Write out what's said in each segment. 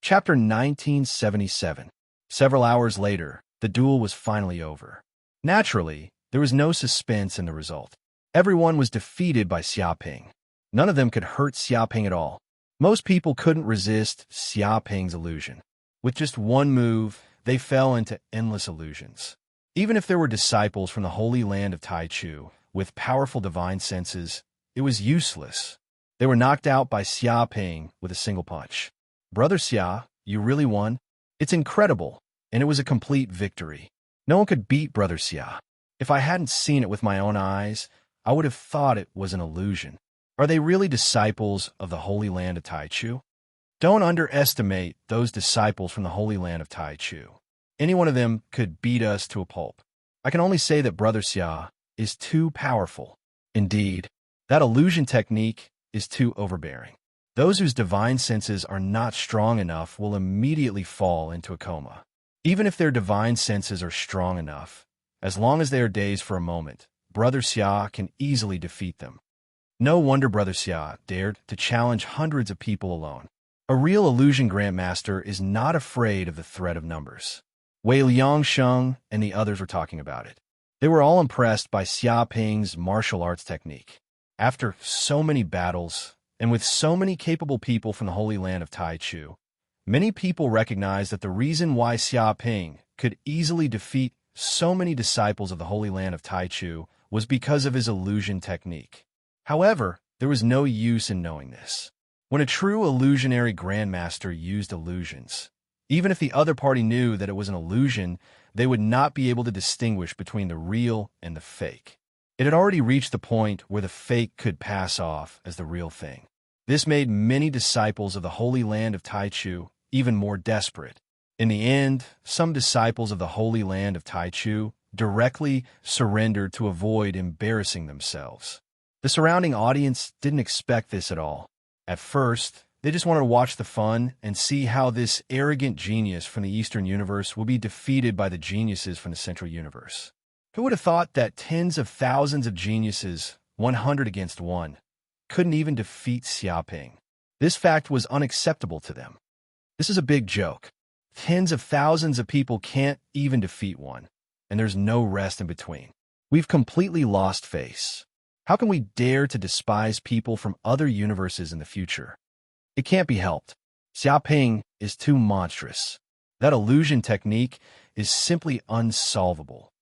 Chapter 1977. Several hours later, the duel was finally over. Naturally, there was no suspense in the result. Everyone was defeated by Xiaoping. None of them could hurt Xiaoping at all. Most people couldn't resist Xiaoping's illusion. With just one move, they fell into endless illusions. Even if there were disciples from the Holy Land of Taichu with powerful divine senses, it was useless. They were knocked out by Xiaoping with a single punch. Brother Xia, you really won? It's incredible, and it was a complete victory. No one could beat Brother Xia. If I hadn't seen it with my own eyes, I would have thought it was an illusion. Are they really disciples of the Holy Land of Taichu? Don't underestimate those disciples from the Holy Land of Taichu. Any one of them could beat us to a pulp. I can only say that Brother Xia is too powerful. Indeed, that illusion technique is too overbearing. Those whose divine senses are not strong enough will immediately fall into a coma. Even if their divine senses are strong enough, as long as they are dazed for a moment, Brother Xia can easily defeat them. No wonder Brother Xia dared to challenge hundreds of people alone. A real illusion grandmaster is not afraid of the threat of numbers. Wei Liangsheng and the others were talking about it. They were all impressed by Xiaoping's martial arts technique. After so many battles, and with so many capable people from the Holy Land of Taichu, many people recognized that the reason why Xiaoping could easily defeat so many disciples of the Holy Land of Taichu was because of his illusion technique. However, there was no use in knowing this. When a true illusionary grandmaster used illusions, even if the other party knew that it was an illusion, they would not be able to distinguish between the real and the fake. It had already reached the point where the fake could pass off as the real thing. This made many disciples of the Holy Land of Taichu even more desperate. In the end, some disciples of the Holy Land of Taichu directly surrendered to avoid embarrassing themselves. The surrounding audience didn't expect this at all. At first, they just wanted to watch the fun and see how this arrogant genius from the Eastern Universe will be defeated by the geniuses from the Central Universe. Who would have thought that tens of thousands of geniuses, 100 against 1, couldn't even defeat Xiaoping? This fact was unacceptable to them. This is a big joke. Tens of thousands of people can't even defeat one, and there's no rest in between. We've completely lost face. How can we dare to despise people from other universes in the future? It can't be helped. Xiaoping is too monstrous. That illusion technique is simply unsolvable.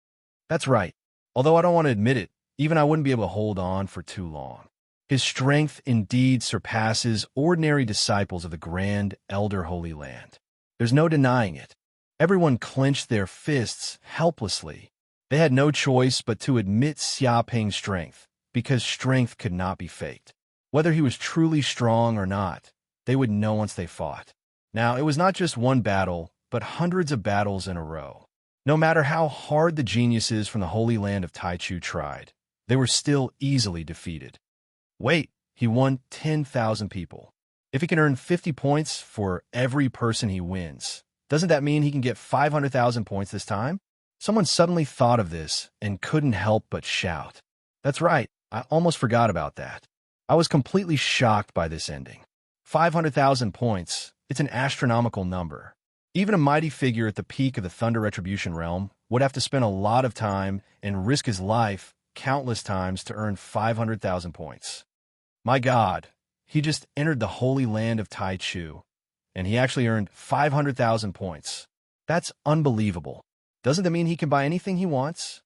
That's right. Although I don't want to admit it, even I wouldn't be able to hold on for too long. His strength indeed surpasses ordinary disciples of the Grand Elder Holy Land. There's no denying it. Everyone clenched their fists helplessly. They had no choice but to admit Xiaoping's strength, because strength could not be faked. Whether he was truly strong or not, they would know once they fought. Now, it was not just one battle, but hundreds of battles in a row. No matter how hard the geniuses from the Holy Land of Taichu tried, they were still easily defeated. Wait, he won 10,000 people. If he can earn 50 points for every person he wins, doesn't that mean he can get 500,000 points this time? Someone suddenly thought of this and couldn't help but shout. That's right, I almost forgot about that. I was completely shocked by this ending. 500,000 points, it's an astronomical number. Even a mighty figure at the peak of the Thunder Retribution realm would have to spend a lot of time and risk his life countless times to earn 500,000 points. My God, he just entered the Holy Land of Taichu, and he actually earned 500,000 points. That's unbelievable. Doesn't that mean he can buy anything he wants?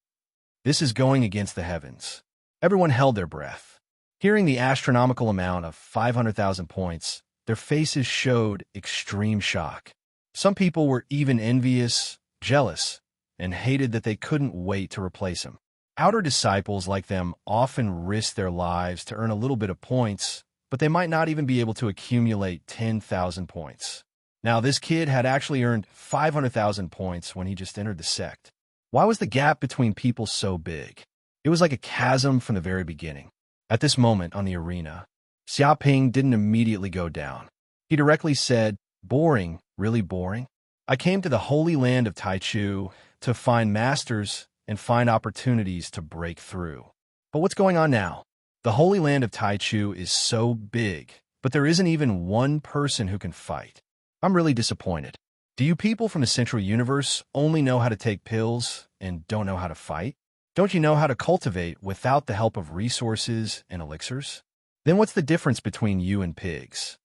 This is going against the heavens. Everyone held their breath. Hearing the astronomical amount of 500,000 points, their faces showed extreme shock. Some people were even envious, jealous, and hated that they couldn't wait to replace him. Outer disciples like them often risk their lives to earn a little bit of points, but they might not even be able to accumulate 10,000 points. Now, this kid had actually earned 500,000 points when he just entered the sect. Why was the gap between people so big? It was like a chasm from the very beginning. At this moment on the arena, Xiaoping didn't immediately go down. He directly said, "Boring, really boring. I came to the Holy Land of Taichu to find masters and find opportunities to break through. But what's going on now? The Holy Land of Taichu is so big, but there isn't even one person who can fight. I'm really disappointed. Do you people from the Central Universe only know how to take pills and don't know how to fight? Don't you know how to cultivate without the help of resources and elixirs? Then what's the difference between you and pigs?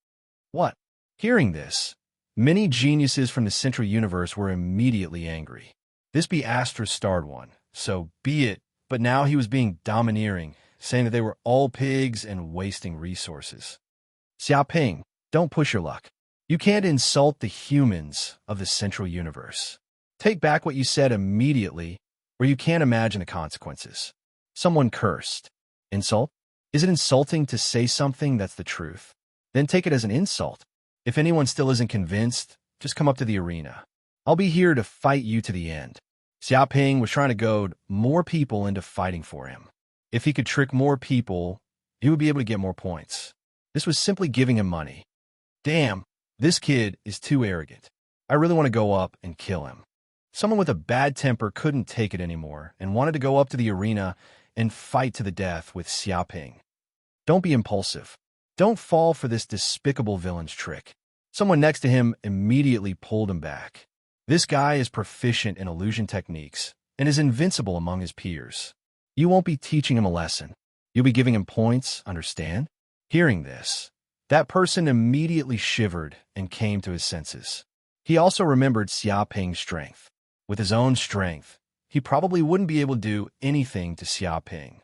What? Hearing this, many geniuses from the Central Universe were immediately angry. This be Astra's starred one, so be it, but now he was being domineering, saying that they were all pigs and wasting resources. Xiaoping, don't push your luck. You can't insult the humans of the Central Universe. Take back what you said immediately, or you can't imagine the consequences. Someone cursed. Insult? Is it insulting to say something that's the truth? Then take it as an insult. If anyone still isn't convinced, just come up to the arena. I'll be here to fight you to the end. Xiaoping was trying to goad more people into fighting for him. If he could trick more people, he would be able to get more points. This was simply giving him money. Damn, this kid is too arrogant. I really want to go up and kill him. Someone with a bad temper couldn't take it anymore and wanted to go up to the arena and fight to the death with Xiaoping. Don't be impulsive. Don't fall for this despicable villain's trick. Someone next to him immediately pulled him back. This guy is proficient in illusion techniques and is invincible among his peers. You won't be teaching him a lesson. You'll be giving him points, understand? Hearing this, that person immediately shivered and came to his senses. He also remembered Xiaoping's strength. With his own strength, he probably wouldn't be able to do anything to Xiaoping.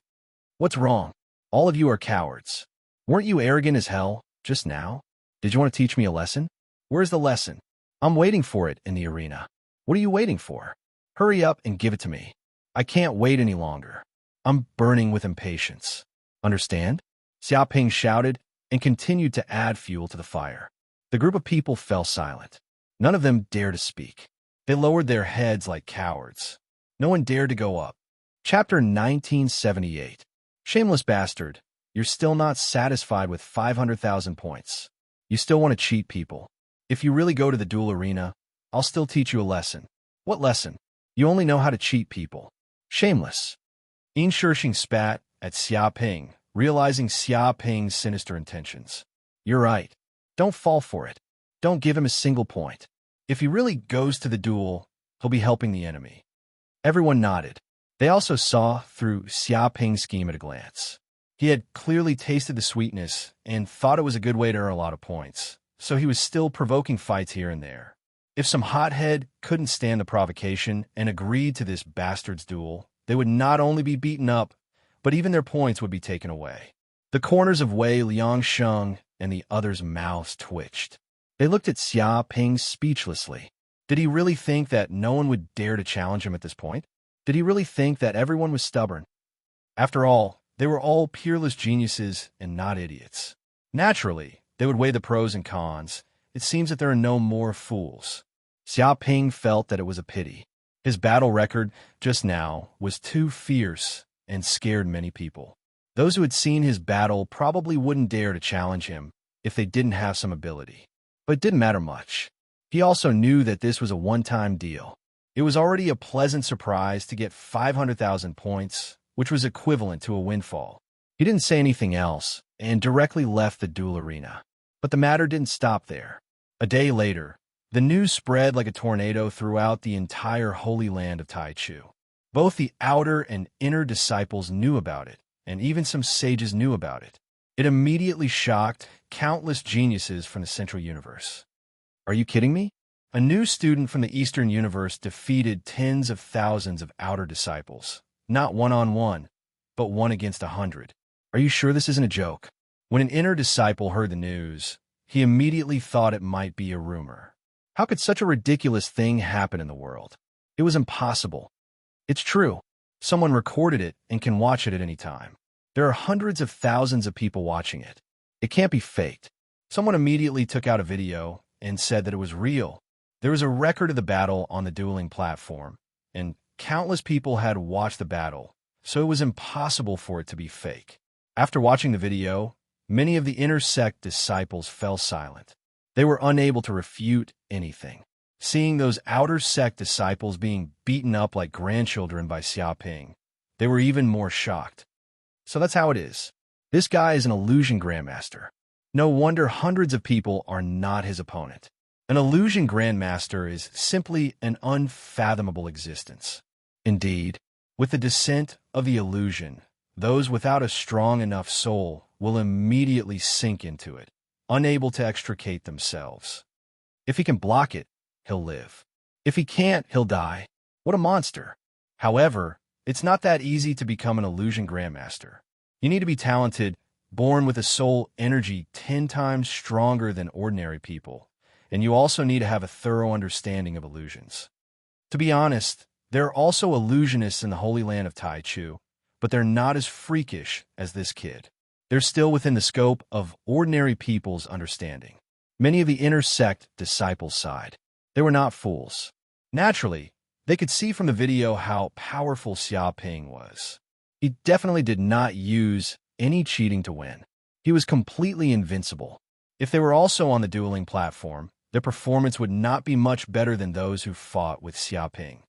What's wrong? All of you are cowards. Weren't you arrogant as hell just now? Did you want to teach me a lesson? Where's the lesson? I'm waiting for it in the arena. What are you waiting for? Hurry up and give it to me. I can't wait any longer. I'm burning with impatience. Understand? Xiaoping shouted and continued to add fuel to the fire. The group of people fell silent. None of them dared to speak. They lowered their heads like cowards. No one dared to go up. Chapter 1978. Shameless bastard, you're still not satisfied with 500,000 points. You still want to cheat people. If you really go to the duel arena, I'll still teach you a lesson. What lesson? You only know how to cheat people. Shameless. Yin Shishing spat at Xiaoping, realizing Xiaoping's sinister intentions. You're right. Don't fall for it. Don't give him a single point. If he really goes to the duel, he'll be helping the enemy. Everyone nodded. They also saw through Xiaoping's scheme at a glance. He had clearly tasted the sweetness and thought it was a good way to earn a lot of points, so he was still provoking fights here and there. If some hothead couldn't stand the provocation and agreed to this bastard's duel, they would not only be beaten up, but even their points would be taken away. The corners of Wei Liangsheng and the others' mouths twitched. They looked at Xiaoping speechlessly. Did he really think that no one would dare to challenge him at this point? Did he really think that everyone was stubborn? After all, they were all peerless geniuses and not idiots. Naturally, they would weigh the pros and cons. It seems that there are no more fools. Xiaoping felt that it was a pity. His battle record just now was too fierce and scared many people. Those who had seen his battle probably wouldn't dare to challenge him if they didn't have some ability. But it didn't matter much. He also knew that this was a one-time deal. It was already a pleasant surprise to get 500,000 points, which was equivalent to a windfall. He didn't say anything else and directly left the duel arena. But the matter didn't stop there. A day later, the news spread like a tornado throughout the entire holy land of Taichu. Both the outer and inner disciples knew about it, and even some sages knew about it. It immediately shocked countless geniuses from the Central Universe. Are you kidding me? A new student from the Eastern Universe defeated tens of thousands of outer disciples. Not one-on-one, but 1 against 100. Are you sure this isn't a joke? When an inner disciple heard the news, he immediately thought it might be a rumor. How could such a ridiculous thing happen in the world? It was impossible. It's true. Someone recorded it and can watch it at any time. There are hundreds of thousands of people watching it. It can't be faked. Someone immediately took out a video and said that it was real. There was a record of the battle on the dueling platform, and countless people had watched the battle, so it was impossible for it to be fake. After watching the video, many of the inner sect disciples fell silent. They were unable to refute anything. Seeing those outer sect disciples being beaten up like grandchildren by Xiaoping, they were even more shocked. So that's how it is. This guy is an illusion grandmaster. No wonder hundreds of people are not his opponent. An illusion grandmaster is simply an unfathomable existence. Indeed, with the descent of the illusion, those without a strong enough soul will immediately sink into it, unable to extricate themselves. If he can block it, he'll live. If he can't, he'll die. What a monster! However, it's not that easy to become an illusion grandmaster. You need to be talented, born with a soul energy 10 times stronger than ordinary people, and you also need to have a thorough understanding of illusions. To be honest, there are also illusionists in the Holy Land of Taichu, but they're not as freakish as this kid. They're still within the scope of ordinary people's understanding. Many of the inner sect disciples sighed. They were not fools. Naturally, they could see from the video how powerful Xiaoping was. He definitely did not use any cheating to win. He was completely invincible. If they were also on the dueling platform, their performance would not be much better than those who fought with Xiaoping.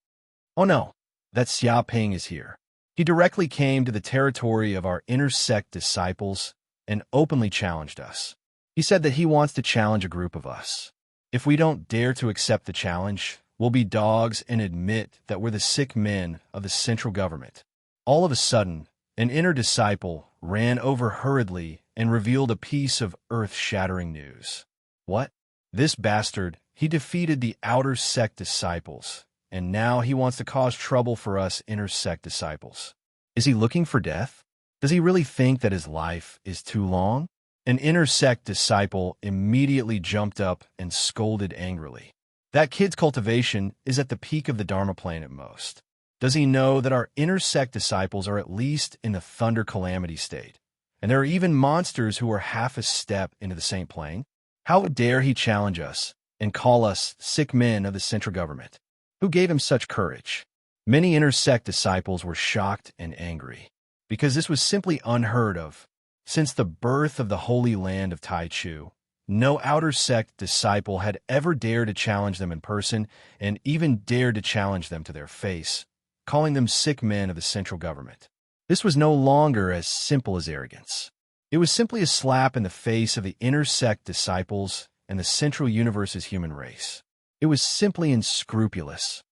Oh no, that Xiaoping is here. He directly came to the territory of our inner sect disciples and openly challenged us. He said that he wants to challenge a group of us. If we don't dare to accept the challenge, we'll be dogs and admit that we're the sick men of the central government. All of a sudden, an inner disciple ran over hurriedly and revealed a piece of earth-shattering news. What? This bastard, he defeated the outer sect disciples, and now he wants to cause trouble for us inner sect disciples. Is he looking for death? Does he really think that his life is too long? An inner sect disciple immediately jumped up and scolded angrily. That kid's cultivation is at the peak of the Dharma plane at most. Does he know that our inner sect disciples are at least in the thunder calamity state? And there are even monsters who are half a step into the same plane? How dare he challenge us and call us sick men of the central government? Who gave him such courage? Many inner sect disciples were shocked and angry, because this was simply unheard of. Since the birth of the Holy Land of Taichu, no outer sect disciple had ever dared to challenge them in person and even dared to challenge them to their face, calling them sick men of the central government. This was no longer as simple as arrogance. It was simply a slap in the face of the inner sect disciples and the central universe's human race. It was simply unscrupulous.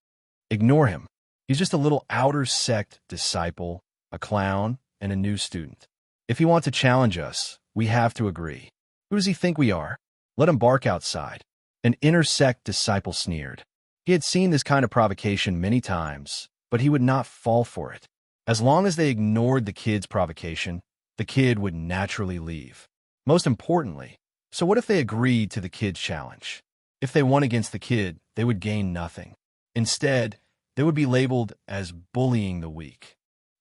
Ignore him. He's just a little outer sect disciple, a clown, and a new student. If he wants to challenge us, we have to agree. Who does he think we are? Let him bark outside. An inner sect disciple sneered. He had seen this kind of provocation many times, but he would not fall for it. As long as they ignored the kid's provocation, the kid would naturally leave. Most importantly, so what if they agreed to the kid's challenge? If they won against the kid, they would gain nothing. Instead, they would be labeled as bullying the weak.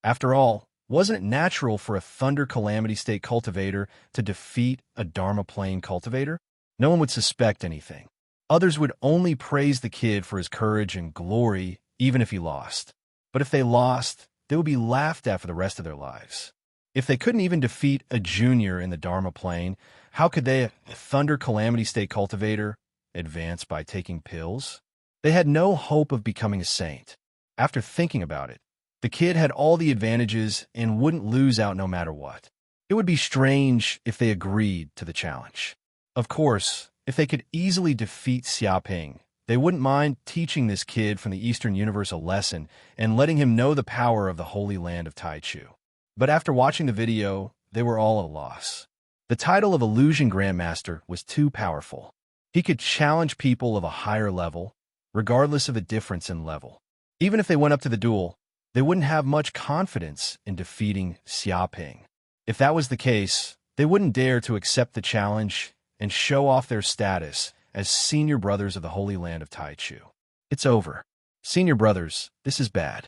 After all, wasn't it natural for a thunder calamity state cultivator to defeat a Dharma plane cultivator? No one would suspect anything. Others would only praise the kid for his courage and glory, even if he lost. But if they lost, they would be laughed at for the rest of their lives. If they couldn't even defeat a junior in the Dharma plane, how could they, a thunder calamity state cultivator, advance by taking pills? They had no hope of becoming a saint. After thinking about it, the kid had all the advantages and wouldn't lose out no matter what. It would be strange if they agreed to the challenge. Of course, if they could easily defeat Xiaoping, they wouldn't mind teaching this kid from the Eastern Universe a lesson and letting him know the power of the Holy Land of Taichu. But after watching the video, they were all at a loss. The title of Illusion Grandmaster was too powerful. He could challenge people of a higher level, regardless of the difference in level. Even if they went up to the duel, they wouldn't have much confidence in defeating Xiaoping. If that was the case, they wouldn't dare to accept the challenge and show off their status as senior brothers of the Holy Land of Taichu. It's over. Senior brothers, this is bad.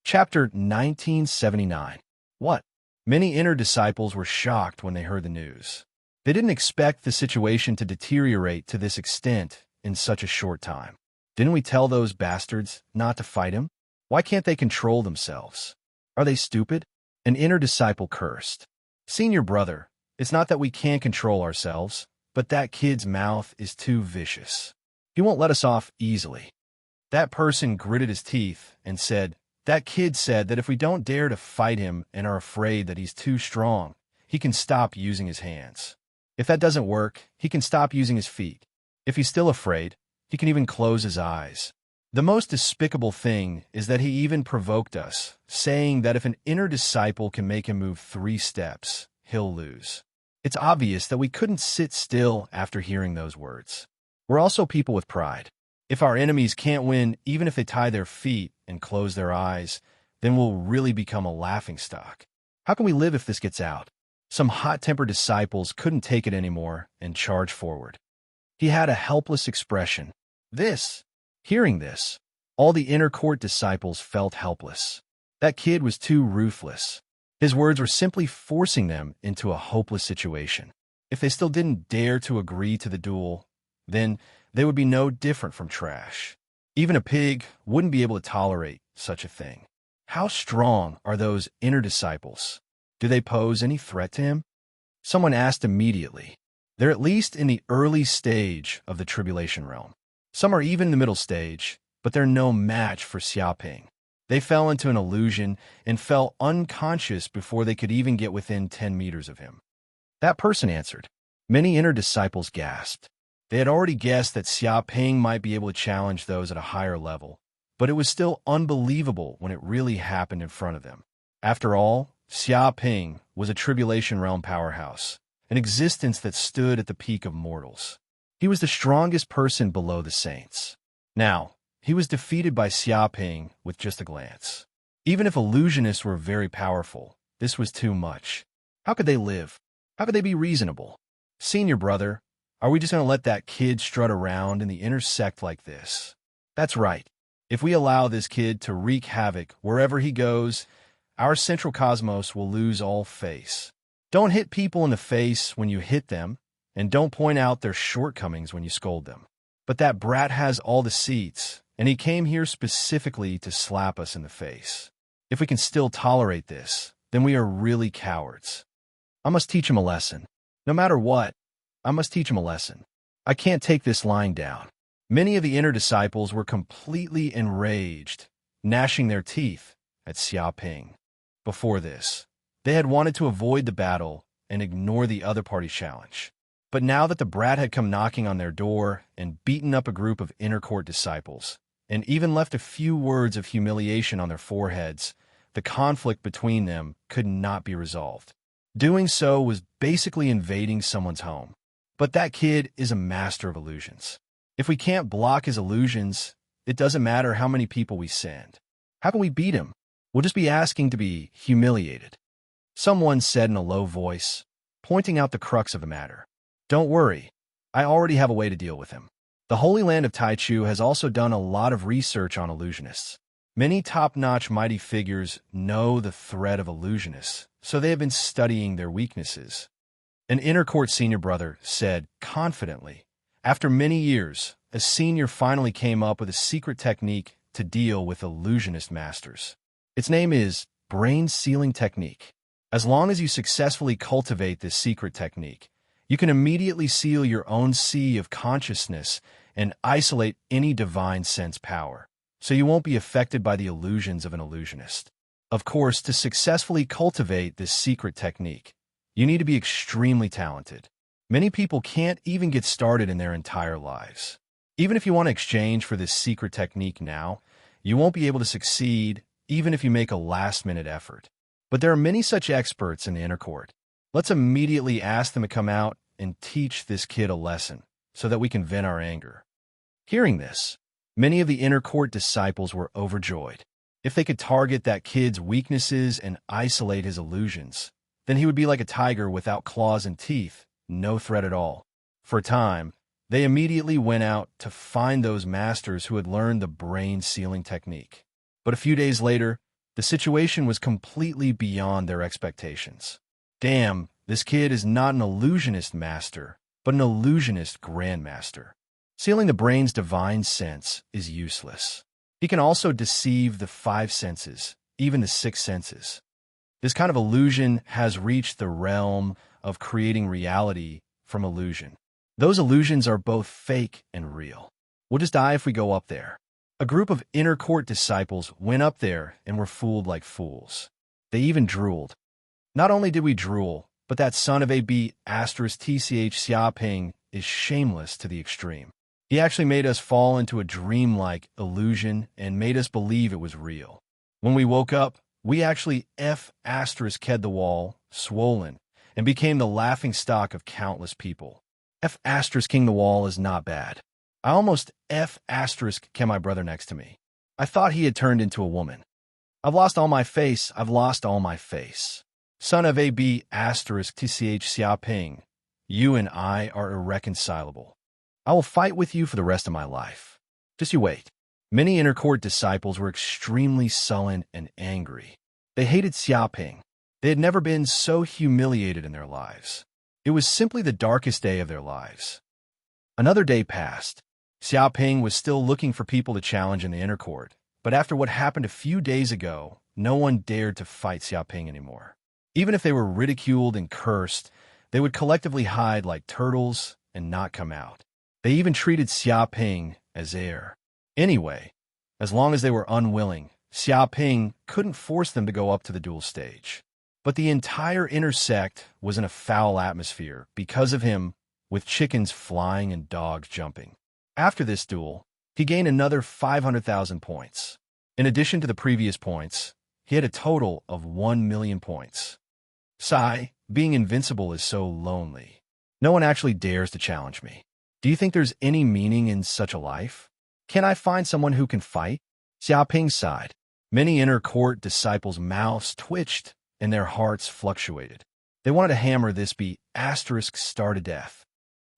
Chapter 1979. What? Many inner disciples were shocked when they heard the news. They didn't expect the situation to deteriorate to this extent in such a short time. Didn't we tell those bastards not to fight him? Why can't they control themselves? Are they stupid? An inner disciple cursed. Senior brother, it's not that we can't control ourselves, but that kid's mouth is too vicious. He won't let us off easily. That person gritted his teeth and said, that kid said that if we don't dare to fight him and are afraid that he's too strong, he can stop using his hands. If that doesn't work, he can stop using his feet. If he's still afraid, he can even close his eyes. The most despicable thing is that he even provoked us, saying that if an inner disciple can make him move 3 steps, he'll lose. It's obvious that we couldn't sit still after hearing those words. We're also people with pride. If our enemies can't win even if they tie their feet and close their eyes, then we'll really become a laughingstock. How can we live if this gets out? Some hot-tempered disciples couldn't take it anymore and charged forward. He had a helpless expression. Hearing this, all the inner court disciples felt helpless. That kid was too ruthless. His words were simply forcing them into a hopeless situation. If they still didn't dare to agree to the duel, then they would be no different from trash. Even a pig wouldn't be able to tolerate such a thing. How strong are those inner disciples? Do they pose any threat to him? Someone asked immediately. They're at least in the early stage of the tribulation realm. Some are even in the middle stage, but they're no match for Xiaoping. They fell into an illusion and fell unconscious before they could even get within 10 meters of him. That person answered. Many inner disciples gasped. They had already guessed that Xiaoping might be able to challenge those at a higher level, but it was still unbelievable when it really happened in front of them. After all, Xiaoping was a tribulation realm powerhouse, an existence that stood at the peak of mortals. He was the strongest person below the saints. Now, he was defeated by Xiaoping with just a glance. Even if illusionists were very powerful, this was too much. How could they live? How could they be reasonable? Senior brother, are we just going to let that kid strut around in the inner sect like this? That's right. If we allow this kid to wreak havoc wherever he goes, our central cosmos will lose all face. Don't hit people in the face when you hit them, and don't point out their shortcomings when you scold them. But that brat has all the seats, and he came here specifically to slap us in the face. If we can still tolerate this, then we are really cowards. I must teach him a lesson. No matter what, I must teach him a lesson. I can't take this lying down. Many of the inner disciples were completely enraged, gnashing their teeth at Xiaoping. Before this, they had wanted to avoid the battle and ignore the other party's challenge. But now that the brat had come knocking on their door and beaten up a group of inner court disciples, and even left a few words of humiliation on their foreheads, the conflict between them could not be resolved. Doing so was basically invading someone's home. But that kid is a master of illusions. If we can't block his illusions, it doesn't matter how many people we send. How can we beat him? We'll just be asking to be humiliated. Someone said in a low voice, pointing out the crux of the matter. Don't worry, I already have a way to deal with him. The Holy Land of Taichu has also done a lot of research on illusionists. Many top-notch mighty figures know the threat of illusionists, so they have been studying their weaknesses. An inner court senior brother said confidently, after many years, a senior finally came up with a secret technique to deal with illusionist masters. Its name is brain sealing technique. As long as you successfully cultivate this secret technique, you can immediately seal your own sea of consciousness and isolate any divine sense power, so you won't be affected by the illusions of an illusionist. Of course, to successfully cultivate this secret technique, you need to be extremely talented. Many people can't even get started in their entire lives. Even if you want to exchange for this secret technique now, you won't be able to succeed even if you make a last-minute effort. But there are many such experts in the inner court. Let's immediately ask them to come out and teach this kid a lesson so that we can vent our anger. Hearing this, many of the inner court disciples were overjoyed. If they could target that kid's weaknesses and isolate his illusions, then he would be like a tiger without claws and teeth, no threat at all. For a time, they immediately went out to find those masters who had learned the brain-sealing technique. But a few days later, the situation was completely beyond their expectations. Damn, this kid is not an illusionist master, but an illusionist grandmaster. Sealing the brain's divine sense is useless. He can also deceive the 5 senses, even the 6 senses. This kind of illusion has reached the realm of creating reality from illusion. Those illusions are both fake and real. We'll just die if we go up there. A group of inner court disciples went up there and were fooled like fools. They even drooled. Not only did we drool, but that son of a b****tch Xiaoping is shameless to the extreme. He actually made us fall into a dreamlike illusion and made us believe it was real. When we woke up, we actually F***ed the wall, swollen, and became the laughing stock of countless people. F***ing the wall is not bad. I almost F***ed my brother next to me. I thought he had turned into a woman. I've lost all my face. I've lost all my face. Son of a B***** tch Xiaoping, you and I are irreconcilable. I will fight with you for the rest of my life. Just you wait. Many inner court disciples were extremely sullen and angry. They hated Xiaoping. They had never been so humiliated in their lives. It was simply the darkest day of their lives. Another day passed. Xiaoping was still looking for people to challenge in the inner court, but after what happened a few days ago, no one dared to fight Xiaoping anymore. Even if they were ridiculed and cursed, they would collectively hide like turtles and not come out. They even treated Xiaoping as heir. Anyway, as long as they were unwilling, Xiaoping couldn't force them to go up to the duel stage. But the entire inner sect was in a foul atmosphere because of him, with chickens flying and dogs jumping. After this duel, he gained another 500,000 points. In addition to the previous points, he had a total of 1 million points. Sigh, being invincible is so lonely. No one actually dares to challenge me. Do you think there's any meaning in such a life? Can I find someone who can fight? Xiaoping sighed. Many inner court disciples' mouths twitched and their hearts fluctuated. They wanted to hammer this star to death.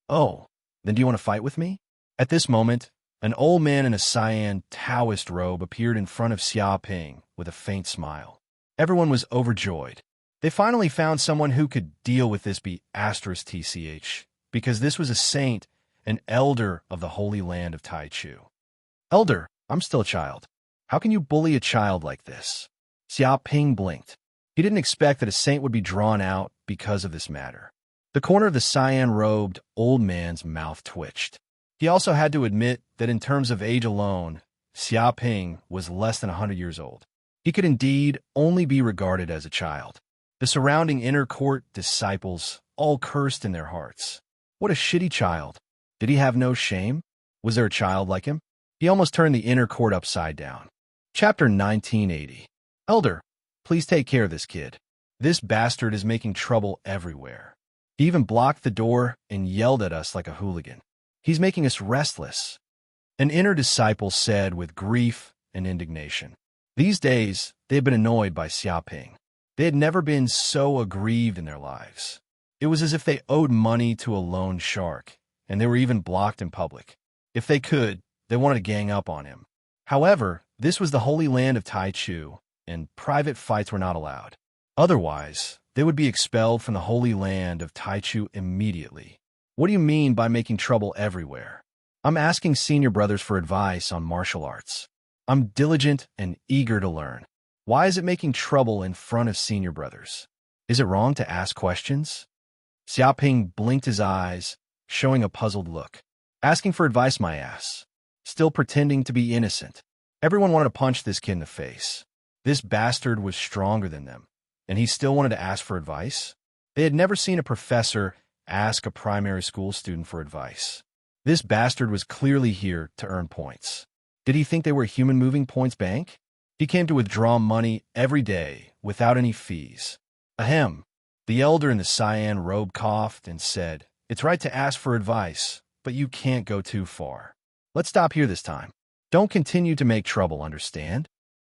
Oh, then do you want to fight with me? At this moment, an old man in a cyan Taoist robe appeared in front of Xiaoping with a faint smile. Everyone was overjoyed. They finally found someone who could deal with this tch, because this was a saint, an elder of the Holy Land of Taichu. Elder, I'm still a child. How can you bully a child like this? Xiaoping blinked. He didn't expect that a saint would be drawn out because of this matter. The corner of the cyan-robed old man's mouth twitched. He also had to admit that in terms of age alone, Xiaoping was less than 100 years old. He could indeed only be regarded as a child. The surrounding inner court disciples all cursed in their hearts. What a shitty child. Did he have no shame? Was there a child like him? He almost turned the inner court upside down. Chapter 1980. Elder, please take care of this kid. This bastard is making trouble everywhere. He even blocked the door and yelled at us like a hooligan. He's making us restless. An inner disciple said with grief and indignation. These days, they had been annoyed by Xiaoping. They had never been so aggrieved in their lives. It was as if they owed money to a loan shark, and they were even blocked in public. If they could, they wanted to gang up on him. However, this was the Holy Land of Taichu, and private fights were not allowed. Otherwise, they would be expelled from the Holy Land of Taichu immediately. What do you mean by making trouble everywhere? I'm asking senior brothers for advice on martial arts. I'm diligent and eager to learn. Why is it making trouble in front of senior brothers? Is it wrong to ask questions? Xiaoping blinked his eyes, showing a puzzled look. Asking for advice, my ass. Still pretending to be innocent. Everyone wanted to punch this kid in the face. This bastard was stronger than them, and he still wanted to ask for advice? They had never seen a professor ask a primary school student for advice. This bastard was clearly here to earn points. Did he think they were a human moving points bank? He came to withdraw money every day without any fees. Ahem. The elder in the cyan robe coughed and said, It's right to ask for advice, but you can't go too far. Let's stop here this time. Don't continue to make trouble, understand?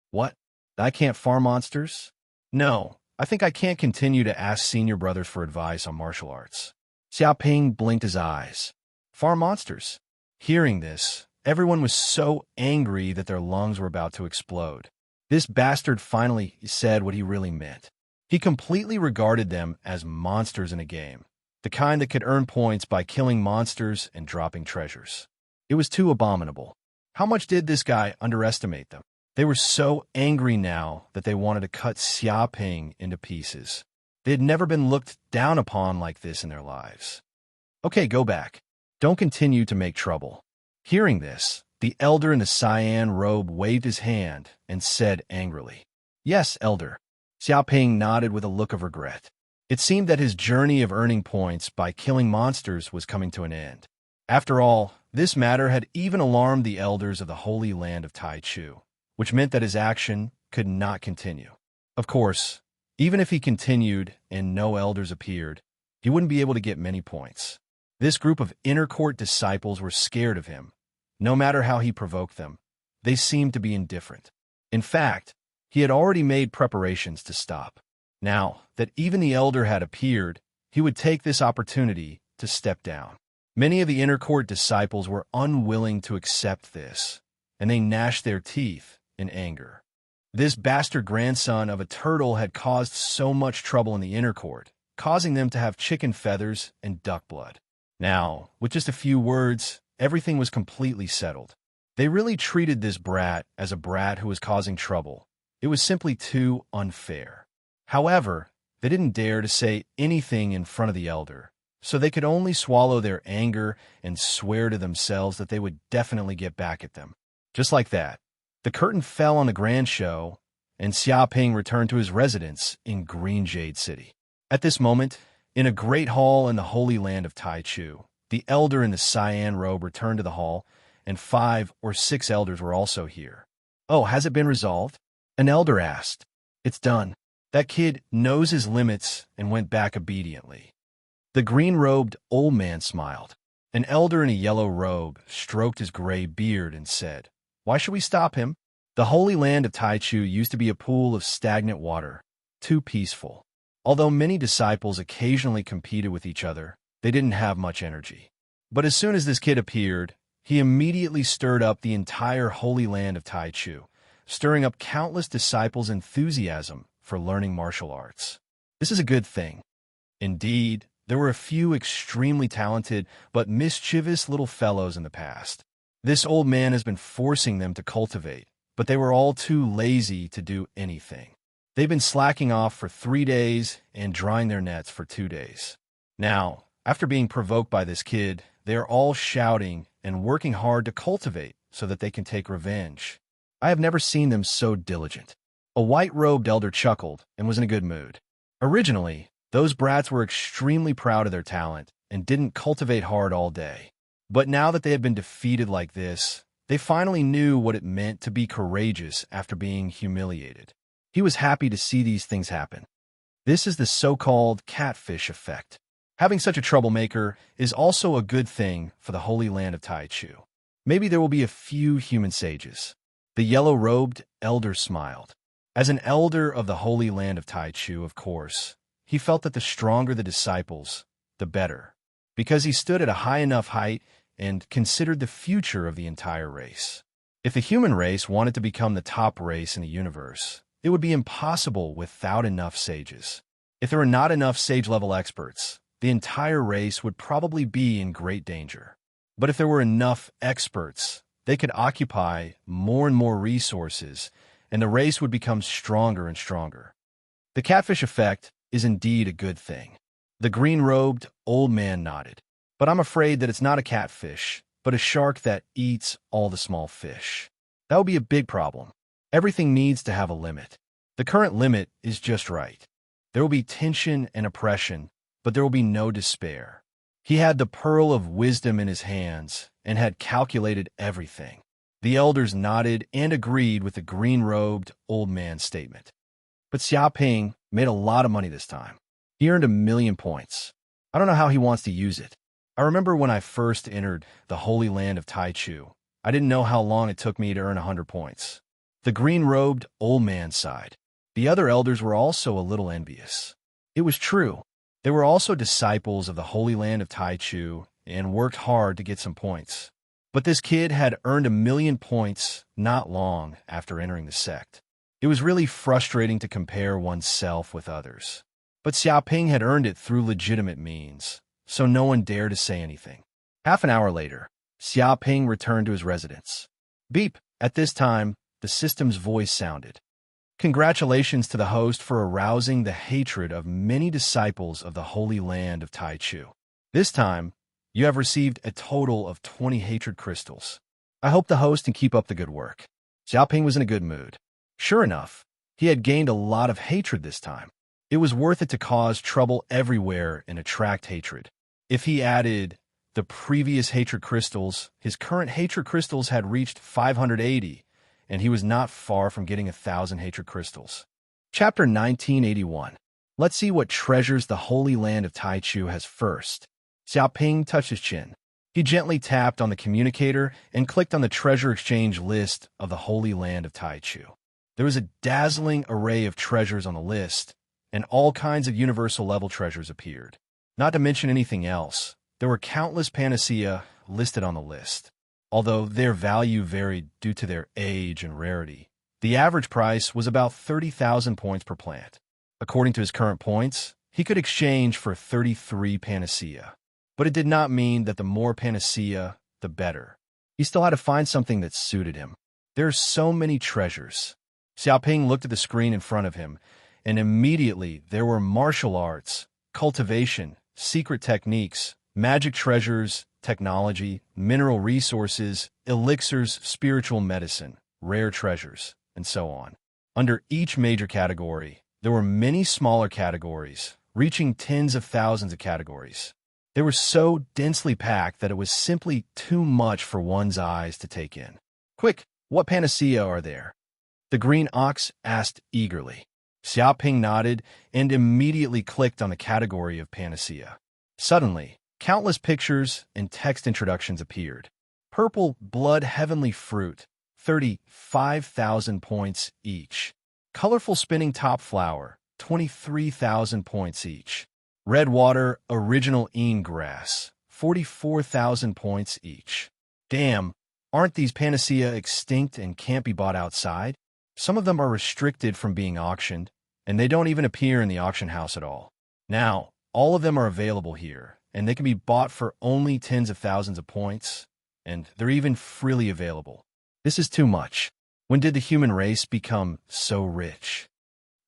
What? I can't farm monsters? No, I think I can't continue to ask senior brothers for advice on martial arts. Xiaoping blinked his eyes. Farm monsters. Hearing this, everyone was so angry that their lungs were about to explode. This bastard finally said what he really meant. He completely regarded them as monsters in a game, the kind that could earn points by killing monsters and dropping treasures. It was too abominable. How much did this guy underestimate them? They were so angry now that they wanted to cut Xiaoping into pieces. They had never been looked down upon like this in their lives. Okay, go back. Don't continue to make trouble. Hearing this, the elder in the cyan robe waved his hand and said angrily, Yes, elder. Xiaoping nodded with a look of regret. It seemed that his journey of earning points by killing monsters was coming to an end. After all, this matter had even alarmed the elders of the Holy Land of Taichu, which meant that his action could not continue. Of course, even if he continued and no elders appeared, he wouldn't be able to get many points. This group of inner court disciples were scared of him. No matter how he provoked them, they seemed to be indifferent. In fact, he had already made preparations to stop. Now that even the elder had appeared, he would take this opportunity to step down. Many of the inner court disciples were unwilling to accept this, and they gnashed their teeth in anger. This bastard grandson of a turtle had caused so much trouble in the inner court, causing them to have chicken feathers and duck blood. Now, with just a few words, everything was completely settled. They really treated this brat as a brat who was causing trouble. It was simply too unfair. However, they didn't dare to say anything in front of the elder, so they could only swallow their anger and swear to themselves that they would definitely get back at them. Just like that, the curtain fell on the grand show, and Xiaoping returned to his residence in Green Jade City. At this moment, in a great hall in the Holy Land of Taichu, the elder in the cyan robe returned to the hall, and 5 or 6 elders were also here. "Oh, has it been resolved?" an elder asked. "It's done." That kid knows his limits and went back obediently. The green-robed old man smiled. An elder in a yellow robe stroked his gray beard and said, "Why should we stop him? The Holy Land of Taichu used to be a pool of stagnant water, too peaceful. Although many disciples occasionally competed with each other, they didn't have much energy. But as soon as this kid appeared, he immediately stirred up the entire Holy Land of Taichu, stirring up countless disciples' enthusiasm for learning martial arts. This is a good thing. Indeed, there were a few extremely talented but mischievous little fellows in the past. This old man has been forcing them to cultivate, but they were all too lazy to do anything. They've been slacking off for 3 days and drying their nets for 2 days. Now, after being provoked by this kid, they are all shouting and working hard to cultivate so that they can take revenge. I have never seen them so diligent." A white-robed elder chuckled and was in a good mood. Originally, those brats were extremely proud of their talent and didn't cultivate hard all day. But now that they had been defeated like this, they finally knew what it meant to be courageous after being humiliated. He was happy to see these things happen. This is the so-called catfish effect. Having such a troublemaker is also a good thing for the Holy Land of Taichu. Maybe there will be a few human sages. The yellow-robed elder smiled. As an elder of the Holy Land of Taichu, of course, he felt that the stronger the disciples, the better, because he stood at a high enough height and considered the future of the entire race. If the human race wanted to become the top race in the universe, it would be impossible without enough sages. If there were not enough sage-level experts, the entire race would probably be in great danger. But if there were enough experts, they could occupy more and more resources, and the race would become stronger and stronger. The catfish effect is indeed a good thing. The green-robed old man nodded. But I'm afraid that it's not a catfish, but a shark that eats all the small fish. That would be a big problem. Everything needs to have a limit. The current limit is just right. There will be tension and oppression, but there will be no despair. He had the pearl of wisdom in his hands and had calculated everything. The elders nodded and agreed with the green-robed old man's statement. But Xiaoping made a lot of money this time. He earned 1,000,000 points. I don't know how he wants to use it. I remember when I first entered the Holy Land of Taichu, I didn't know how long it took me to earn 100 points. The green-robed old man sighed. The other elders were also a little envious. It was true. They were also disciples of the Holy Land of Taichu and worked hard to get some points. But this kid had earned 1,000,000 points not long after entering the sect. It was really frustrating to compare oneself with others. But Xiaoping had earned it through legitimate means, so no one dared to say anything. Half an hour later, Xiaoping returned to his residence. Beep! At this time, the system's voice sounded. Congratulations to the host for arousing the hatred of many disciples of the Holy Land of Taichu. This time, you have received a total of 20 hatred crystals. I hope the host can keep up the good work. Xiaoping was in a good mood. Sure enough, he had gained a lot of hatred this time. It was worth it to cause trouble everywhere and attract hatred. If he added the previous hatred crystals, his current hatred crystals had reached 580, and he was not far from getting 1,000 hatred crystals. Chapter 1981. Let's see what treasures the Holy Land of Taichu has first. Xiaoping touched his chin. He gently tapped on the communicator and clicked on the treasure exchange list of the Holy Land of Taichu. There was a dazzling array of treasures on the list, and all kinds of universal-level treasures appeared. Not to mention anything else, there were countless panacea listed on the list. Although their value varied due to their age and rarity, the average price was about 30,000 points per plant. According to his current points, he could exchange for 33 panacea. But it did not mean that the more panacea, the better. He still had to find something that suited him. There are so many treasures. Xiaoping looked at the screen in front of him, and immediately there were martial arts, cultivation, secret techniques, magic treasures, technology, mineral resources, elixirs, spiritual medicine, rare treasures, and so on. Under each major category, there were many smaller categories, reaching tens of thousands of categories. They were so densely packed that it was simply too much for one's eyes to take in. "Quick, what panacea are there?" The green ox asked eagerly. Xiaoping nodded and immediately clicked on the category of panacea. Suddenly, countless pictures and text introductions appeared. Purple blood heavenly fruit, 35,000 points each. Colorful spinning top flower, 23,000 points each. Red water original een grass, 44,000 points each. Damn, aren't these panacea extinct and can't be bought outside? Some of them are restricted from being auctioned, and they don't even appear in the auction house at all. Now, all of them are available here, and they can be bought for only tens of thousands of points, and they're even freely available. This is too much. When did the human race become so rich?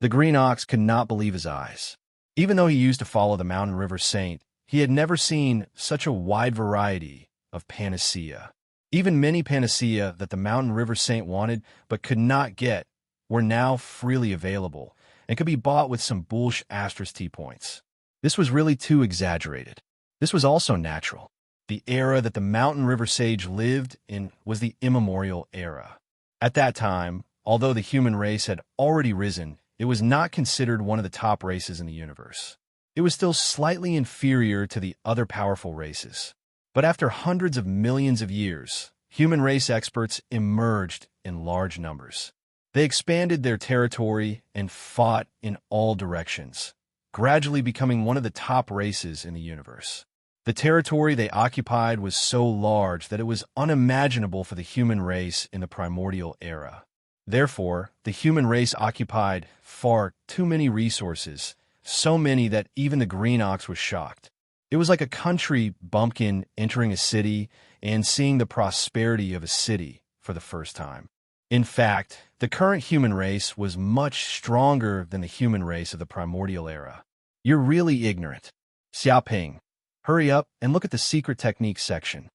The green ox could not believe his eyes. Even though he used to follow the mountain river saint, he had never seen such a wide variety of panacea. Even many panacea that the mountain river saint wanted but could not get were now freely available and could be bought with some bullish asterisk T points. This was really too exaggerated. This was also natural. The era that the mountain river sage lived in was the immemorial era. At that time, although the human race had already risen, it was not considered one of the top races in the universe. It was still slightly inferior to the other powerful races. But after hundreds of millions of years, human race experts emerged in large numbers. They expanded their territory and fought in all directions, gradually becoming one of the top races in the universe. The territory they occupied was so large that it was unimaginable for the human race in the primordial era. Therefore, the human race occupied far too many resources, so many that even the green ox was shocked. It was like a country bumpkin entering a city and seeing the prosperity of a city for the first time. In fact, the current human race was much stronger than the human race of the primordial era. You're really ignorant. Xiaoping, hurry up and look at the secret techniques section.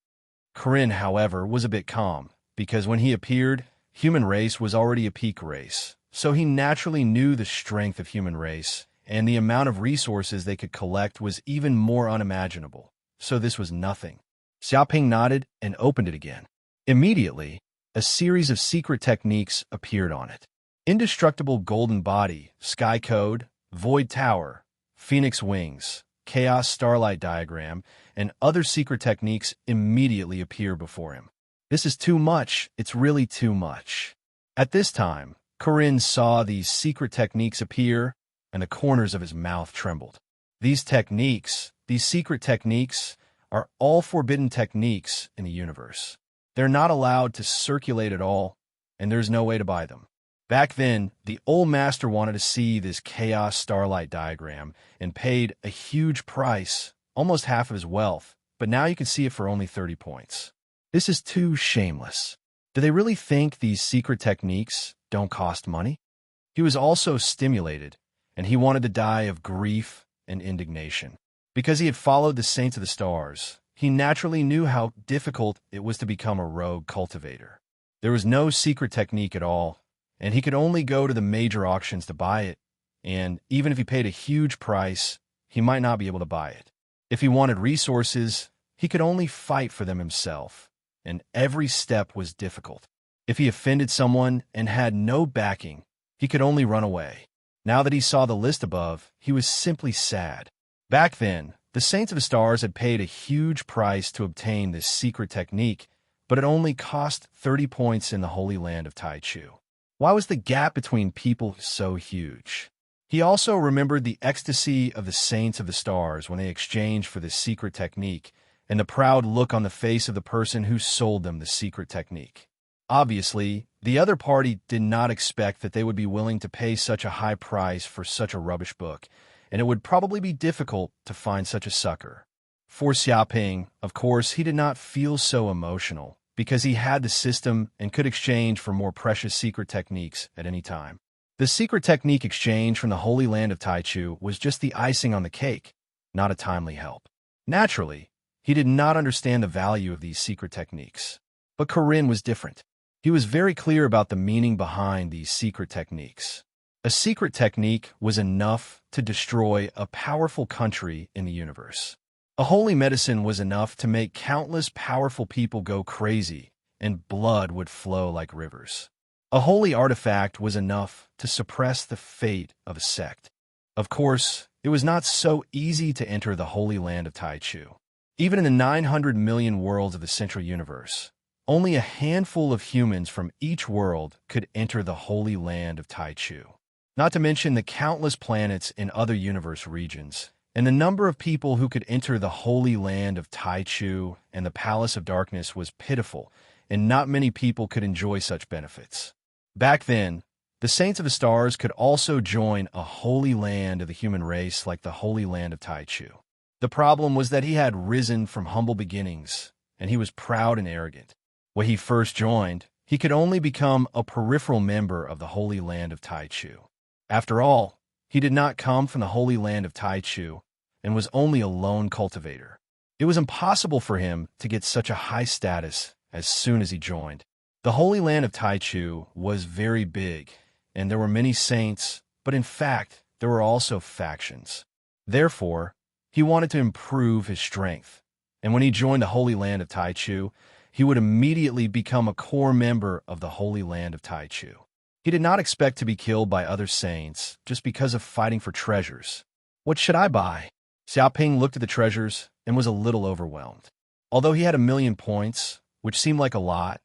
Corinne, however, was a bit calm, because when he appeared, human race was already a peak race, so he naturally knew the strength of human race, and the amount of resources they could collect was even more unimaginable, so this was nothing. Xiaoping nodded and opened it again. Immediately, a series of secret techniques appeared on it. Indestructible golden body, sky code, void tower, phoenix wings, chaos starlight diagram, and other secret techniques immediately appear before him. This is too much. It's really too much. At this time, Corinne saw these secret techniques appear, and the corners of his mouth trembled. These secret techniques, are all forbidden techniques in the universe. They're not allowed to circulate at all, and there's no way to buy them. Back then, the old master wanted to see this chaos starlight diagram and paid a huge price, almost half of his wealth, but now you can see it for only 30 points. This is too shameless. Do they really think these secret techniques don't cost money? He was also stimulated, and he wanted to die of grief and indignation. Because he had followed the Saints of the Stars, he naturally knew how difficult it was to become a rogue cultivator. There was no secret technique at all, and he could only go to the major auctions to buy it, and even if he paid a huge price, he might not be able to buy it. If he wanted resources, he could only fight for them himself, and every step was difficult. If he offended someone and had no backing, he could only run away. Now that he saw the list above, he was simply sad. Back then, the Saints of the Stars had paid a huge price to obtain this secret technique, but it only cost 30 points in the Holy Land of Taichu. Why was the gap between people so huge? He also remembered the ecstasy of the Saints of the Stars when they exchanged for this secret technique, and the proud look on the face of the person who sold them the secret technique. Obviously, the other party did not expect that they would be willing to pay such a high price for such a rubbish book, and it would probably be difficult to find such a sucker. For Xiaoping, of course, he did not feel so emotional, because he had the system and could exchange for more precious secret techniques at any time. The secret technique exchange from the Holy Land of Taichu was just the icing on the cake, not a timely help. Naturally, he did not understand the value of these secret techniques. But Corinne was different. He was very clear about the meaning behind these secret techniques. A secret technique was enough to destroy a powerful country in the universe. A holy medicine was enough to make countless powerful people go crazy, and blood would flow like rivers. A holy artifact was enough to suppress the fate of a sect. Of course, it was not so easy to enter the Holy Land of Taichu. Even in the 900 million worlds of the Central Universe, only a handful of humans from each world could enter the Holy Land of Taichu. Not to mention the countless planets in other universe regions, and the number of people who could enter the Holy Land of Taichu and the Palace of Darkness was pitiful, and not many people could enjoy such benefits. Back then, the Saints of the Stars could also join a holy land of the human race like the Holy Land of Taichu. The problem was that he had risen from humble beginnings, and he was proud and arrogant. When he first joined, he could only become a peripheral member of the Holy Land of Taichu. After all, he did not come from the Holy Land of Taichu and was only a lone cultivator. It was impossible for him to get such a high status as soon as he joined. The Holy Land of Taichu was very big, and there were many saints, but in fact, there were also factions. Therefore, he wanted to improve his strength, and when he joined the Holy Land of Taichu, he would immediately become a core member of the Holy Land of Taichu. He did not expect to be killed by other saints just because of fighting for treasures. What should I buy? Xiaoping looked at the treasures and was a little overwhelmed. Although he had 1,000,000 points, which seemed like a lot,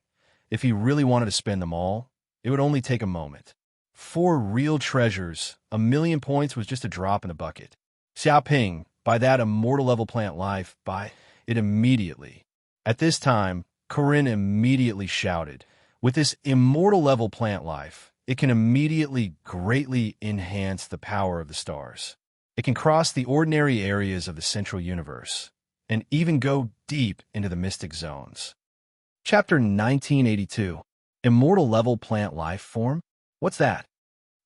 if he really wanted to spend them all, it would only take a moment. For real treasures, 1,000,000 points was just a drop in the bucket. Xiaoping, buy that immortal level plant life, buy it immediately. At this time, Corinne immediately shouted, with this immortal level plant life, it can immediately greatly enhance the power of the stars. It can cross the ordinary areas of the central universe, and even go deep into the mystic zones. Chapter 1982, Immortal Level Plant Life Form? What's that?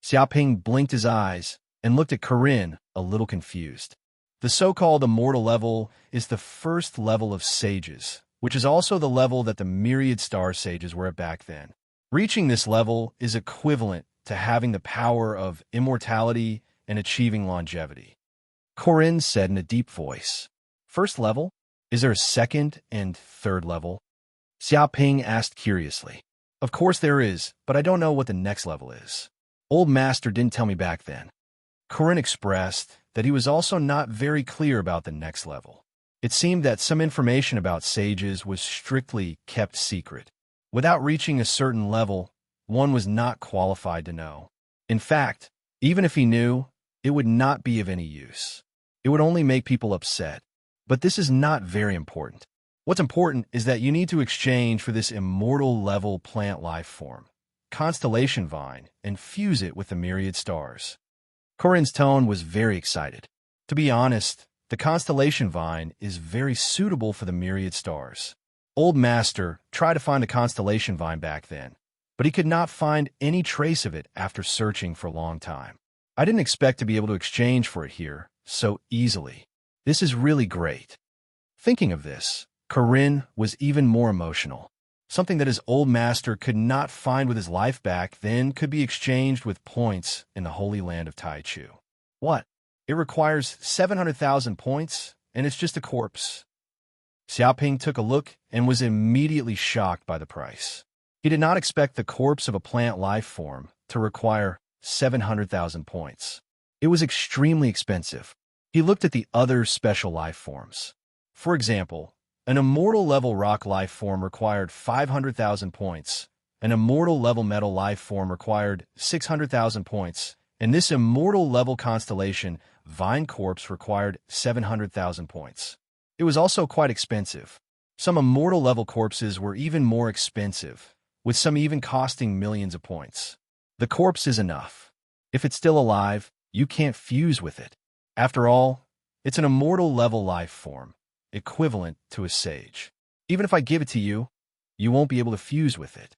Xiaoping blinked his eyes and looked at Corinne, a little confused. The so-called immortal level is the first level of sages, which is also the level that the myriad star sages were at back then. Reaching this level is equivalent to having the power of immortality and achieving longevity. Corinne said in a deep voice, "First level? Is there a second and third level?" Xiaoping asked curiously. "Of course there is, but I don't know what the next level is. Old Master didn't tell me back then." Corinne expressed that he was also not very clear about the next level. It seemed that some information about sages was strictly kept secret. Without reaching a certain level, one was not qualified to know. In fact, even if he knew, it would not be of any use. It would only make people upset. But this is not very important. What's important is that you need to exchange for this immortal level plant life form, Constellation Vine, and fuse it with the myriad stars. Corinne's tone was very excited. To be honest, the Constellation Vine is very suitable for the myriad stars. Old Master tried to find a Constellation Vine back then, but he could not find any trace of it after searching for a long time. I didn't expect to be able to exchange for it here so easily. This is really great. Thinking of this, Corinne was even more emotional. Something that his old master could not find with his life back then could be exchanged with points in the holy land of Taichu. What? It requires 700,000 points, and it's just a corpse. Xiaoping took a look and was immediately shocked by the price. He did not expect the corpse of a plant life form to require 700,000 points. It was extremely expensive. He looked at the other special life forms. For example, an immortal level rock life form required 500,000 points, an immortal level metal life form required 600,000 points, and this immortal level constellation vine corpse required 700,000 points. It was also quite expensive. Some immortal level corpses were even more expensive, with some even costing millions of points. The corpse is enough. If it's still alive, you can't fuse with it. After all, it's an immortal level life form, equivalent to a sage. Even if I give it to you, you won't be able to fuse with it.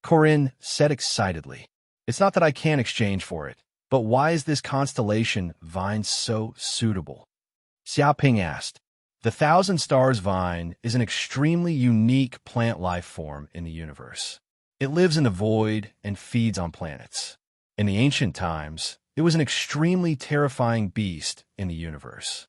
Corinne said excitedly. It's not that I can't exchange for it, but why is this constellation vine so suitable? Xiaoping asked. The Thousand Stars vine is an extremely unique plant life form in the universe. It lives in the void and feeds on planets. In the ancient times, it was an extremely terrifying beast in the universe.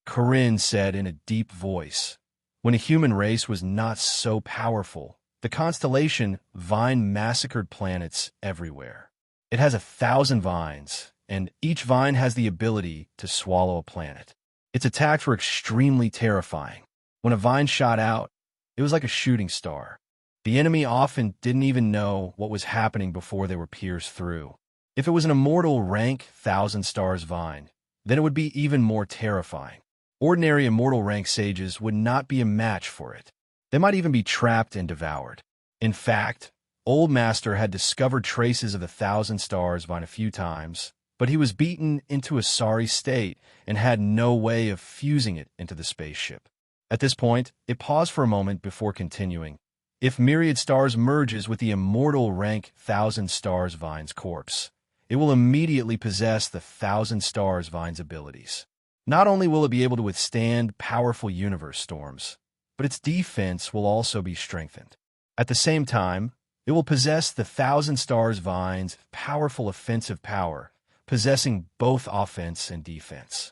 Corinne said in a deep voice, when a human race was not so powerful, the constellation vine massacred planets everywhere. It has 1,000 vines, and each vine has the ability to swallow a planet. Its attacks were extremely terrifying. When a vine shot out, it was like a shooting star. The enemy often didn't even know what was happening before they were pierced through. If it was an immortal rank 1,000 Stars vine, then it would be even more terrifying. Ordinary immortal rank sages would not be a match for it. They might even be trapped and devoured. In fact, Old Master had discovered traces of the 1,000 Stars vine a few times, but he was beaten into a sorry state and had no way of fusing it into the spaceship. At this point, it paused for a moment before continuing. If Myriad Stars merges with the immortal rank 1,000 Stars vine's corpse, it will immediately possess the 1,000 Stars vine's abilities. Not only will it be able to withstand powerful universe storms, but its defense will also be strengthened. At the same time, it will possess the 1,000 Stars vine's powerful offensive power, possessing both offense and defense.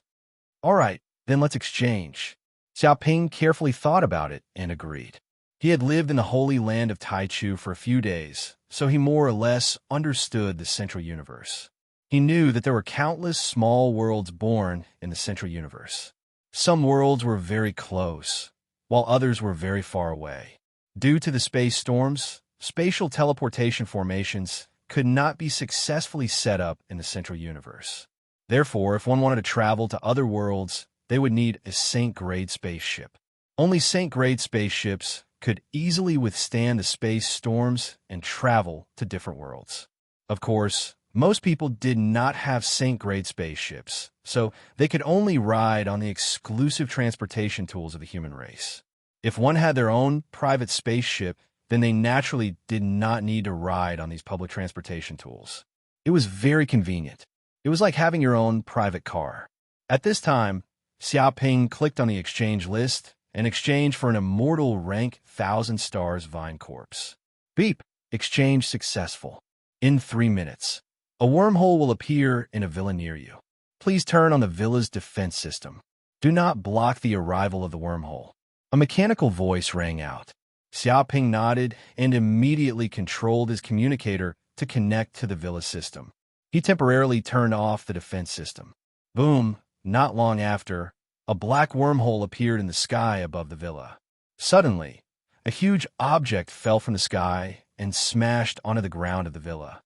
All right, then let's exchange. Xiaoping carefully thought about it and agreed. He had lived in the holy land of Taichu for a few days, so he more or less understood the central universe. He knew that there were countless small worlds born in the central universe. Some worlds were very close, while others were very far away. Due to the space storms, spatial teleportation formations could not be successfully set up in the central universe. Therefore, if one wanted to travel to other worlds, they would need a Saint-grade spaceship. Only Saint-grade spaceships could easily withstand the space storms and travel to different worlds. Of course, most people did not have Saint-grade spaceships, so they could only ride on the exclusive transportation tools of the human race. If one had their own private spaceship, then they naturally did not need to ride on these public transportation tools. It was very convenient. It was like having your own private car. At this time, Xiaoping clicked on the exchange list and exchanged for an immortal rank 1,000 Stars vine corpse. Beep! Exchange successful. In 3 minutes, a wormhole will appear in a villa near you. Please turn on the villa's defense system. Do not block the arrival of the wormhole. A mechanical voice rang out. Xiaoping nodded and immediately controlled his communicator to connect to the villa system. He temporarily turned off the defense system. Boom! Not long after, a black wormhole appeared in the sky above the villa. Suddenly, a huge object fell from the sky and smashed onto the ground of the villa.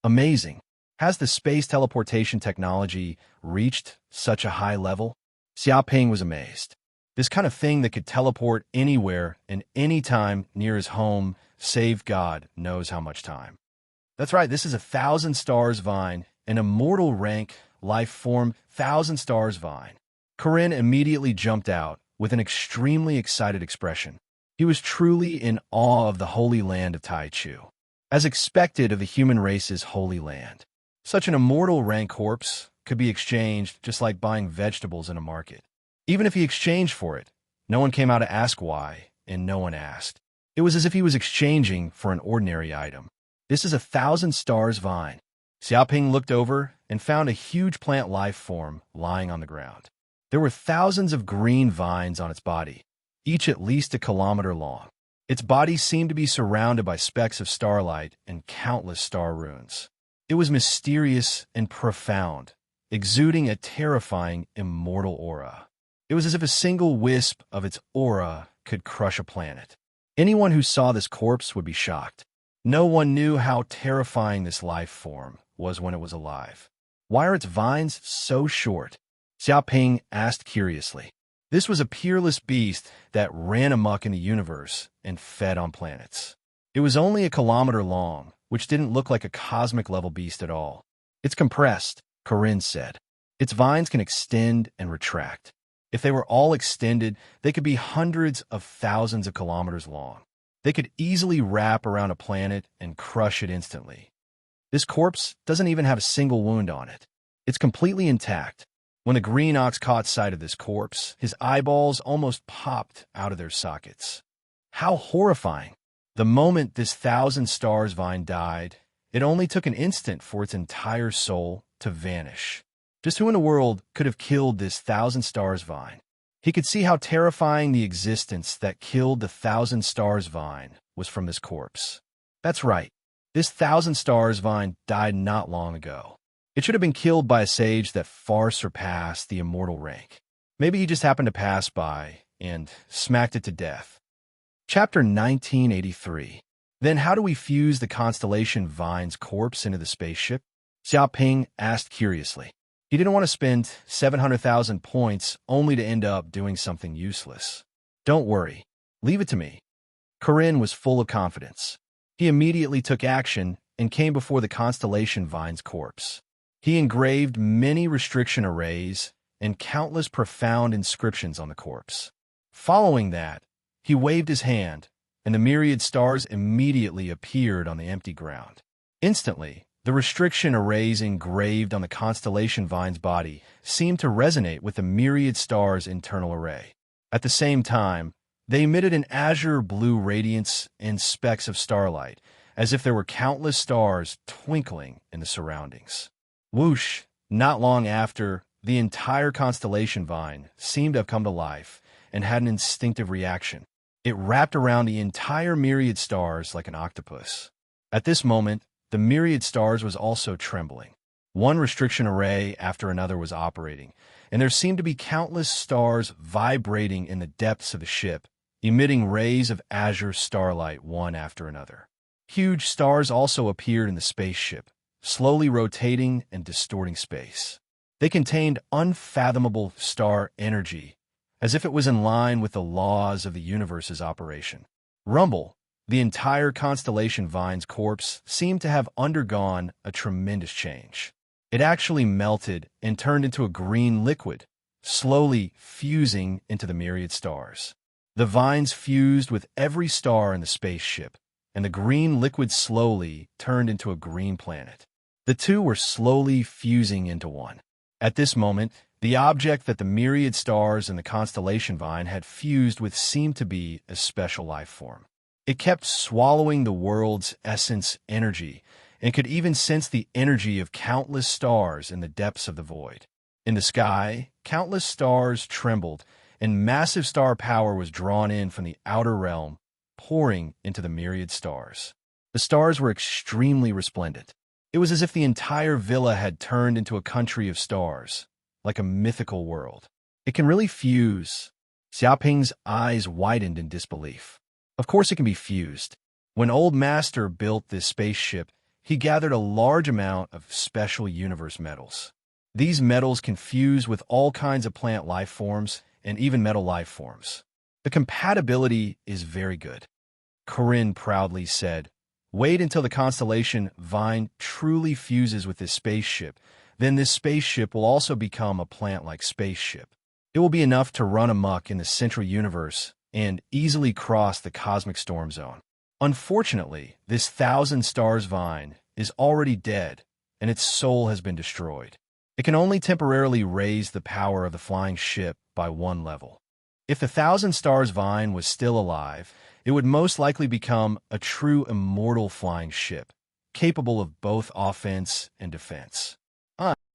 Amazing! Has the space teleportation technology reached such a high level? Xiaoping was amazed. This kind of thing that could teleport anywhere and anytime near his home saved God knows how much time. That's right, this is a 1,000 Stars vine, an immortal rank, life form, 1,000 Stars vine. Corinne immediately jumped out with an extremely excited expression. He was truly in awe of the holy land of Taichu, as expected of the human race's holy land. Such an immortal rank corpse could be exchanged just like buying vegetables in a market. Even if he exchanged for it, no one came out to ask why, and no one asked. It was as if he was exchanging for an ordinary item. This is a 1,000 stars vine. Xiaoping looked over and found a huge plant life form lying on the ground. There were thousands of green vines on its body, each at least a kilometer long. Its body seemed to be surrounded by specks of starlight and countless star runes. It was mysterious and profound, exuding a terrifying, immortal aura. It was as if a single wisp of its aura could crush a planet. Anyone who saw this corpse would be shocked. No one knew how terrifying this life form was when it was alive. Why are its vines so short? Xiaoping asked curiously. This was a peerless beast that ran amok in the universe and fed on planets. It was only a kilometer long, which didn't look like a cosmic-level beast at all. It's compressed, Corinne said. Its vines can extend and retract. If they were all extended, they could be hundreds of thousands of kilometers long. They could easily wrap around a planet and crush it instantly. This corpse doesn't even have a single wound on it. It's completely intact. When the green ox caught sight of this corpse, his eyeballs almost popped out of their sockets. How horrifying! The moment this 1,000 stars vine died, it only took an instant for its entire soul to vanish. Just who in the world could have killed this 1,000 stars vine? He could see how terrifying the existence that killed the 1,000 stars vine was from this corpse. That's right. This 1,000 stars vine died not long ago. It should have been killed by a sage that far surpassed the immortal rank. Maybe he just happened to pass by and smacked it to death. Chapter 1983. Then how do we fuse the constellation vine's corpse into the spaceship? Xiaoping asked curiously. He didn't want to spend 700,000 points only to end up doing something useless. Don't worry. Leave it to me. Corinne was full of confidence. He immediately took action and came before the constellation vine's corpse. He engraved many restriction arrays and countless profound inscriptions on the corpse. Following that, he waved his hand, and the myriad stars immediately appeared on the empty ground. Instantly, the restriction arrays engraved on the constellation vine's body seemed to resonate with the myriad stars' internal array. At the same time, they emitted an azure blue radiance and specks of starlight, as if there were countless stars twinkling in the surroundings. Whoosh! Not long after, the entire constellation vine seemed to have come to life and had an instinctive reaction. It wrapped around the entire myriad stars like an octopus. At this moment, the myriad stars was also trembling. One restriction array after another was operating, and there seemed to be countless stars vibrating in the depths of the ship, emitting rays of azure starlight one after another. Huge stars also appeared in the spaceship, slowly rotating and distorting space. They contained unfathomable star energy, as if it was in line with the laws of the universe's operation. Rumble, the entire constellation vine's corpse, seemed to have undergone a tremendous change. It actually melted and turned into a green liquid, slowly fusing into the myriad stars. The vines fused with every star in the spaceship, and the green liquid slowly turned into a green planet. The two were slowly fusing into one. At this moment, the object that the myriad stars in the constellation vine had fused with seemed to be a special life form. It kept swallowing the world's essence energy and could even sense the energy of countless stars in the depths of the void. In the sky, countless stars trembled, and massive star power was drawn in from the outer realm, pouring into the myriad stars. The stars were extremely resplendent. It was as if the entire villa had turned into a country of stars, like a mythical world. It can really fuse. Xiaoping's eyes widened in disbelief. Of course it can be fused. When Old Master built this spaceship, he gathered a large amount of special universe metals. These metals can fuse with all kinds of plant life forms and even metal life forms. The compatibility is very good. Corinne proudly said, "Wait until the constellation vine truly fuses with this spaceship. Then this spaceship will also become a plant-like spaceship. It will be enough to run amok in the central universe and easily cross the cosmic storm zone." Unfortunately, this 1,000 stars vine is already dead, and its soul has been destroyed. It can only temporarily raise the power of the flying ship by one level. If the 1,000 stars vine was still alive, it would most likely become a true immortal flying ship, capable of both offense and defense.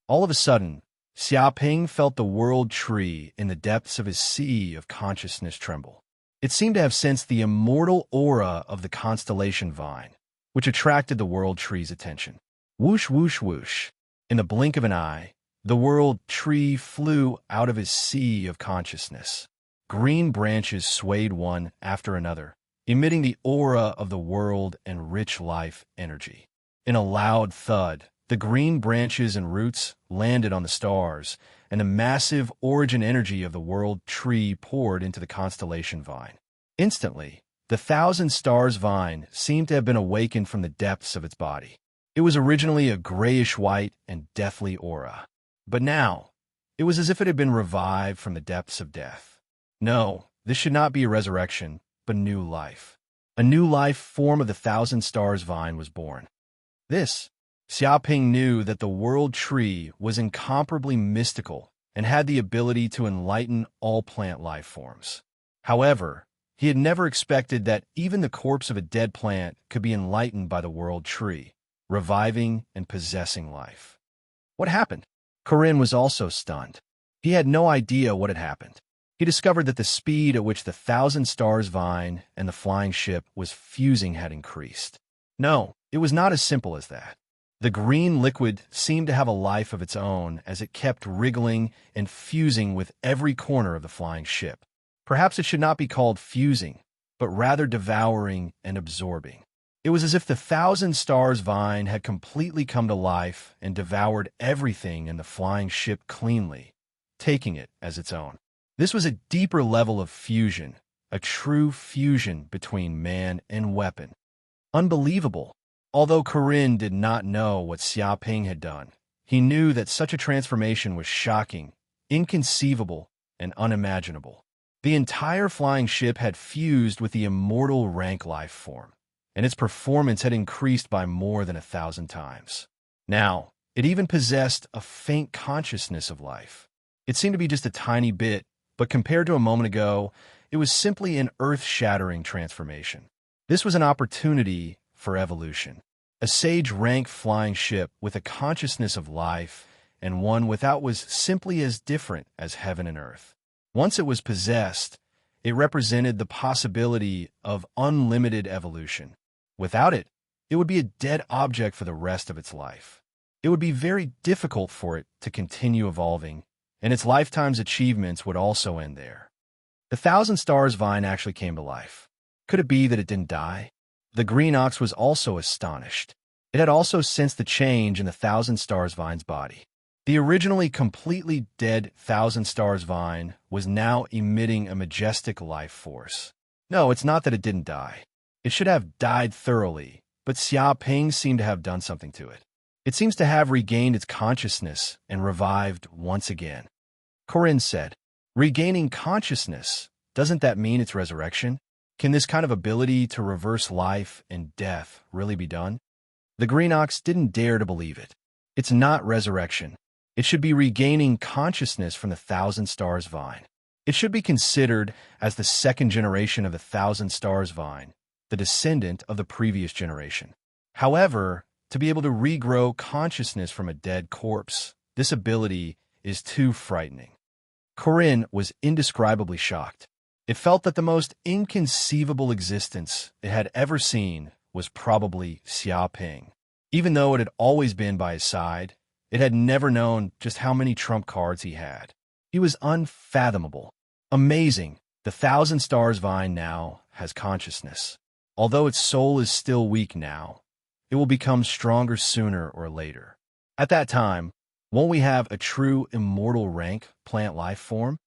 All of a sudden, Xiaoping felt the world tree in the depths of his sea of consciousness tremble. It seemed to have sensed the immortal aura of the constellation vine, which attracted the world tree's attention. Whoosh, whoosh, whoosh. In the blink of an eye, the world tree flew out of his sea of consciousness. Green branches swayed one after another, emitting the aura of the world and rich life energy. In a loud thud, the green branches and roots landed on the stars, and the massive origin energy of the world tree poured into the constellation vine. Instantly, the thousand stars vine seemed to have been awakened from the depths of its body. It was originally a grayish-white and deathly aura, but now it was as if it had been revived from the depths of death. No, this should not be a resurrection, but new life. A new life form of the thousand stars vine was born. Xiaoping knew that the world tree was incomparably mystical and had the ability to enlighten all plant life forms. However, he had never expected that even the corpse of a dead plant could be enlightened by the world tree, reviving and possessing life. What happened? Corinne was also stunned. He had no idea what had happened. He discovered that the speed at which the thousand stars vine and the flying ship was fusing had increased. No, it was not as simple as that. The green liquid seemed to have a life of its own as it kept wriggling and fusing with every corner of the flying ship. Perhaps it should not be called fusing, but rather devouring and absorbing. It was as if the thousand stars vine had completely come to life and devoured everything in the flying ship cleanly, taking it as its own. This was a deeper level of fusion, a true fusion between man and weapon. Unbelievable. Although Corinne did not know what Xiaoping had done, he knew that such a transformation was shocking, inconceivable, and unimaginable. The entire flying ship had fused with the immortal rank life form, and its performance had increased by more than 1,000 times. Now, it even possessed a faint consciousness of life. It seemed to be just a tiny bit, but compared to a moment ago, it was simply an earth-shattering transformation. This was an opportunity for evolution. A sage-rank flying ship with a consciousness of life, and one without was simply as different as heaven and earth. Once it was possessed, it represented the possibility of unlimited evolution. Without it, it would be a dead object for the rest of its life. It would be very difficult for it to continue evolving, and its lifetime's achievements would also end there. The thousand stars vine actually came to life. Could it be that it didn't die? The green ox was also astonished. It had also sensed the change in the thousand stars vine's body. The originally completely dead thousand stars vine was now emitting a majestic life force. No, it's not that it didn't die. It should have died thoroughly, but Xiaoping seemed to have done something to it. It seems to have regained its consciousness and revived once again. Corinne said, "Regaining consciousness, doesn't that mean it's resurrection? Can this kind of ability to reverse life and death really be done?" The green ox didn't dare to believe it. It's not resurrection. It should be regaining consciousness from the thousand stars vine. It should be considered as the second generation of the thousand stars vine, the descendant of the previous generation. However, to be able to regrow consciousness from a dead corpse, this ability is too frightening. Corinne was indescribably shocked. It felt that the most inconceivable existence it had ever seen was probably Xiaoping. Even though it had always been by his side, it had never known just how many trump cards he had. He was unfathomable. Amazing. The thousand stars vine now has consciousness. Although its soul is still weak now, it will become stronger sooner or later. At that time, won't we have a true immortal rank plant life form?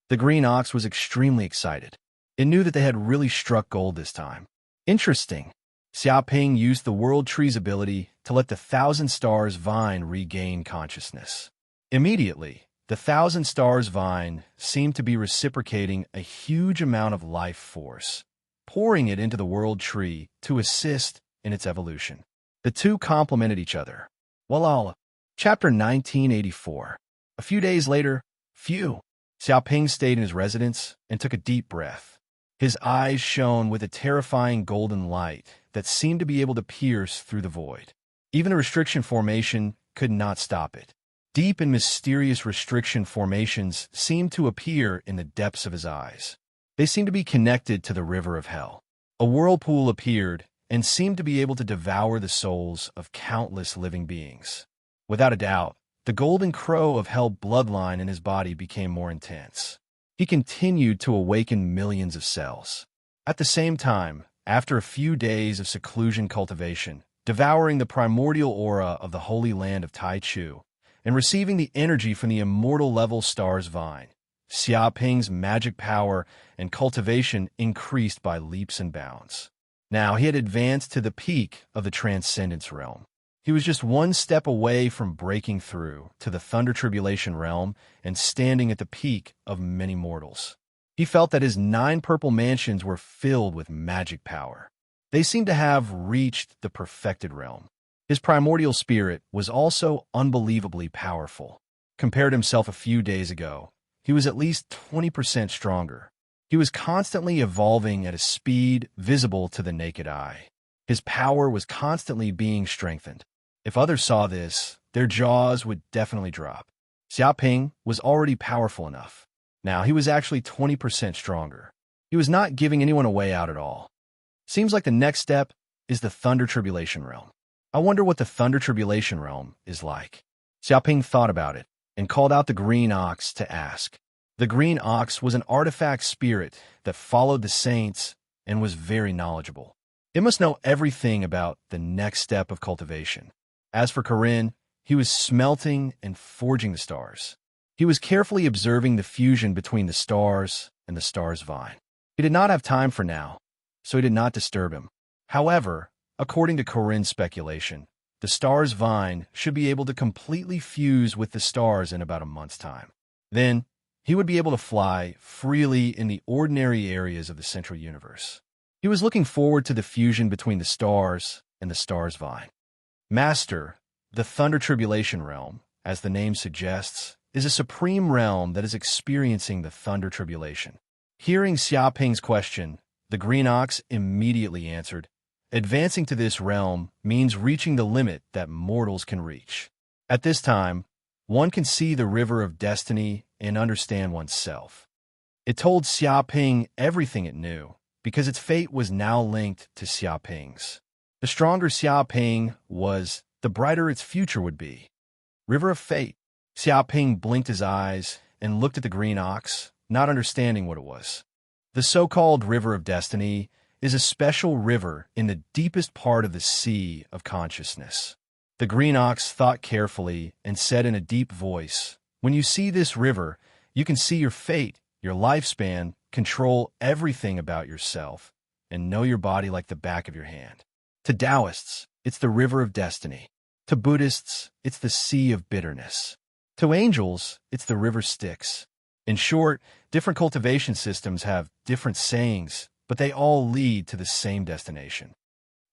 The green ox was extremely excited. It knew that they had really struck gold this time. Interesting. Xiaoping used the world tree's ability to let the thousand stars vine regain consciousness. Immediately, the thousand stars vine seemed to be reciprocating a huge amount of life force, pouring it into the world tree to assist in its evolution. The two complemented each other. Voila! Chapter 1984. A few days later, Xiaoping stayed in his residence and took a deep breath. His eyes shone with a terrifying golden light that seemed to be able to pierce through the void. Even a restriction formation could not stop it. Deep and mysterious restriction formations seemed to appear in the depths of his eyes. They seemed to be connected to the river of hell. A whirlpool appeared and seemed to be able to devour the souls of countless living beings. Without a doubt, the golden crow of hell bloodline in his body became more intense. He continued to awaken millions of cells. At the same time, after a few days of seclusion cultivation, devouring the primordial aura of the holy land of Taichu, and receiving the energy from the immortal level star's vine, Xiaoping's magic power and cultivation increased by leaps and bounds. Now he had advanced to the peak of the Transcendence realm. He was just one step away from breaking through to the Thunder Tribulation realm and standing at the peak of many mortals. He felt that his 9 purple mansions were filled with magic power. They seemed to have reached the perfected realm. His primordial spirit was also unbelievably powerful. Compared to himself a few days ago, he was at least 20% stronger. He was constantly evolving at a speed visible to the naked eye. His power was constantly being strengthened. If others saw this, their jaws would definitely drop. Xiaoping was already powerful enough. Now he was actually 20% stronger. He was not giving anyone a way out at all. Seems like the next step is the Thunder Tribulation realm. I wonder what the Thunder Tribulation realm is like. Xiaoping thought about it and called out the green ox to ask. The green ox was an artifact spirit that followed the saints and was very knowledgeable. It must know everything about the next step of cultivation. As for Corinne, he was smelting and forging the stars. He was carefully observing the fusion between the stars and the star's vine. He did not have time for now, so he did not disturb him. However, according to Corinne's speculation, the star's vine should be able to completely fuse with the stars in about a month's time. Then, he would be able to fly freely in the ordinary areas of the central universe. He was looking forward to the fusion between the stars and the star's vine. Master, the Thunder Tribulation realm, as the name suggests, is a supreme realm that is experiencing the Thunder Tribulation. Hearing Xiaoping's question, the green ox immediately answered, advancing to this realm means reaching the limit that mortals can reach. At this time, one can see the river of destiny and understand oneself. It told Xiaoping everything it knew, because its fate was now linked to Xiaoping's. The stronger Xiaoping was, the brighter its future would be. River of Fate. Xiaoping blinked his eyes and looked at the green ox, not understanding what it was. The so-called River of Destiny is a special river in the deepest part of the sea of consciousness. The green ox thought carefully and said in a deep voice, when you see this river, you can see your fate, your lifespan, control everything about yourself, and know your body like the back of your hand. To Taoists, it's the river of destiny. To Buddhists, it's the sea of bitterness. To angels, it's the river Styx. In short, different cultivation systems have different sayings, but they all lead to the same destination.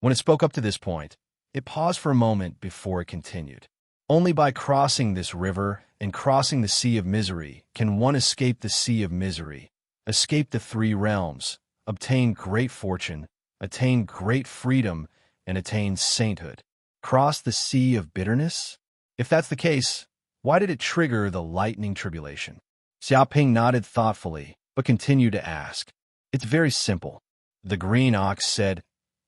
When it spoke up to this point, it paused for a moment before it continued. Only by crossing this river and crossing the sea of misery can one escape the sea of misery, escape the 3 realms, obtain great fortune, attain great freedom, and attain sainthood. Cross the sea of bitterness? If that's the case, why did it trigger the lightning tribulation? Xiaoping nodded thoughtfully, but continued to ask. It's very simple. The green ox said,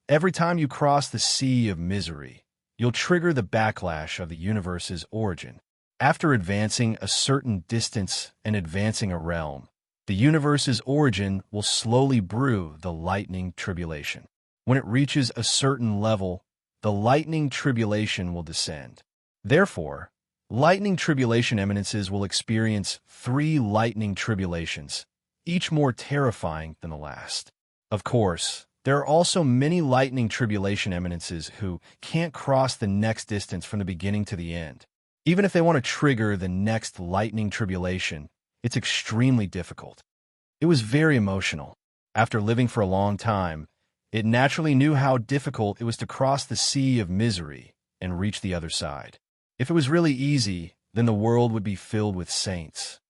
every time you cross the sea of misery, you'll trigger the backlash of the universe's origin. After advancing a certain distance and advancing a realm, the universe's origin will slowly brew the lightning tribulation. When it reaches a certain level, the lightning tribulation will descend. Therefore, lightning tribulation eminences will experience 3 lightning tribulations, each more terrifying than the last. Of course, there are also many lightning tribulation eminences who can't cross the next distance from the beginning to the end. Even if they want to trigger the next lightning tribulation, it's extremely difficult. It was very emotional. After living for a long time, it naturally knew how difficult it was to cross the sea of misery and reach the other side. If it was really easy, then the world would be filled with saints.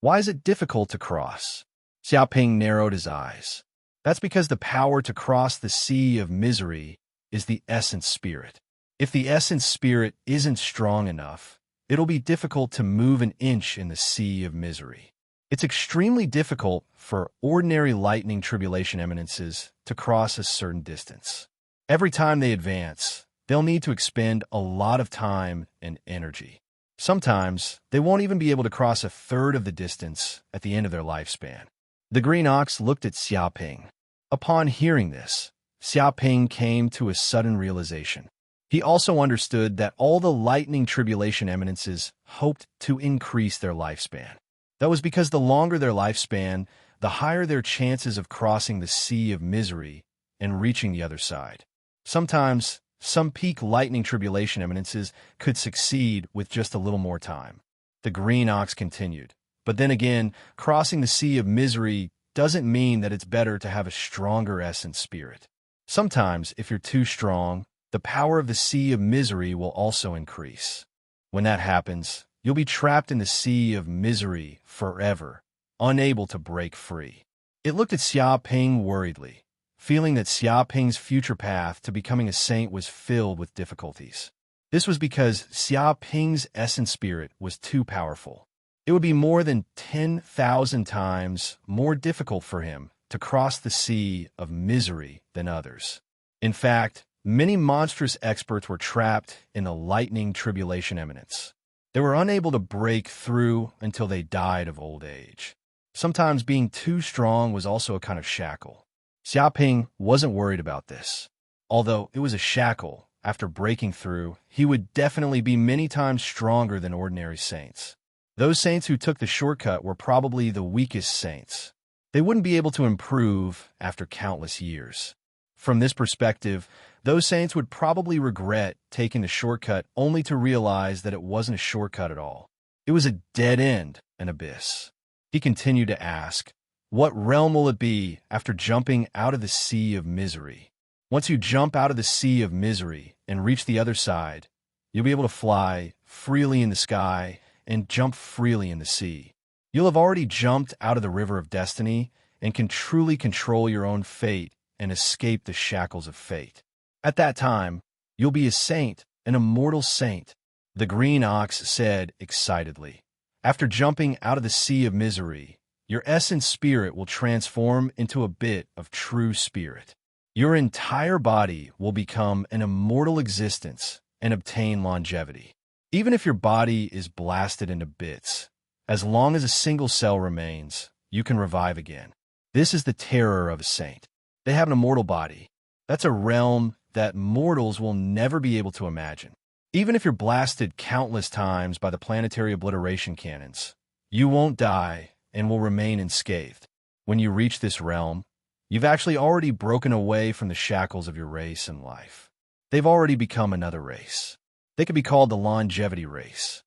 Why is it difficult to cross? Xiaoping narrowed his eyes. That's because the power to cross the sea of misery is the essence spirit. If the essence spirit isn't strong enough, it'll be difficult to move an inch in the sea of misery. It's extremely difficult for ordinary lightning tribulation eminences to cross a certain distance. Every time they advance, they'll need to expend a lot of time and energy. Sometimes, they won't even be able to cross a third of the distance at the end of their lifespan. The green ox looked at Xiaoping. Upon hearing this, Xiaoping came to a sudden realization. He also understood that all the lightning tribulation eminences hoped to increase their lifespan. That was because the longer their lifespan, the higher their chances of crossing the sea of misery and reaching the other side. Sometimes, some peak lightning tribulation eminences could succeed with just a little more time. The green ox continued. But then again, crossing the sea of misery doesn't mean that it's better to have a stronger essence spirit. Sometimes, if you're too strong, the power of the sea of misery will also increase. When that happens, you'll be trapped in the sea of misery forever, unable to break free. It looked at Xiaoping worriedly, feeling that Xiaoping's future path to becoming a saint was filled with difficulties. This was because Xiaoping's essence spirit was too powerful. It would be more than 10,000 times more difficult for him to cross the sea of misery than others. In fact, many monstrous experts were trapped in the lightning tribulation eminence. They were unable to break through until they died of old age. Sometimes being too strong was also a kind of shackle. Xiaoping wasn't worried about this. Although it was a shackle, after breaking through, he would definitely be many times stronger than ordinary saints. Those saints who took the shortcut were probably the weakest saints. They wouldn't be able to improve after countless years. From this perspective, those saints would probably regret taking the shortcut only to realize that it wasn't a shortcut at all. It was a dead end, an abyss. He continued to ask, what realm will it be after jumping out of the sea of misery? Once you jump out of the sea of misery and reach the other side, you'll be able to fly freely in the sky and jump freely in the sea. You'll have already jumped out of the river of destiny and can truly control your own fate and escape the shackles of fate. At that time, you'll be a saint, an immortal saint, the green ox said excitedly. After jumping out of the sea of misery, your essence spirit will transform into a bit of true spirit. Your entire body will become an immortal existence and obtain longevity. Even if your body is blasted into bits, as long as a single cell remains, you can revive again. This is the terror of a saint. They have an immortal body. That's a realm that mortals will never be able to imagine. Even if you're blasted countless times by the planetary obliteration cannons, you won't die and will remain unscathed. When you reach this realm, you've actually already broken away from the shackles of your race and life. They've already become another race. They could be called the longevity race.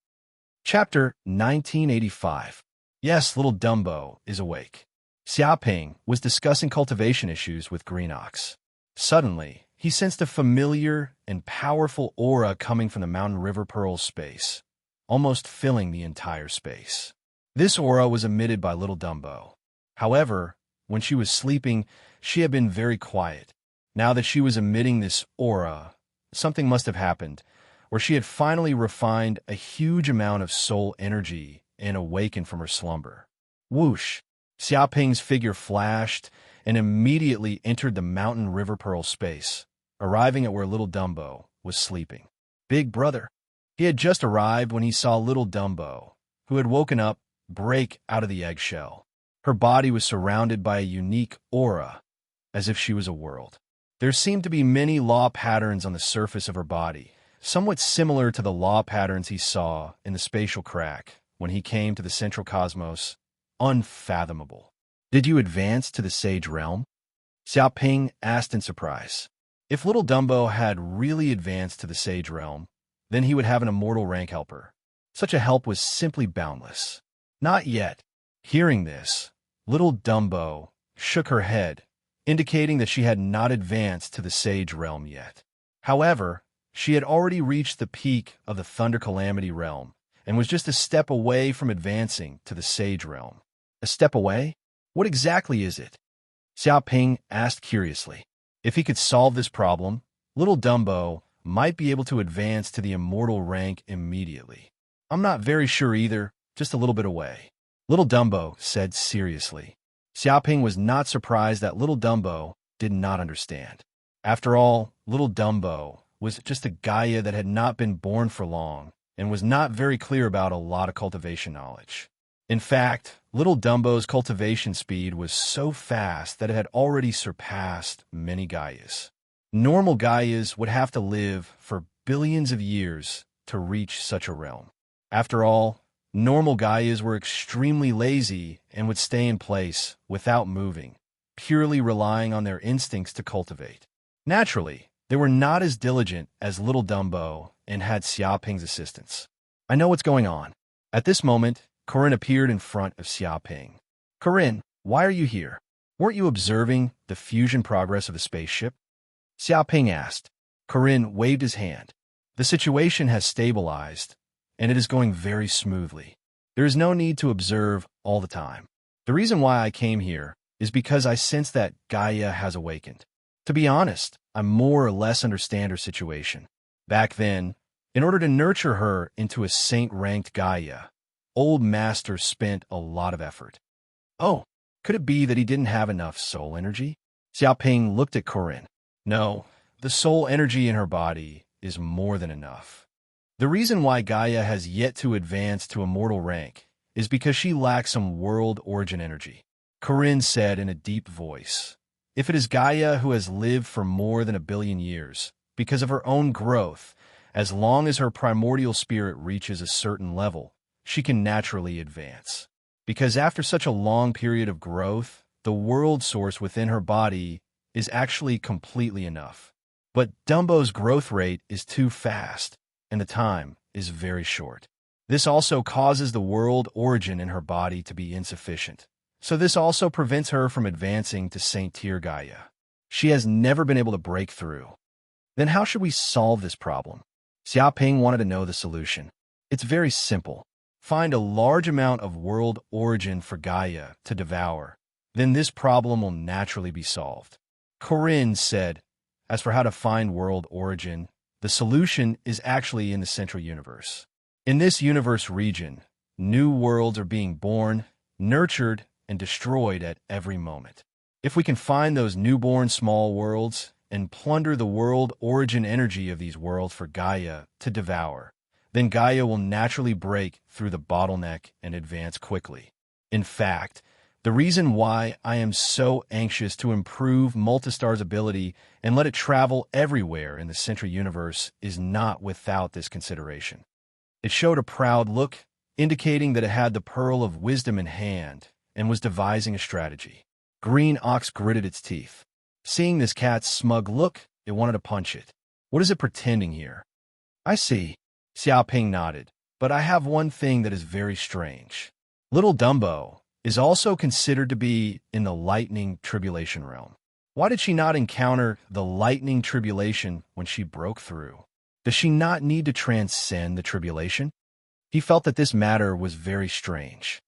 Chapter 1985. Yes, little Dumbo is awake. Xiaoping was discussing cultivation issues with Green Ox. Suddenly, he sensed a familiar and powerful aura coming from the Mountain River Pearl's space, almost filling the entire space. This aura was emitted by little Dumbo. However, when she was sleeping, she had been very quiet. Now that she was emitting this aura, something must have happened, where she had finally refined a huge amount of soul energy and awakened from her slumber. Whoosh! Xiaoping's figure flashed and immediately entered the Mountain River Pearl space, arriving at where little Dumbo was sleeping. Big brother. He had just arrived when he saw little Dumbo, who had woken up, break out of the eggshell. Her body was surrounded by a unique aura, as if she was a world. There seemed to be many law patterns on the surface of her body, somewhat similar to the law patterns he saw in the spatial crack when he came to the central cosmos. Unfathomable. Did you advance to the Sage Realm? Xiaoping asked in surprise. If little Dumbo had really advanced to the Sage Realm, then he would have an immortal rank helper. Such a help was simply boundless. Not yet. Hearing this, little Dumbo shook her head, indicating that she had not advanced to the Sage Realm yet. However, she had already reached the peak of the Thunder Calamity Realm and was just a step away from advancing to the Sage Realm. A step away? What exactly is it? Xiaoping asked curiously. If he could solve this problem, little Dumbo might be able to advance to the immortal rank immediately. I'm not very sure either, just a little bit away. Little Dumbo said seriously. Xiaoping was not surprised that little Dumbo did not understand. After all, little Dumbo was just a Gaia that had not been born for long and was not very clear about a lot of cultivation knowledge. In fact, little Dumbo's cultivation speed was so fast that it had already surpassed many Gaias. Normal Gaias would have to live for billions of years to reach such a realm. After all, normal Gaias were extremely lazy and would stay in place without moving, purely relying on their instincts to cultivate. Naturally, they were not as diligent as little Dumbo and had Xiaoping's assistance. I know what's going on. At this moment, Corinne appeared in front of Xiaoping. Corinne, why are you here? Weren't you observing the fusion progress of the spaceship? Xiaoping asked. Corinne waved his hand. The situation has stabilized, and it is going very smoothly. There is no need to observe all the time. The reason why I came here is because I sense that Gaia has awakened. To be honest, I more or less understand her situation. Back then, in order to nurture her into a saint-ranked Gaia, Old Master spent a lot of effort. Oh, could it be that he didn't have enough soul energy? Xiaoping looked at Corinne. No, the soul energy in her body is more than enough. The reason why Gaia has yet to advance to immortal rank is because she lacks some world origin energy, Corinne said in a deep voice. If it is Gaia who has lived for more than 1 billion years, because of her own growth, as long as her primordial spirit reaches a certain level, she can naturally advance. Because after such a long period of growth, the world source within her body is actually completely enough. But Dumbo's growth rate is too fast, and the time is very short. This also causes the world origin in her body to be insufficient. So this also prevents her from advancing to Saint-Tier Gaia. She has never been able to break through. Then how should we solve this problem? Xiaoping wanted to know the solution. It's very simple. Find a large amount of world origin for Gaia to devour. Then this problem will naturally be solved. Corinne said, as for how to find world origin, the solution is actually in the central universe. In this universe region, new worlds are being born, nurtured, and destroyed at every moment. If we can find those newborn small worlds and plunder the world origin energy of these worlds for Gaia to devour, then Gaia will naturally break through the bottleneck and advance quickly. In fact, the reason why I am so anxious to improve Multistar's ability and let it travel everywhere in the central universe is not without this consideration. It showed a proud look, indicating that it had the pearl of wisdom in hand and was devising a strategy. Green Ox gritted its teeth. Seeing this cat's smug look, it wanted to punch it. What is it pretending here? I see. Xiaoping nodded. But I have one thing that is very strange. Little Dumbo is also considered to be in the lightning tribulation realm. Why did she not encounter the lightning tribulation when she broke through? Does she not need to transcend the tribulation? He felt that this matter was very strange.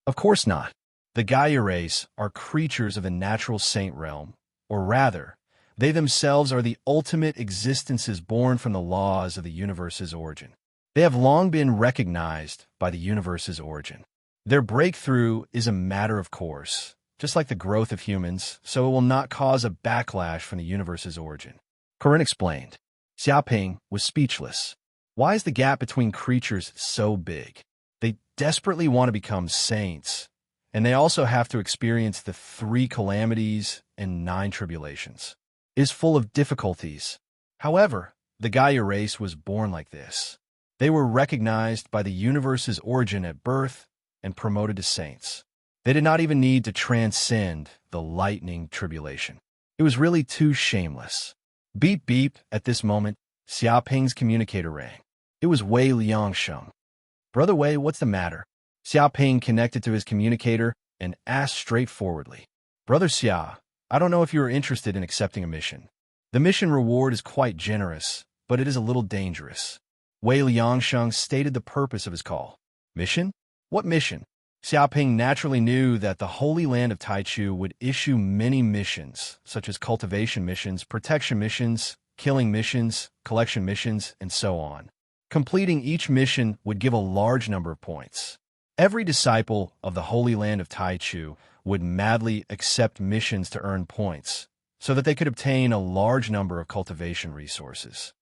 Of course not. The Gaia race are creatures of the natural saint realm, or rather, they themselves are the ultimate existences born from the laws of the universe's origin. They have long been recognized by the universe's origin. Their breakthrough is a matter of course, just like the growth of humans, so it will not cause a backlash from the universe's origin. Corinne explained. Xiaoping was speechless. Why is the gap between creatures so big? They desperately want to become saints, and they also have to experience the 3 calamities and 9 tribulations. It is full of difficulties. However, the Gaia race was born like this. They were recognized by the universe's origin at birth and promoted to saints. They did not even need to transcend the lightning tribulation. It was really too shameless. Beep beep, at this moment, Xiaoping's communicator rang. It was Wei Liangsheng. Brother Wei, what's the matter? Xiaoping connected to his communicator and asked straightforwardly. Brother Xia, I don't know if you are interested in accepting a mission. The mission reward is quite generous, but it is a little dangerous. Wei Liangsheng stated the purpose of his call. Mission? What mission? Xiaoping naturally knew that the Holy Land of Taichu would issue many missions, such as cultivation missions, protection missions, killing missions, collection missions, and so on. Completing each mission would give a large number of points. Every disciple of the Holy Land of Taichu would madly accept missions to earn points, so that they could obtain a large number of cultivation resources.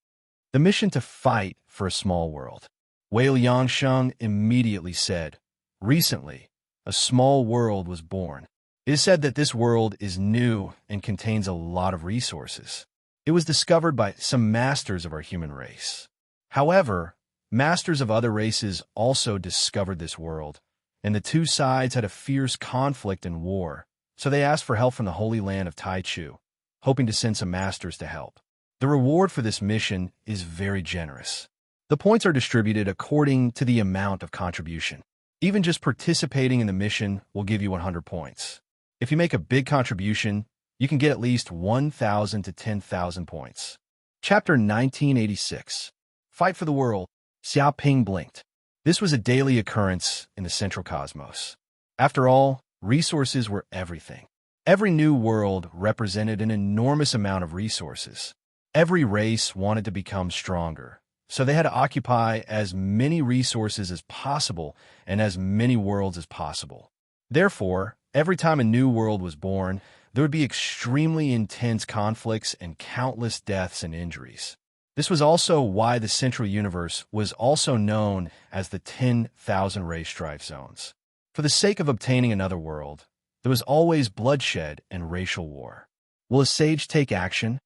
The mission to fight for a small world. Wei Liangsheng immediately said, "Recently, a small world was born. It is said that this world is new and contains a lot of resources. It was discovered by some masters of our human race. However, masters of other races also discovered this world, and the two sides had a fierce conflict and war, so they asked for help from the Holy Land of Taichu, hoping to send some masters to help. The reward for this mission is very generous. The points are distributed according to the amount of contribution. Even just participating in the mission will give you 100 points. If you make a big contribution, you can get at least 1,000 to 10,000 points." Chapter 1986. Fight for the World. Xiaoping blinked. This was a daily occurrence in the central cosmos. After all, resources were everything. Every new world represented an enormous amount of resources. Every race wanted to become stronger, so they had to occupy as many resources as possible and as many worlds as possible. Therefore, every time a new world was born, there would be extremely intense conflicts and countless deaths and injuries. This was also why the Central Universe was also known as the 10,000 race strife zones. For the sake of obtaining another world, there was always bloodshed and racial war. Will a sage take action?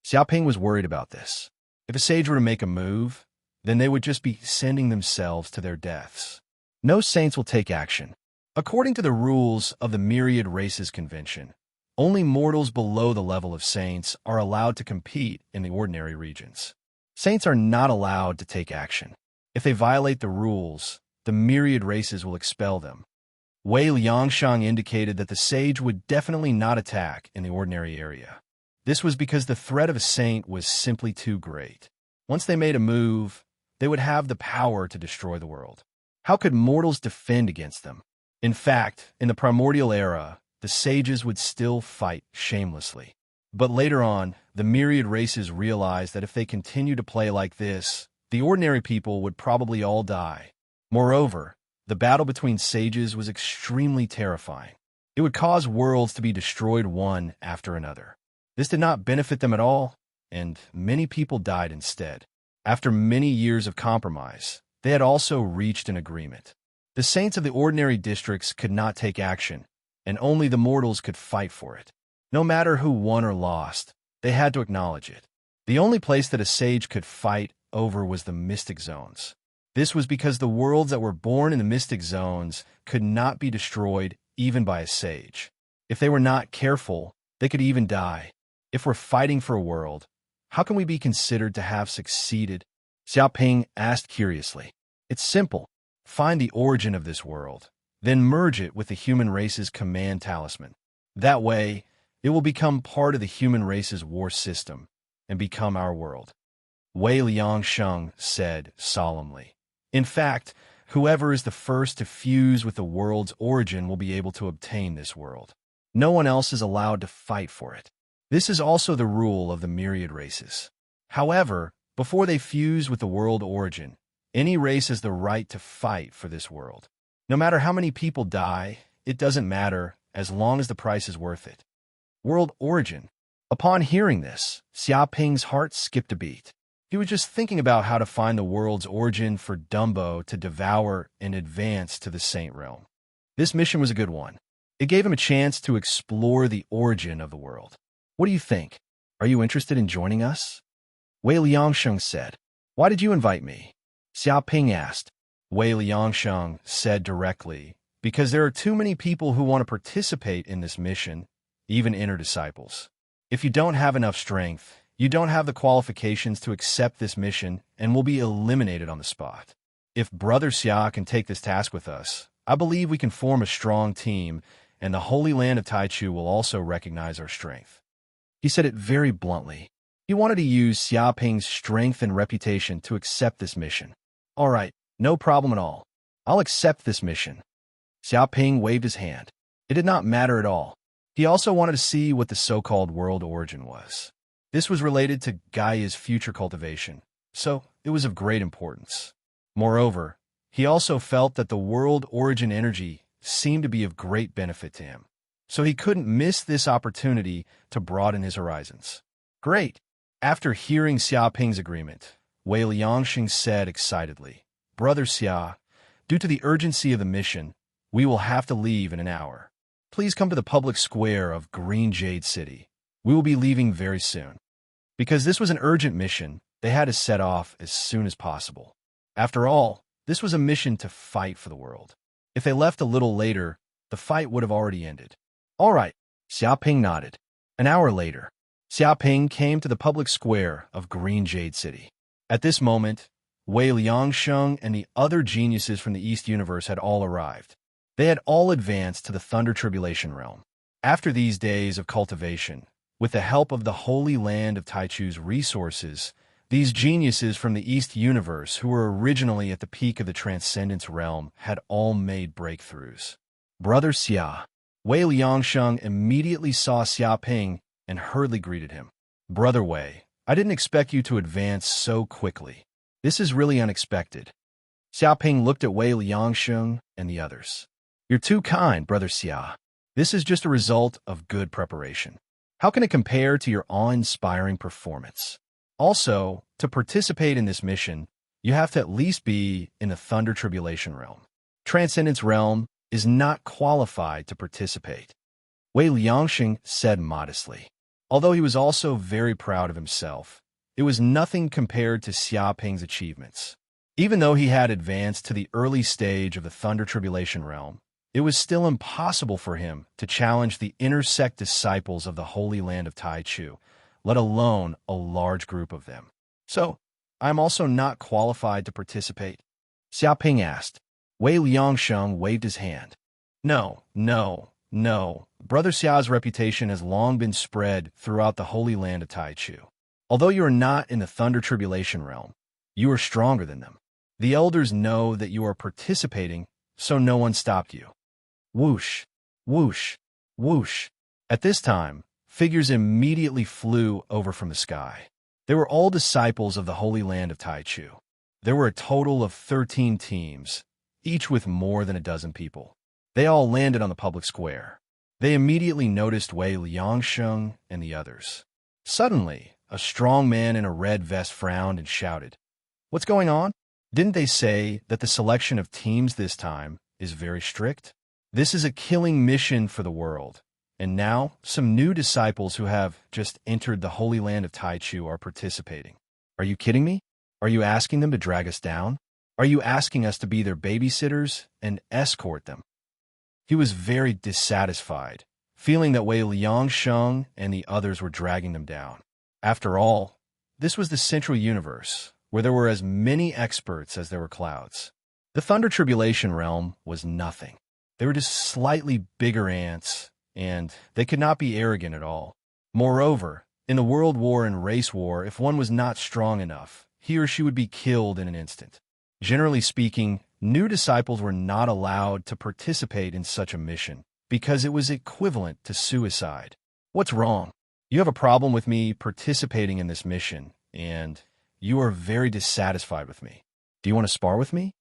Xiaoping was worried about this. If a sage were to make a move, then they would just be sending themselves to their deaths. No saints will take action. According to the rules of the Myriad Races Convention, only mortals below the level of saints are allowed to compete in the ordinary regions. Saints are not allowed to take action. If they violate the rules, the myriad races will expel them. Wei Liangsheng indicated that the sage would definitely not attack in the ordinary area. This was because the threat of a saint was simply too great. Once they made a move, they would have the power to destroy the world. How could mortals defend against them? In fact, in the primordial era, the sages would still fight shamelessly. But later on, the myriad races realized that if they continued to play like this, the ordinary people would probably all die. Moreover, the battle between sages was extremely terrifying. It would cause worlds to be destroyed one after another. This did not benefit them at all, and many people died instead. After many years of compromise, they had also reached an agreement. The saints of the ordinary districts could not take action, and only the mortals could fight for it. No matter who won or lost, they had to acknowledge it. The only place that a sage could fight over was the mystic zones. This was because the worlds that were born in the mystic zones could not be destroyed even by a sage. If they were not careful, they could even die. If we're fighting for a world, how can we be considered to have succeeded? Xiaoping asked curiously. It's simple. Find the origin of this world, then merge it with the human race's command talisman. That way, it will become part of the human race's war system and become our world. Wei Liangsheng said solemnly. In fact, whoever is the first to fuse with the world's origin will be able to obtain this world. No one else is allowed to fight for it. This is also the rule of the myriad races. However, before they fuse with the world origin, any race has the right to fight for this world. No matter how many people die, it doesn't matter as long as the price is worth it. World origin. Upon hearing this, Xiaoping's heart skipped a beat. He was just thinking about how to find the world's origin for Dumbo to devour and advance to the Saint Realm. This mission was a good one. It gave him a chance to explore the origin of the world. What do you think? Are you interested in joining us? Wei Liangsheng said. Why did you invite me? Xiaoping asked. Wei Liangsheng said directly, because there are too many people who want to participate in this mission, even inner disciples. If you don't have enough strength, you don't have the qualifications to accept this mission and will be eliminated on the spot. If Brother Xia can take this task with us, I believe we can form a strong team, and the Holy Land of Taichu will also recognize our strength. He said it very bluntly. He wanted to use Xiaoping's strength and reputation to accept this mission. All right, no problem at all. I'll accept this mission. Xiaoping waved his hand. It did not matter at all. He also wanted to see what the so-called world origin was. This was related to Gaia's future cultivation, so it was of great importance. Moreover, he also felt that the world origin energy seemed to be of great benefit to him, so he couldn't miss this opportunity to broaden his horizons. Great! After hearing Xiaoping's agreement, Wei Liangxing said excitedly, Brother Xia, due to the urgency of the mission, we will have to leave in an hour. Please come to the public square of Green Jade City. We will be leaving very soon. Because this was an urgent mission, they had to set off as soon as possible. After all, this was a mission to fight for the world. If they left a little later, the fight would have already ended. All right, Xiaoping nodded. An hour later, Xiaoping came to the public square of Green Jade City. At this moment, Wei Liangsheng and the other geniuses from the East Universe had all arrived. They had all advanced to the Thunder Tribulation Realm. After these days of cultivation, with the help of the Holy Land of Taichu's resources, these geniuses from the East Universe, who were originally at the peak of the Transcendence Realm, had all made breakthroughs. Brother Xia. Wei Liangsheng immediately saw Xiaoping and hurriedly greeted him. Brother Wei, I didn't expect you to advance so quickly. This is really unexpected. Xiaoping looked at Wei Liangsheng and the others. You're too kind, Brother Xia. This is just a result of good preparation. How can it compare to your awe-inspiring performance? Also, to participate in this mission, you have to at least be in the Thunder Tribulation Realm. Transcendence Realm is not qualified to participate. Wei Liangxing said modestly. Although he was also very proud of himself, it was nothing compared to Xiaoping's achievements. Even though he had advanced to the early stage of the Thunder Tribulation Realm, it was still impossible for him to challenge the intersect disciples of the Holy Land of Taichu, let alone a large group of them. So, I am also not qualified to participate? Xiaoping asked. Wei Liangsheng waved his hand. No. Brother Xia's reputation has long been spread throughout the Holy Land of Taichu. Although you are not in the Thunder Tribulation Realm, you are stronger than them. The elders know that you are participating, so no one stopped you. Whoosh, whoosh, whoosh. At this time, figures immediately flew over from the sky. They were all disciples of the Holy Land of Taichu. There were a total of 13 teams, each with more than a dozen people. They all landed on the public square. They immediately noticed Wei Liangsheng and the others. Suddenly, a strong man in a red vest frowned and shouted, What's going on? Didn't they say that the selection of teams this time is very strict? This is a killing mission for the world. And now, some new disciples who have just entered the Holy Land of Taichu are participating. Are you kidding me? Are you asking them to drag us down? Are you asking us to be their babysitters and escort them? He was very dissatisfied, feeling that Wei Liangsheng and the others were dragging them down. After all, this was the Central Universe, where there were as many experts as there were clouds. The Thunder Tribulation Realm was nothing. They were just slightly bigger ants, and they could not be arrogant at all. Moreover, in the World War and Race War, if one was not strong enough, he or she would be killed in an instant. Generally speaking, new disciples were not allowed to participate in such a mission because it was equivalent to suicide. What's wrong? You have a problem with me participating in this mission, and you are very dissatisfied with me. Do you want to spar with me?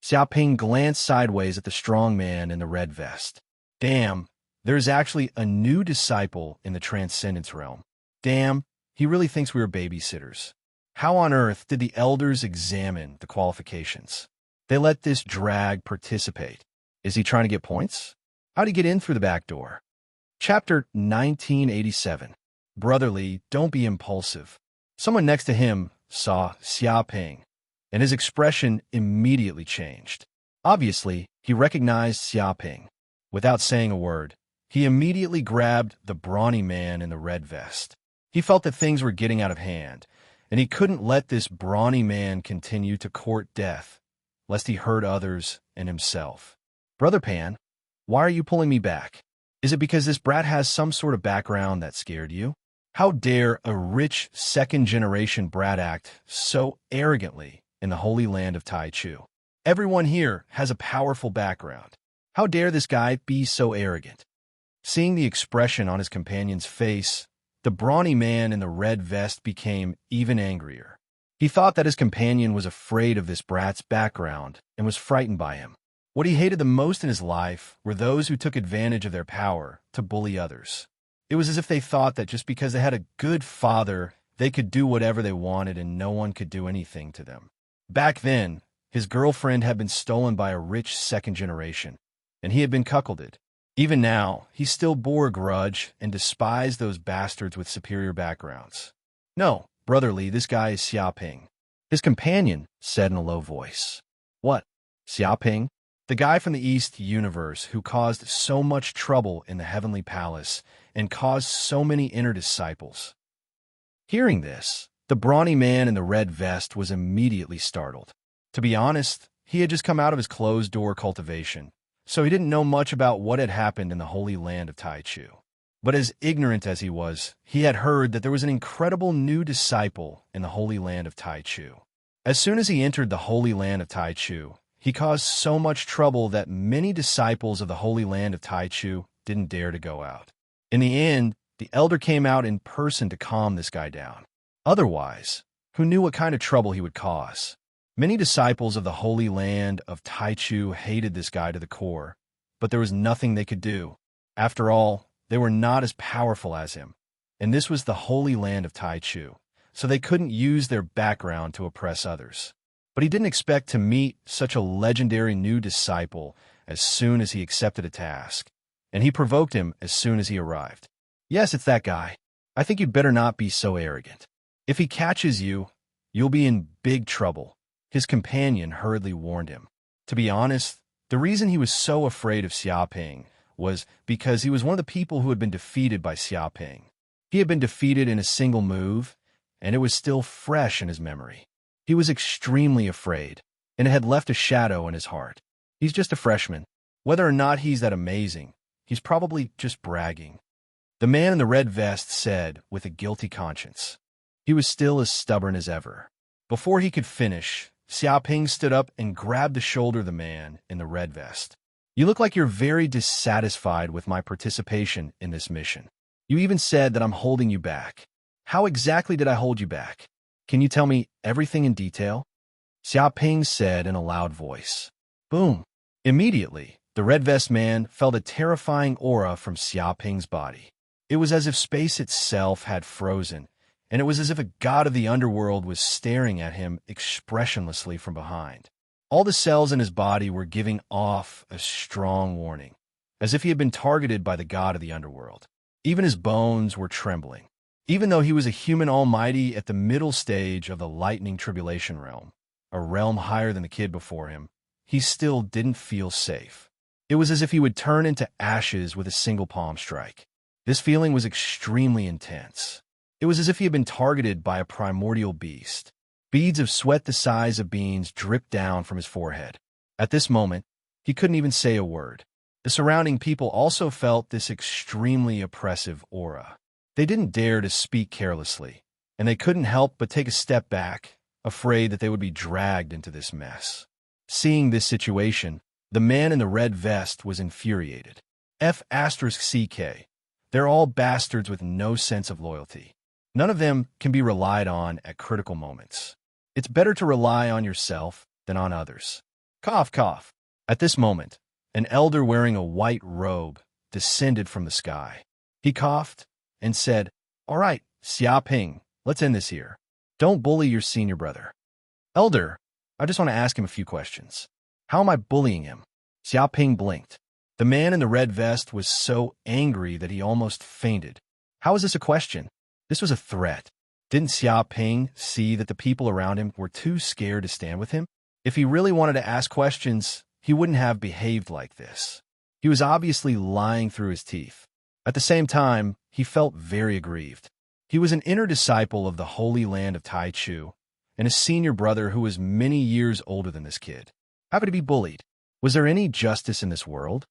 Xiaoping glanced sideways at the strong man in the red vest. Damn, there's actually a new disciple in the Transcendence Realm. Damn, he really thinks we are babysitters. How on earth did the elders examine the qualifications? They let this drag participate. Is he trying to get points? How'd he get in through the back door? Chapter 1987. Brotherly, don't be impulsive. Someone next to him saw Xiaoping, and his expression immediately changed. Obviously, he recognized Xiaoping. Without saying a word, he immediately grabbed the brawny man in the red vest. He felt that things were getting out of hand, and he couldn't let this brawny man continue to court death, lest he hurt others and himself. Brother Pan, why are you pulling me back? Is it because this brat has some sort of background that scared you? How dare a rich second-generation brat act so arrogantly in the Holy Land of Taichu? Everyone here has a powerful background. How dare this guy be so arrogant? Seeing the expression on his companion's face, the brawny man in the red vest became even angrier. He thought that his companion was afraid of this brat's background and was frightened by him. What he hated the most in his life were those who took advantage of their power to bully others. It was as if they thought that just because they had a good father, they could do whatever they wanted and no one could do anything to them. Back then, his girlfriend had been stolen by a rich second generation, and he had been cuckolded. Even now, he still bore a grudge and despised those bastards with superior backgrounds. No, brotherly, this guy is Xiaoping. His companion said in a low voice. What? Xiaoping? The guy from the East universe who caused so much trouble in the Heavenly Palace and caused so many inner disciples. Hearing this, the brawny man in the red vest was immediately startled. To be honest, he had just come out of his closed-door cultivation, so he didn't know much about what had happened in the holy land of Taichu. But as ignorant as he was, he had heard that there was an incredible new disciple in the holy land of Taichu. As soon as he entered the holy land of Taichu, he caused so much trouble that many disciples of the holy land of Taichu didn't dare to go out. In the end, the elder came out in person to calm this guy down. Otherwise, who knew what kind of trouble he would cause? Many disciples of the holy land of Taichu hated this guy to the core, but there was nothing they could do. After all, they were not as powerful as him, and this was the holy land of Taichu, so they couldn't use their background to oppress others. But he didn't expect to meet such a legendary new disciple as soon as he accepted a task, and he provoked him as soon as he arrived. Yes, it's that guy. I think you'd better not be so arrogant. If he catches you, you'll be in big trouble, his companion hurriedly warned him. To be honest, the reason he was so afraid of Xiaoping was because he was one of the people who had been defeated by Xiaoping. He had been defeated in a single move, and it was still fresh in his memory. He was extremely afraid, and it had left a shadow in his heart. He's just a freshman. Whether or not he's that amazing, he's probably just bragging. The man in the red vest said with a guilty conscience. He was still as stubborn as ever. Before he could finish, Xiaoping stood up and grabbed the shoulder of the man in the red vest. You look like you're very dissatisfied with my participation in this mission. You even said that I'm holding you back. How exactly did I hold you back? Can you tell me everything in detail? Xiaoping said in a loud voice. Boom! Immediately, the red vest man felt a terrifying aura from Xiaoping's body. It was as if space itself had frozen, and it was as if a god of the underworld was staring at him expressionlessly from behind. All the cells in his body were giving off a strong warning, as if he had been targeted by the god of the underworld. Even his bones were trembling. Even though he was a human almighty at the middle stage of the lightning tribulation realm, a realm higher than the kid before him, he still didn't feel safe. It was as if he would turn into ashes with a single palm strike. This feeling was extremely intense. It was as if he had been targeted by a primordial beast. Beads of sweat the size of beans dripped down from his forehead. At this moment, he couldn't even say a word. The surrounding people also felt this extremely oppressive aura. They didn't dare to speak carelessly, and they couldn't help but take a step back, afraid that they would be dragged into this mess. Seeing this situation, the man in the red vest was infuriated. F***CK. They're all bastards with no sense of loyalty. None of them can be relied on at critical moments. It's better to rely on yourself than on others. Cough, cough. At this moment, an elder wearing a white robe descended from the sky. He coughed and said, All right, Xiaoping, let's end this here. Don't bully your senior brother. Elder, I just want to ask him a few questions. How am I bullying him? Xiaoping blinked. The man in the red vest was so angry that he almost fainted. How is this a question? This was a threat. Didn't Xiaoping see that the people around him were too scared to stand with him? If he really wanted to ask questions, he wouldn't have behaved like this. He was obviously lying through his teeth. At the same time, he felt very aggrieved. He was an inner disciple of the holy land of Taichu, and a senior brother who was many years older than this kid. How could he be bullied? Was there any justice in this world?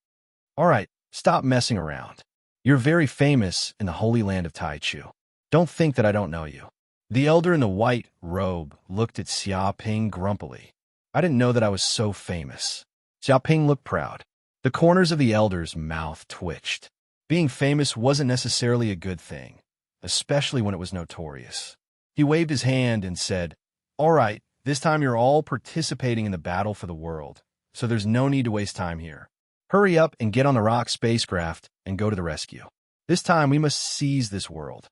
All right, stop messing around. You're very famous in the holy land of Taichu. Don't think that I don't know you. The elder in the white robe looked at Xiaoping grumpily. I didn't know that I was so famous. Xiaoping looked proud. The corners of the elder's mouth twitched. Being famous wasn't necessarily a good thing, especially when it was notorious. He waved his hand and said, "All right, this time you're all participating in the battle for the world, so there's no need to waste time here. Hurry up and get on the rock spacecraft and go to the rescue. This time we must seize this world."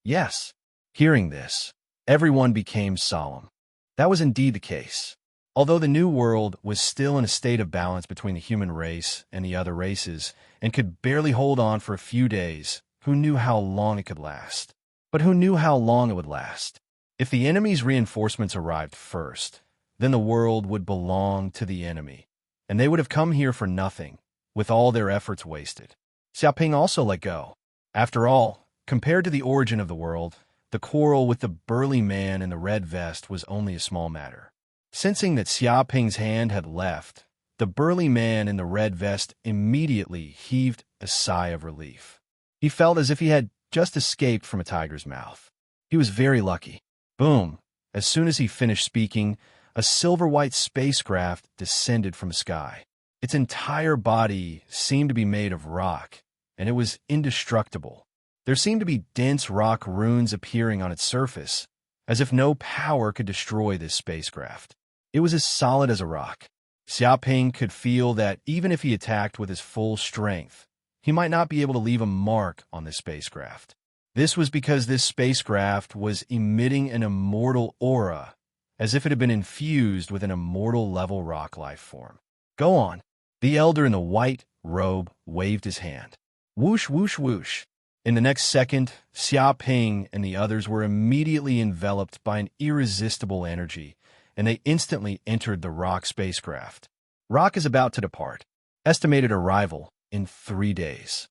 Yes. Hearing this, everyone became solemn. That was indeed the case. Although the new world was still in a state of balance between the human race and the other races, and could barely hold on for a few days, who knew how long it could last? But who knew how long it would last? If the enemy's reinforcements arrived first, then the world would belong to the enemy, and they would have come here for nothing, with all their efforts wasted. Xiaoping also let go. After all, compared to the origin of the world, the quarrel with the burly man in the red vest was only a small matter. Sensing that Xiaoping's hand had left, the burly man in the red vest immediately heaved a sigh of relief. He felt as if he had just escaped from a tiger's mouth. He was very lucky. Boom! As soon as he finished speaking, a silver-white spacecraft descended from the sky. Its entire body seemed to be made of rock, and it was indestructible. There seemed to be dense rock runes appearing on its surface, as if no power could destroy this spacecraft. It was as solid as a rock. Xiaoping could feel that even if he attacked with his full strength, he might not be able to leave a mark on this spacecraft. This was because this spacecraft was emitting an immortal aura, as if it had been infused with an immortal-level rock life form. "Go on." The elder in the white robe waved his hand. Whoosh, whoosh, whoosh. In the next second, Xiaoping and the others were immediately enveloped by an irresistible energy, and they instantly entered the rock spacecraft. Rock is about to depart. Estimated arrival in 3 days.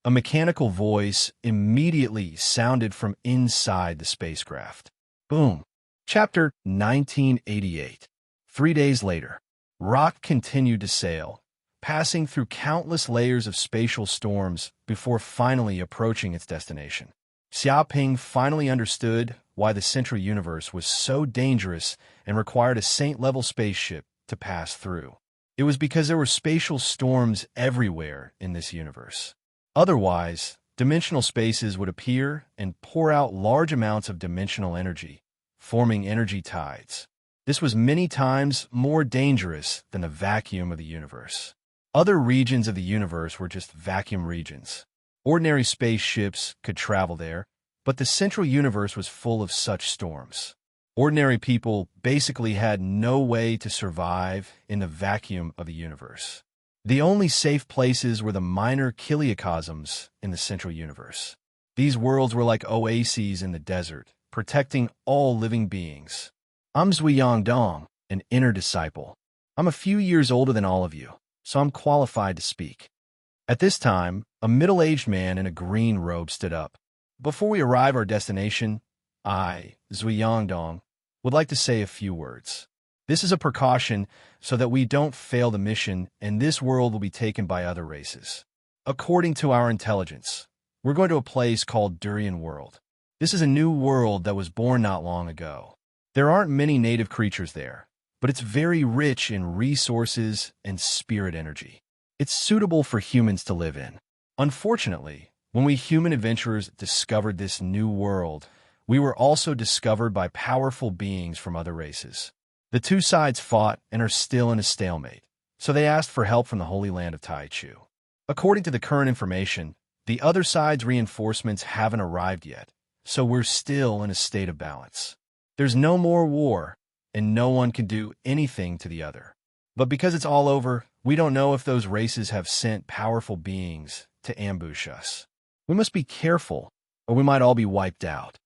A mechanical voice immediately sounded from inside the spacecraft. Boom. Chapter 1988. 3 days later, Rock continued to sail, passing through countless layers of spatial storms before finally approaching its destination. Xiaoping finally understood why the Central Universe was so dangerous and required a saint-level spaceship to pass through. It was because there were spatial storms everywhere in this universe. Otherwise, dimensional spaces would appear and pour out large amounts of dimensional energy, forming energy tides. This was many times more dangerous than the vacuum of the universe. Other regions of the universe were just vacuum regions. Ordinary spaceships could travel there, but the Central Universe was full of such storms. Ordinary people basically had no way to survive in the vacuum of the universe. The only safe places were the minor kiliocosms in the Central Universe. These worlds were like oases in the desert, protecting all living beings. I'm Zhuiyang Dong, an inner disciple. I'm a few years older than all of you, so I'm qualified to speak. At this time, a middle-aged man in a green robe stood up. Before we arrive at our destination, I, Zhuiyang Dong, would like to say a few words. This is a precaution so that we don't fail the mission and this world will be taken by other races. According to our intelligence, we're going to a place called Durian World. This is a new world that was born not long ago. There aren't many native creatures there, but it's very rich in resources and spirit energy. It's suitable for humans to live in. Unfortunately, when we human adventurers discovered this new world, we were also discovered by powerful beings from other races. The two sides fought and are still in a stalemate, so they asked for help from the Holy Land of Taichu. According to the current information, the other side's reinforcements haven't arrived yet, so we're still in a state of balance. There's no more war, and no one can do anything to the other. But because it's all over, we don't know if those races have sent powerful beings to ambush us. We must be careful, or we might all be wiped out.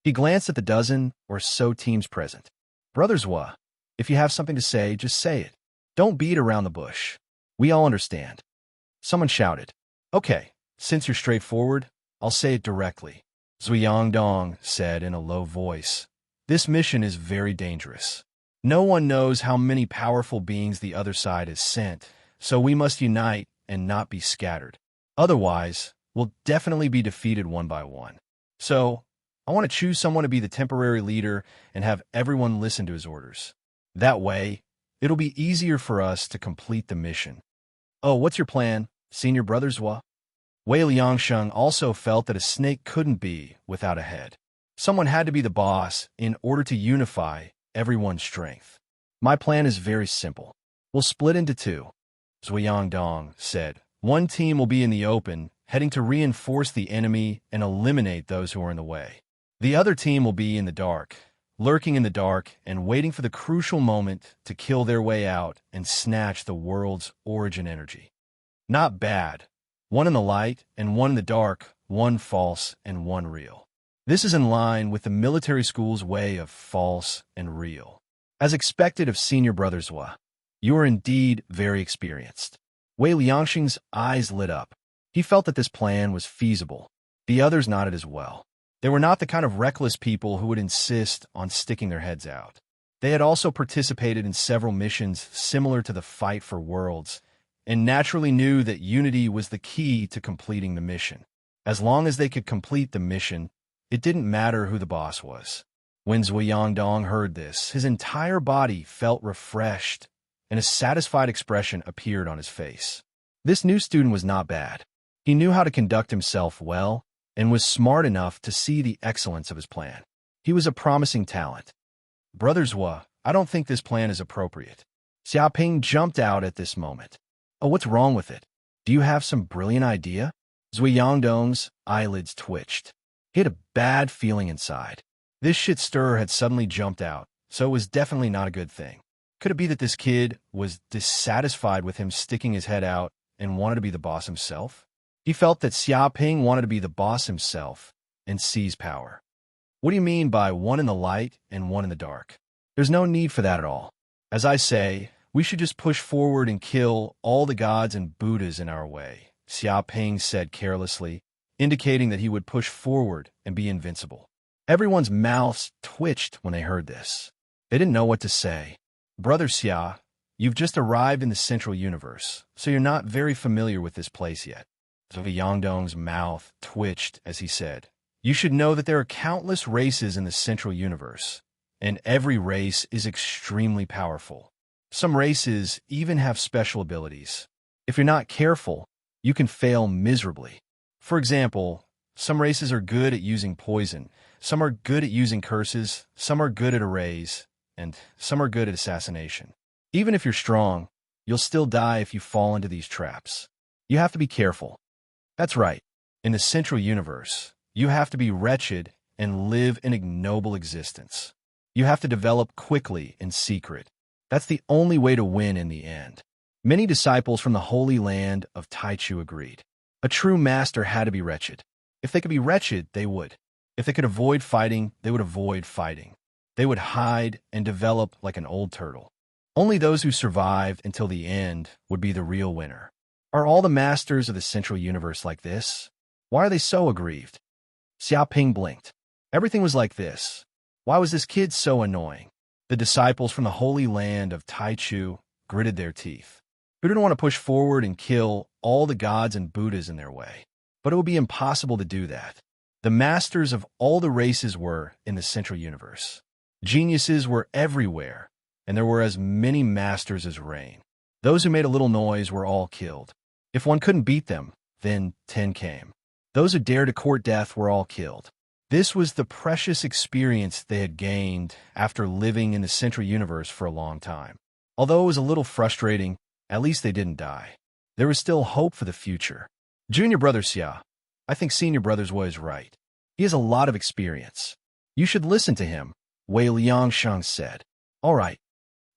He glanced at the dozen or so teams present. Brothers Wa, if you have something to say, just say it. Don't beat around the bush. We all understand. Someone shouted. Okay, since you're straightforward, I'll say it directly. Zhuiyang Dong said in a low voice. This mission is very dangerous. No one knows how many powerful beings the other side has sent, so we must unite and not be scattered. Otherwise, we'll definitely be defeated one by one. So, I want to choose someone to be the temporary leader and have everyone listen to his orders. That way, it'll be easier for us to complete the mission. Oh, what's your plan, senior brothers? Wei Liangsheng also felt that a snake couldn't be without a head. Someone had to be the boss in order to unify everyone's strength. My plan is very simple. We'll split into two, Zhuangdong said. One team will be in the open, heading to reinforce the enemy and eliminate those who are in the way. The other team will be in the dark, lurking in the dark and waiting for the crucial moment to kill their way out and snatch the world's origin energy. Not bad. One in the light and one in the dark, one false and one real. This is in line with the military school's way of false and real. As expected of senior brothers Hua, you are indeed very experienced. Wei Liangxing's eyes lit up. He felt that this plan was feasible. The others nodded as well. They were not the kind of reckless people who would insist on sticking their heads out. They had also participated in several missions similar to the fight for worlds, and naturally knew that unity was the key to completing the mission. As long as they could complete the mission, it didn't matter who the boss was. When Zhuangdong heard this, his entire body felt refreshed, and a satisfied expression appeared on his face. This new student was not bad. He knew how to conduct himself well, and was smart enough to see the excellence of his plan. He was a promising talent. Brothers Hua, I don't think this plan is appropriate. Xiaoping jumped out at this moment. Oh, what's wrong with it? Do you have some brilliant idea? Zhuangdong's eyelids twitched. He had a bad feeling inside. This shit stirrer had suddenly jumped out, so it was definitely not a good thing. Could it be that this kid was dissatisfied with him sticking his head out and wanted to be the boss himself? He felt that Xiaoping wanted to be the boss himself and seize power. What do you mean by one in the light and one in the dark? There's no need for that at all. As I say, we should just push forward and kill all the gods and Buddhas in our way, Xiaoping said carelessly, indicating that he would push forward and be invincible. Everyone's mouths twitched when they heard this. They didn't know what to say. Brother Xia, you've just arrived in the Central Universe, so you're not very familiar with this place yet. Zhuangdong's mouth twitched as he said, You should know that there are countless races in the Central Universe, and every race is extremely powerful. Some races even have special abilities. If you're not careful, you can fail miserably. For example, some races are good at using poison, some are good at using curses, some are good at arrays, and some are good at assassination. Even if you're strong, you'll still die if you fall into these traps. You have to be careful. That's right. In the Central Universe, you have to be wretched and live an ignoble existence. You have to develop quickly in secret. That's the only way to win in the end. Many disciples from the Holy Land of Taichu agreed. A true master had to be wretched. If they could be wretched, they would. If they could avoid fighting, they would avoid fighting. They would hide and develop like an old turtle. Only those who survived until the end would be the real winner. Are all the masters of the Central Universe like this? Why are they so aggrieved? Xiaoping blinked. Everything was like this. Why was this kid so annoying? The disciples from the Holy Land of Taichu gritted their teeth. Who didn't want to push forward and kill all the gods and Buddhas in their way? But it would be impossible to do that. The masters of all the races were in the Central Universe. Geniuses were everywhere, and there were as many masters as rain. Those who made a little noise were all killed. If one couldn't beat them, then 10 came. Those who dared to court death were all killed. This was the precious experience they had gained after living in the Central Universe for a long time. Although it was a little frustrating, at least they didn't die. There was still hope for the future. Junior brother Xia, I think senior brother Hua is right. He has a lot of experience. You should listen to him, Wei Liangsheng said. All right.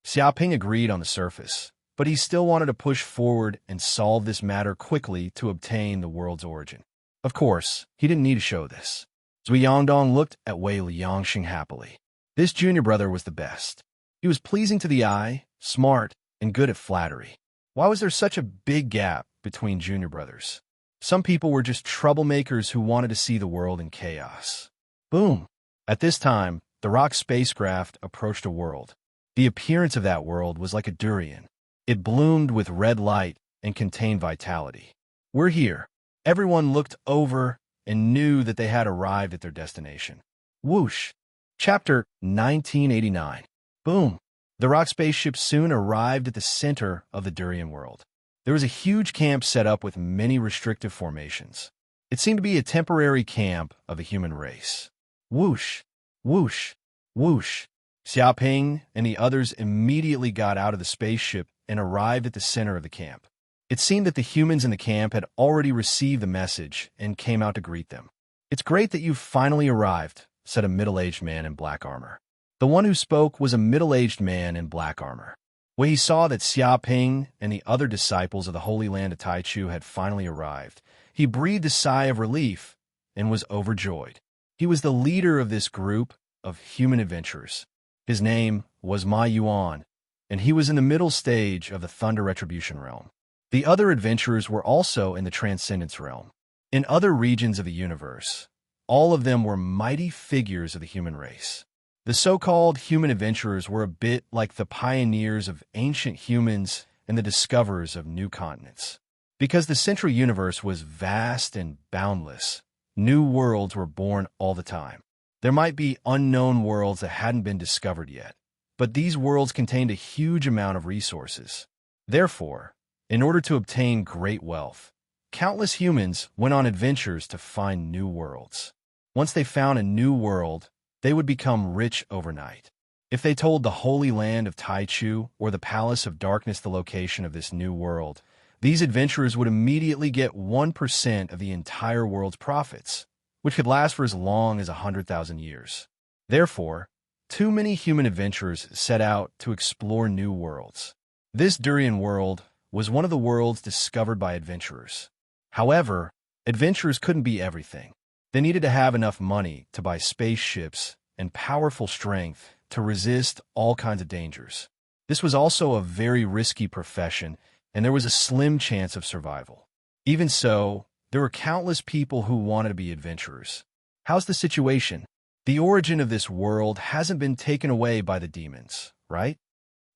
Xiaoping agreed on the surface, but he still wanted to push forward and solve this matter quickly to obtain the world's origin. Of course, he didn't need to show this. Zhuangdong looked at Wei Liangsheng happily. This junior brother was the best. He was pleasing to the eye, smart, and good at flattery. Why was there such a big gap between junior brothers? Some people were just troublemakers who wanted to see the world in chaos. Boom! At this time, the rock spacecraft approached a world. The appearance of that world was like a durian. It bloomed with red light and contained vitality. We're here. Everyone looked over and knew that they had arrived at their destination. Whoosh! Chapter 1989. Boom! The rock spaceship soon arrived at the center of the durian world. There was a huge camp set up with many restrictive formations. It seemed to be a temporary camp of the human race. Whoosh, whoosh, whoosh. Xiaoping and the others immediately got out of the spaceship and arrived at the center of the camp. It seemed that the humans in the camp had already received the message and came out to greet them. "It's great that you've finally arrived," said a middle-aged man in black armor. The one who spoke was a middle-aged man in black armor. When he saw that Xiaoping and the other disciples of the Holy Land of Taichu had finally arrived, he breathed a sigh of relief and was overjoyed. He was the leader of this group of human adventurers. His name was Ma Yuan, and he was in the middle stage of the Thunder Retribution realm. The other adventurers were also in the Transcendence realm. In other regions of the universe, all of them were mighty figures of the human race. The so-called human adventurers were a bit like the pioneers of ancient humans and the discoverers of new continents. Because the central universe was vast and boundless, new worlds were born all the time. There might be unknown worlds that hadn't been discovered yet, but these worlds contained a huge amount of resources. Therefore, in order to obtain great wealth, countless humans went on adventures to find new worlds. Once they found a new world, they would become rich overnight. If they told the Holy Land of Taichu or the Palace of Darkness the location of this new world, these adventurers would immediately get 1% of the entire world's profits, which could last for as long as 100,000 years. Therefore, too many human adventurers set out to explore new worlds. This Durian world was one of the worlds discovered by adventurers. However, adventurers couldn't be everything. They needed to have enough money to buy spaceships and powerful strength to resist all kinds of dangers. This was also a very risky profession, and there was a slim chance of survival. Even so, there were countless people who wanted to be adventurers. How's the situation? The origin of this world hasn't been taken away by the demons, right?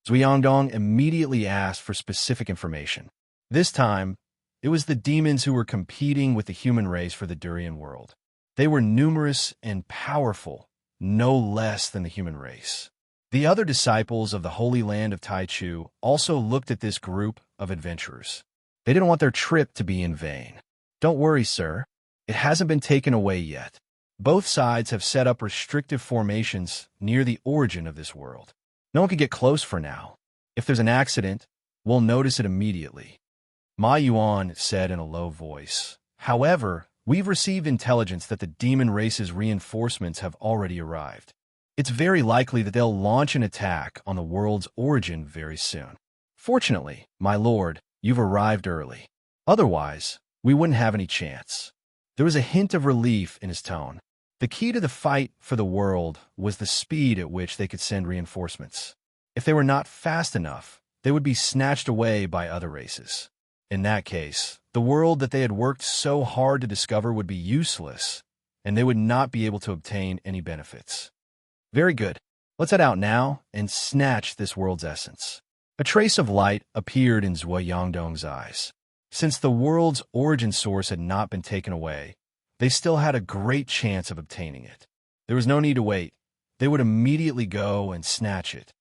Zhuangdong immediately asked for specific information. This time, it was the demons who were competing with the human race for the Durian world. They were numerous and powerful, no less than the human race. The other disciples of the Holy Land of Taichu also looked at this group of adventurers. They didn't want their trip to be in vain. "Don't worry, sir. It hasn't been taken away yet. Both sides have set up restrictive formations near the origin of this world. No one can get close for now. If there's an accident, we'll notice it immediately," Ma Yuan said in a low voice. "However, we've received intelligence that the demon race's reinforcements have already arrived. It's very likely that they'll launch an attack on the world's origin very soon. Fortunately, my lord, you've arrived early. Otherwise, we wouldn't have any chance." There was a hint of relief in his tone. The key to the fight for the world was the speed at which they could send reinforcements. If they were not fast enough, they would be snatched away by other races. In that case, the world that they had worked so hard to discover would be useless, and they would not be able to obtain any benefits. "Very good. Let's head out now and snatch this world's essence." A trace of light appeared in Zhuo Yangdong's eyes. Since the world's origin source had not been taken away, they still had a great chance of obtaining it. There was no need to wait. They would immediately go and snatch it.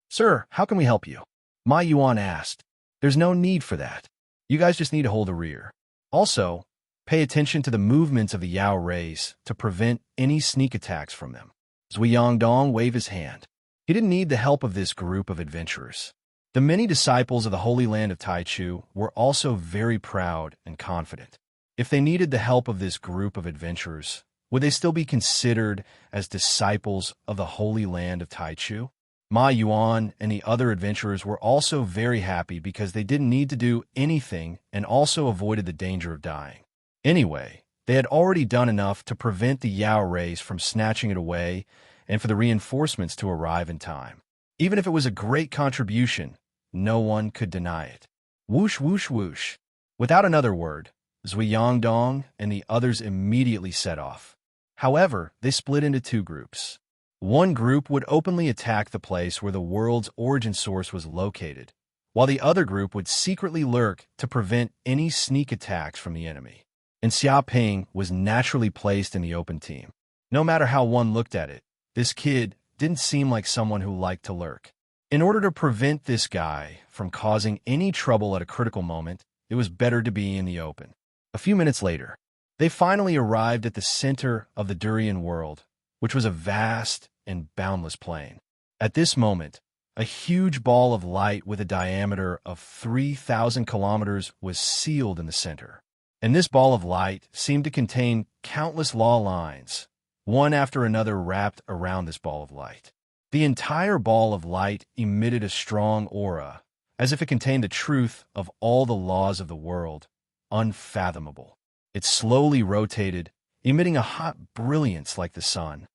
"Sir, how can we help you?" Ma Yuan asked. "There's no need for that. You guys just need to hold the rear. Also, pay attention to the movements of the Yao rays to prevent any sneak attacks from them." Zui Yangdong waved his hand. He didn't need the help of this group of adventurers. The many disciples of the Holy Land of Taichu were also very proud and confident. If they needed the help of this group of adventurers, would they still be considered as disciples of the Holy Land of Taichu? Ma Yuan and the other adventurers were also very happy because they didn't need to do anything and also avoided the danger of dying. Anyway, they had already done enough to prevent the Yao rays from snatching it away and for the reinforcements to arrive in time. Even if it was a great contribution, no one could deny it. Whoosh, whoosh, whoosh. Without another word, Zui Yangdong and the others immediately set off. However, they split into two groups. One group would openly attack the place where the world's origin source was located, while the other group would secretly lurk to prevent any sneak attacks from the enemy. And Xiaoping was naturally placed in the open team. No matter how one looked at it, this kid didn't seem like someone who liked to lurk. In order to prevent this guy from causing any trouble at a critical moment, it was better to be in the open. A few minutes later, they finally arrived at the center of the Durian world, which was a vast and boundless plain. At this moment, a huge ball of light with a diameter of 3,000 kilometers was sealed in the center. And this ball of light seemed to contain countless law lines, one after another wrapped around this ball of light. The entire ball of light emitted a strong aura, as if it contained the truth of all the laws of the world, unfathomable. It slowly rotated, emitting a hot brilliance like the sun.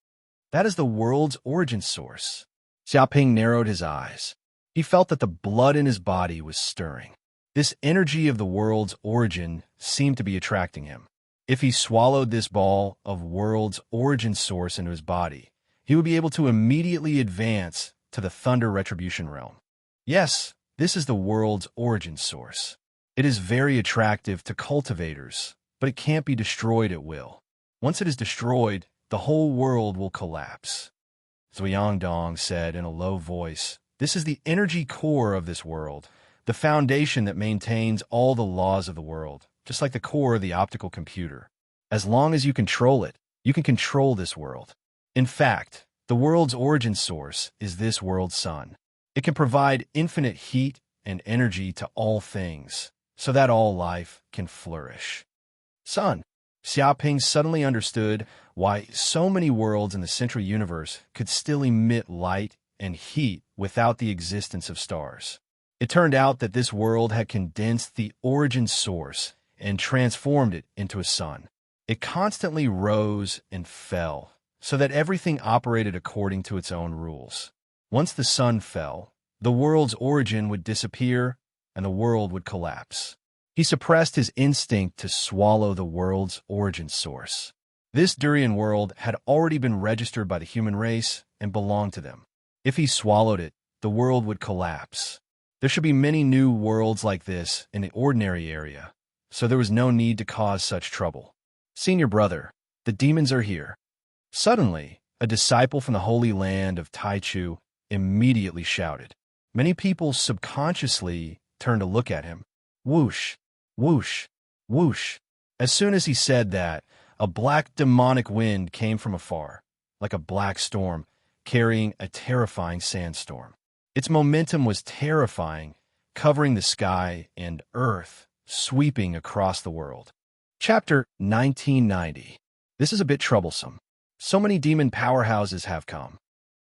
That is the world's origin source. Xiaoping narrowed his eyes. He felt that the blood in his body was stirring. This energy of the world's origin seemed to be attracting him. If he swallowed this ball of world's origin source into his body, he would be able to immediately advance to the Thunder Retribution realm. Yes, this is the world's origin source. It is very attractive to cultivators, but it can't be destroyed at will. Once it is destroyed, the whole world will collapse. Zhuangdong said in a low voice, "This is the energy core of this world, the foundation that maintains all the laws of the world, just like the core of the optical computer. As long as you control it, you can control this world. In fact, the world's origin source is this world's sun. It can provide infinite heat and energy to all things, so that all life can flourish." Sun. Xiaoping suddenly understood why so many worlds in the central universe could still emit light and heat without the existence of stars. It turned out that this world had condensed the origin source and transformed it into a sun. It constantly rose and fell, so that everything operated according to its own rules. Once the sun fell, the world's origin would disappear and the world would collapse. He suppressed his instinct to swallow the world's origin source. This Durian world had already been registered by the human race and belonged to them. If he swallowed it, the world would collapse. There should be many new worlds like this in the ordinary area, so there was no need to cause such trouble. "Senior brother, the demons are here." Suddenly, a disciple from the holy land of Taichu immediately shouted. Many people subconsciously turned to look at him. Whoosh, whoosh, whoosh. As soon as he said that, a black demonic wind came from afar, like a black storm, carrying a terrifying sandstorm. Its momentum was terrifying, covering the sky and earth, sweeping across the world. Chapter 1990. This is a bit troublesome. So many demon powerhouses have come.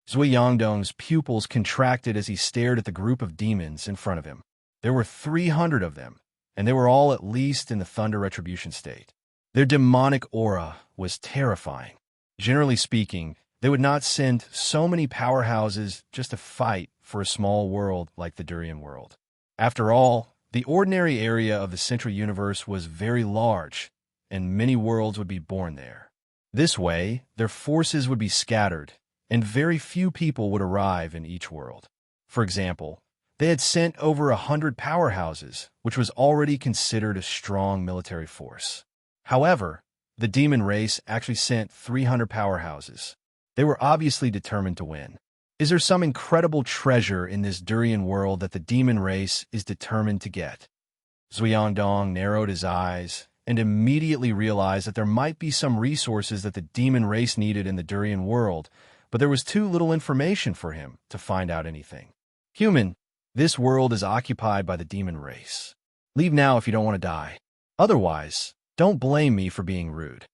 Zhuangdong's pupils contracted as he stared at the group of demons in front of him. There were 300 of them, and they were all at least in the Thunder Retribution state. Their demonic aura was terrifying. Generally speaking, they would not send so many powerhouses just to fight for a small world like the Durian world. After all, the ordinary area of the central universe was very large, and many worlds would be born there. This way, their forces would be scattered, and very few people would arrive in each world. For example, they had sent over 100 powerhouses, which was already considered a strong military force. However, the demon race actually sent 300 powerhouses. They were obviously determined to win. Is there some incredible treasure in this Durian world that the demon race is determined to get? Zhuangdong narrowed his eyes and immediately realized that there might be some resources that the demon race needed in the Durian world, but there was too little information for him to find out anything. Human, this world is occupied by the demon race. Leave now if you don't want to die. Otherwise, don't blame me for being rude.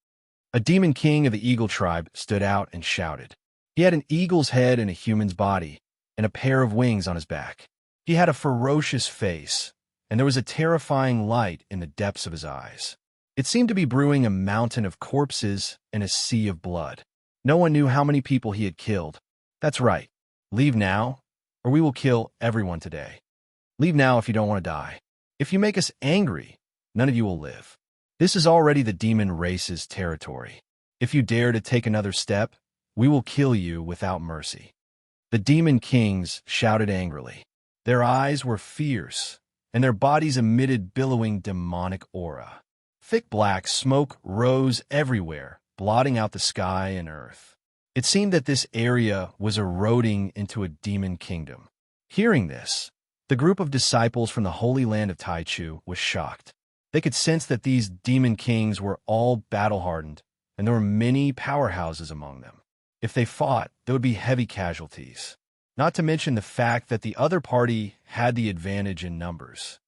A demon king of the eagle tribe stood out and shouted. He had an eagle's head and a human's body, and a pair of wings on his back. He had a ferocious face, and there was a terrifying light in the depths of his eyes. It seemed to be brewing a mountain of corpses and a sea of blood. No one knew how many people he had killed. That's right. Leave now, or we will kill everyone today. Leave now if you don't want to die. If you make us angry, none of you will live. This is already the demon race's territory. If you dare to take another step, we will kill you without mercy. The demon kings shouted angrily. Their eyes were fierce, and their bodies emitted billowing demonic aura. Thick black smoke rose everywhere, blotting out the sky and earth. It seemed that this area was eroding into a demon kingdom. Hearing this, The group of disciples from the Holy Land of Taichu was shocked. They could sense that these demon kings were all battle-hardened, and there were many powerhouses among them. If they fought, there would be heavy casualties. Not to mention the fact that the other party had the advantage in numbers.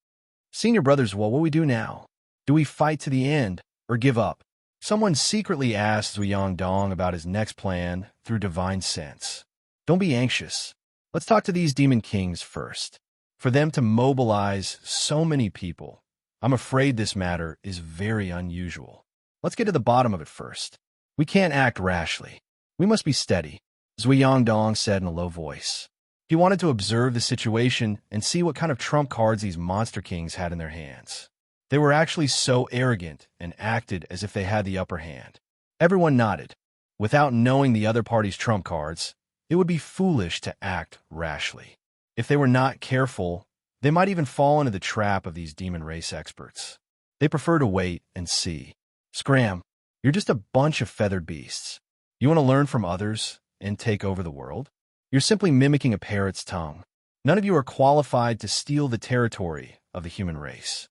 Senior brothers, well, what do we do now? Do we fight to the end, or give up? Someone secretly asked Zuyang Dong about his next plan through divine sense. Don't be anxious. Let's talk to these demon kings first. For them to mobilize so many people, I'm afraid this matter is very unusual. Let's get to the bottom of it first. We can't act rashly. We must be steady, Zuyang Dong said in a low voice. He wanted to observe the situation and see what kind of trump cards these monster kings had in their hands. They were actually so arrogant and acted as if they had the upper hand. Everyone nodded. Without knowing the other party's trump cards, it would be foolish to act rashly. If they were not careful, they might even fall into the trap of these demon race experts. They prefer to wait and see. Scram, you're just a bunch of feathered beasts. You want to learn from others and take over the world? You're simply mimicking a parrot's tongue. None of you are qualified to steal the territory of the human race.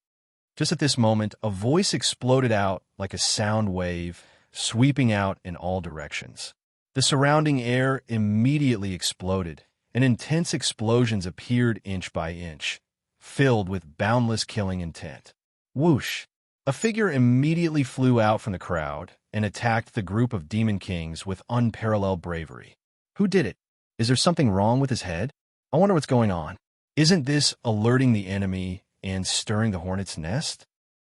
Just at this moment, a voice exploded out like a sound wave, sweeping out in all directions. The surrounding air immediately exploded, and intense explosions appeared inch by inch, filled with boundless killing intent. Whoosh! A figure immediately flew out from the crowd and attacked the group of demon kings with unparalleled bravery. Who did it? Is there something wrong with his head? I wonder what's going on. Isn't this alerting the enemy and stirring the hornet's nest?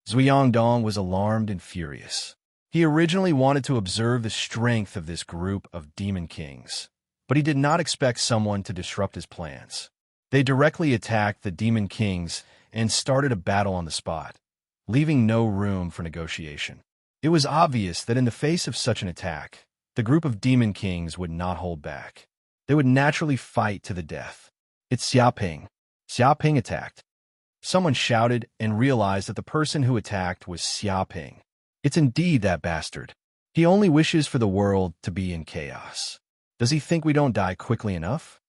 Zuyang Dong was alarmed and furious. He originally wanted to observe the strength of this group of demon kings, but he did not expect someone to disrupt his plans. They directly attacked the demon kings and started a battle on the spot, leaving no room for negotiation. It was obvious that in the face of such an attack, the group of demon kings would not hold back. They would naturally fight to the death. It's Xiaoping. Xiaoping attacked. Someone shouted and realized that the person who attacked was Xiaoping. It's indeed that bastard. He only wishes for the world to be in chaos. Does he think we don't die quickly enough?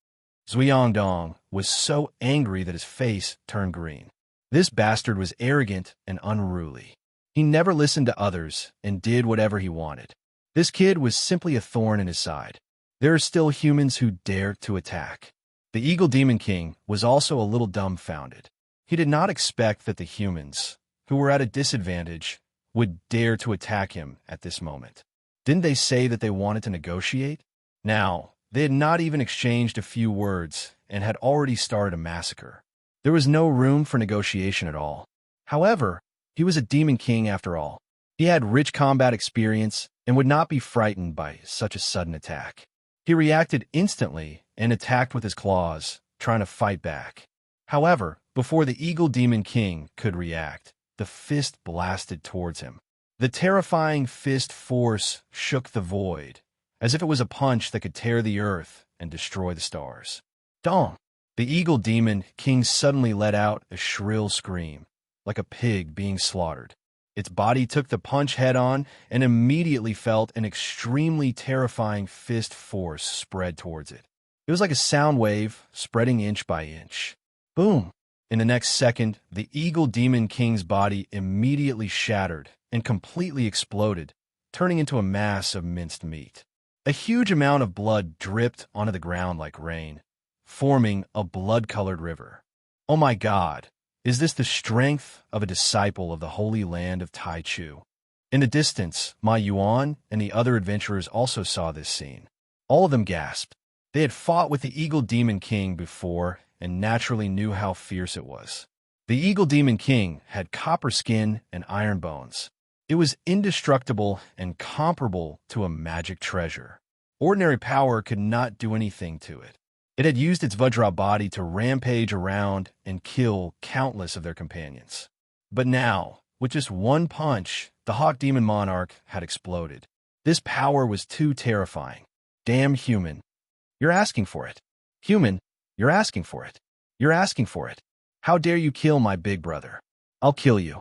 Zuyang Dong was so angry that his face turned green. This bastard was arrogant and unruly. He never listened to others and did whatever he wanted. This kid was simply a thorn in his side. There are still humans who dare to attack. The Eagle Demon King was also a little dumbfounded. He did not expect that the humans, who were at a disadvantage, would dare to attack him at this moment. Didn't they say that they wanted to negotiate? Now, they had not even exchanged a few words and had already started a massacre. There was no room for negotiation at all. However, he was a demon king after all. He had rich combat experience and would not be frightened by such a sudden attack. He reacted instantly and attacked with his claws, trying to fight back. However, before the Eagle Demon King could react, the fist blasted towards him. The terrifying fist force shook the void, as if it was a punch that could tear the earth and destroy the stars. Dong! The Eagle Demon King suddenly let out a shrill scream, like a pig being slaughtered. Its body took the punch head-on and immediately felt an extremely terrifying fist force spread towards it. It was like a sound wave spreading inch by inch. Boom! In the next second, the Eagle Demon King's body immediately shattered and completely exploded, turning into a mass of minced meat. A huge amount of blood dripped onto the ground like rain, forming a blood-colored river. Oh my God! Is this the strength of a disciple of the Holy Land of Taichu? In the distance, Ma Yuan and the other adventurers also saw this scene. All of them gasped. They had fought with the Eagle Demon King before and naturally knew how fierce it was. The Eagle Demon King had copper skin and iron bones. It was indestructible and comparable to a magic treasure. Ordinary power could not do anything to it. It had used its Vajra body to rampage around and kill countless of their companions. But now, with just one punch, the Hawk Demon Monarch had exploded. This power was too terrifying. Damn human. You're asking for it. Human, you're asking for it. You're asking for it. How dare you kill my big brother? I'll kill you.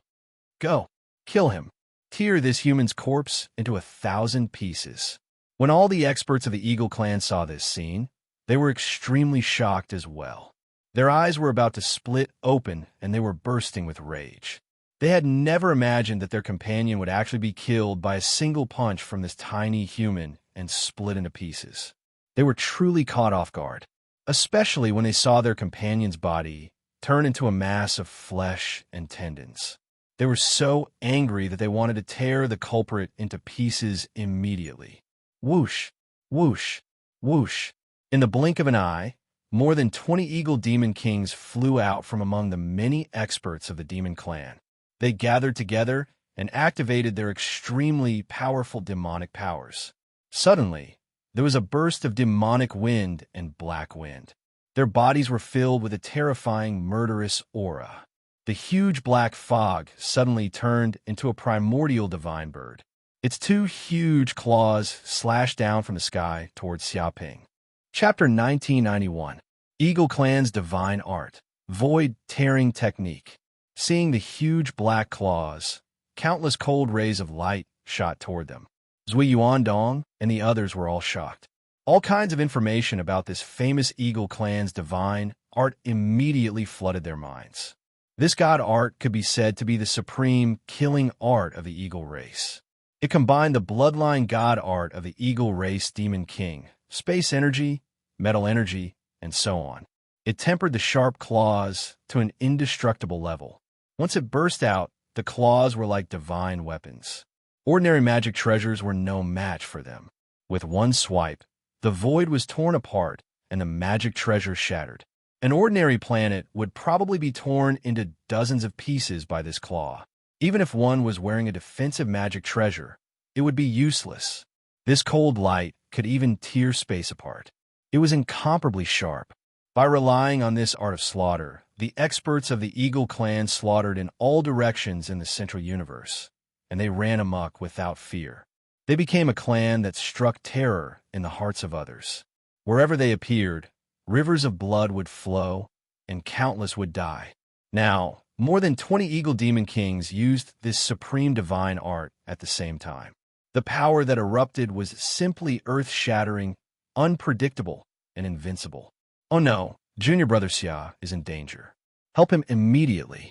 Go. Kill him. Tear this human's corpse into 1,000 pieces. When all the experts of the Eagle clan saw this scene, they were extremely shocked as well. Their eyes were about to split open, and they were bursting with rage. They had never imagined that their companion would actually be killed by a single punch from this tiny human and split into pieces. They were truly caught off guard, especially when they saw their companion's body turn into a mass of flesh and tendons. They were so angry that they wanted to tear the culprit into pieces immediately. Whoosh, whoosh, whoosh. In the blink of an eye, more than 20 eagle demon kings flew out from among the many experts of the demon clan. They gathered together and activated their extremely powerful demonic powers. Suddenly, there was a burst of demonic wind and black wind. Their bodies were filled with a terrifying, murderous aura. The huge black fog suddenly turned into a primordial divine bird. Its two huge claws slashed down from the sky towards Xiaoping. Chapter 1991. Eagle Clan's Divine Art. Void-Tearing Technique. Seeing the huge black claws, countless cold rays of light shot toward them. Zui Yuandong and the others were all shocked. All kinds of information about this famous Eagle Clan's divine art immediately flooded their minds. This god art could be said to be the supreme killing art of the Eagle race. It combined the bloodline god art of the Eagle race Demon King, space energy, metal energy, and so on. It tempered the sharp claws to an indestructible level. Once it burst out, the claws were like divine weapons. Ordinary magic treasures were no match for them. With one swipe, the void was torn apart and the magic treasure shattered. An ordinary planet would probably be torn into dozens of pieces by this claw. Even if one was wearing a defensive magic treasure, it would be useless. This cold light could even tear space apart. It was incomparably sharp. By relying on this art of slaughter, the experts of the Eagle Clan slaughtered in all directions in the central universe, and they ran amok without fear. They became a clan that struck terror in the hearts of others. Wherever they appeared, rivers of blood would flow, and countless would die. Now, more than 20 Eagle Demon Kings used this supreme divine art at the same time. The power that erupted was simply earth-shattering, unpredictable, and invincible. Oh no, junior brother Xia is in danger. Help him immediately.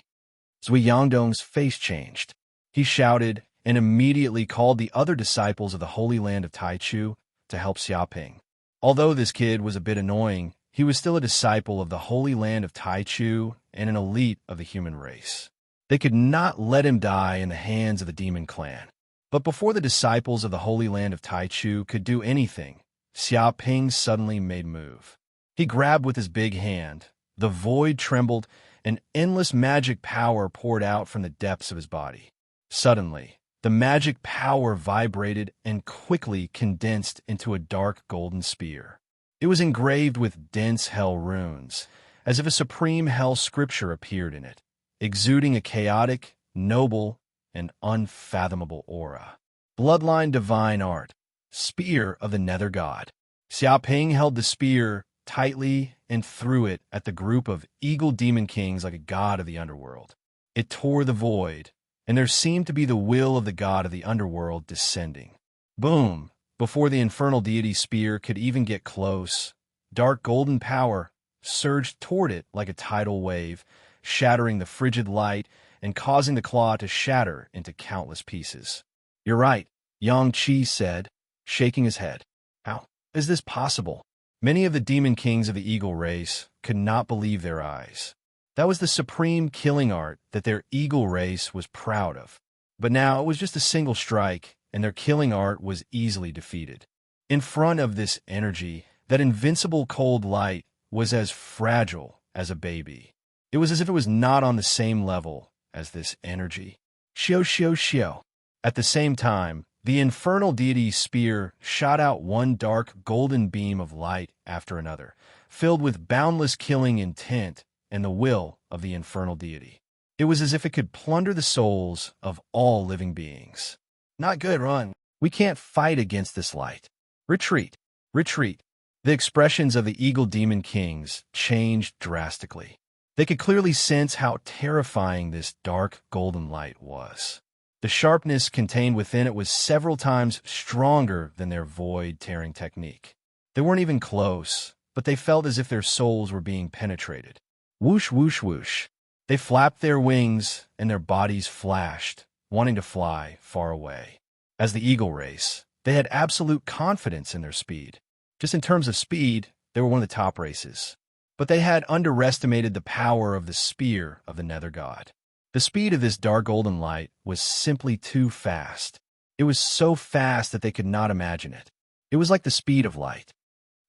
Zui Yangdong's face changed. He shouted and immediately called the other disciples of the Holy Land of Taichu to help Xiaoping. Although this kid was a bit annoying, he was still a disciple of the Holy Land of Taichu and an elite of the human race. They could not let him die in the hands of the demon clan. But before the disciples of the Holy Land of Taichu could do anything, Xiaoping suddenly made move. He grabbed with his big hand. The void trembled, and endless magic power poured out from the depths of his body. Suddenly, the magic power vibrated and quickly condensed into a dark golden spear. It was engraved with dense hell runes, as if a supreme hell scripture appeared in it, exuding a chaotic, noble, and unfathomable aura. Bloodline Divine Art. Spear of the Nether God. Xiaoping held the spear tightly and threw it at the group of Eagle Demon Kings like a god of the underworld. It tore the void, and there seemed to be the will of the god of the underworld descending. Boom! Before the infernal deity spear could even get close, dark golden power surged toward it like a tidal wave, shattering the frigid light and causing the claw to shatter into countless pieces. "You're right," Yang Qi said, shaking his head. "How is this possible?" Many of the demon kings of the eagle race could not believe their eyes. That was the supreme killing art that their eagle race was proud of. But now it was just a single strike, and their killing art was easily defeated. In front of this energy, that invincible cold light was as fragile as a baby. It was as if it was not on the same level as this energy. Xiao, xiao, xiao. At the same time, the infernal deity's spear shot out one dark golden beam of light after another, filled with boundless killing intent and the will of the infernal deity. It was as if it could plunder the souls of all living beings. "Not good, run. We can't fight against this light. Retreat, retreat." The expressions of the Eagle Demon Kings changed drastically. They could clearly sense how terrifying this dark golden light was. The sharpness contained within it was several times stronger than their void-tearing technique. They weren't even close, but they felt as if their souls were being penetrated. Whoosh, whoosh, whoosh. They flapped their wings, and their bodies flashed, wanting to fly far away. As the eagle race, they had absolute confidence in their speed. Just in terms of speed, they were one of the top races. But they had underestimated the power of the spear of the nether god. The speed of this dark golden light was simply too fast. It was so fast that they could not imagine it. It was like the speed of light.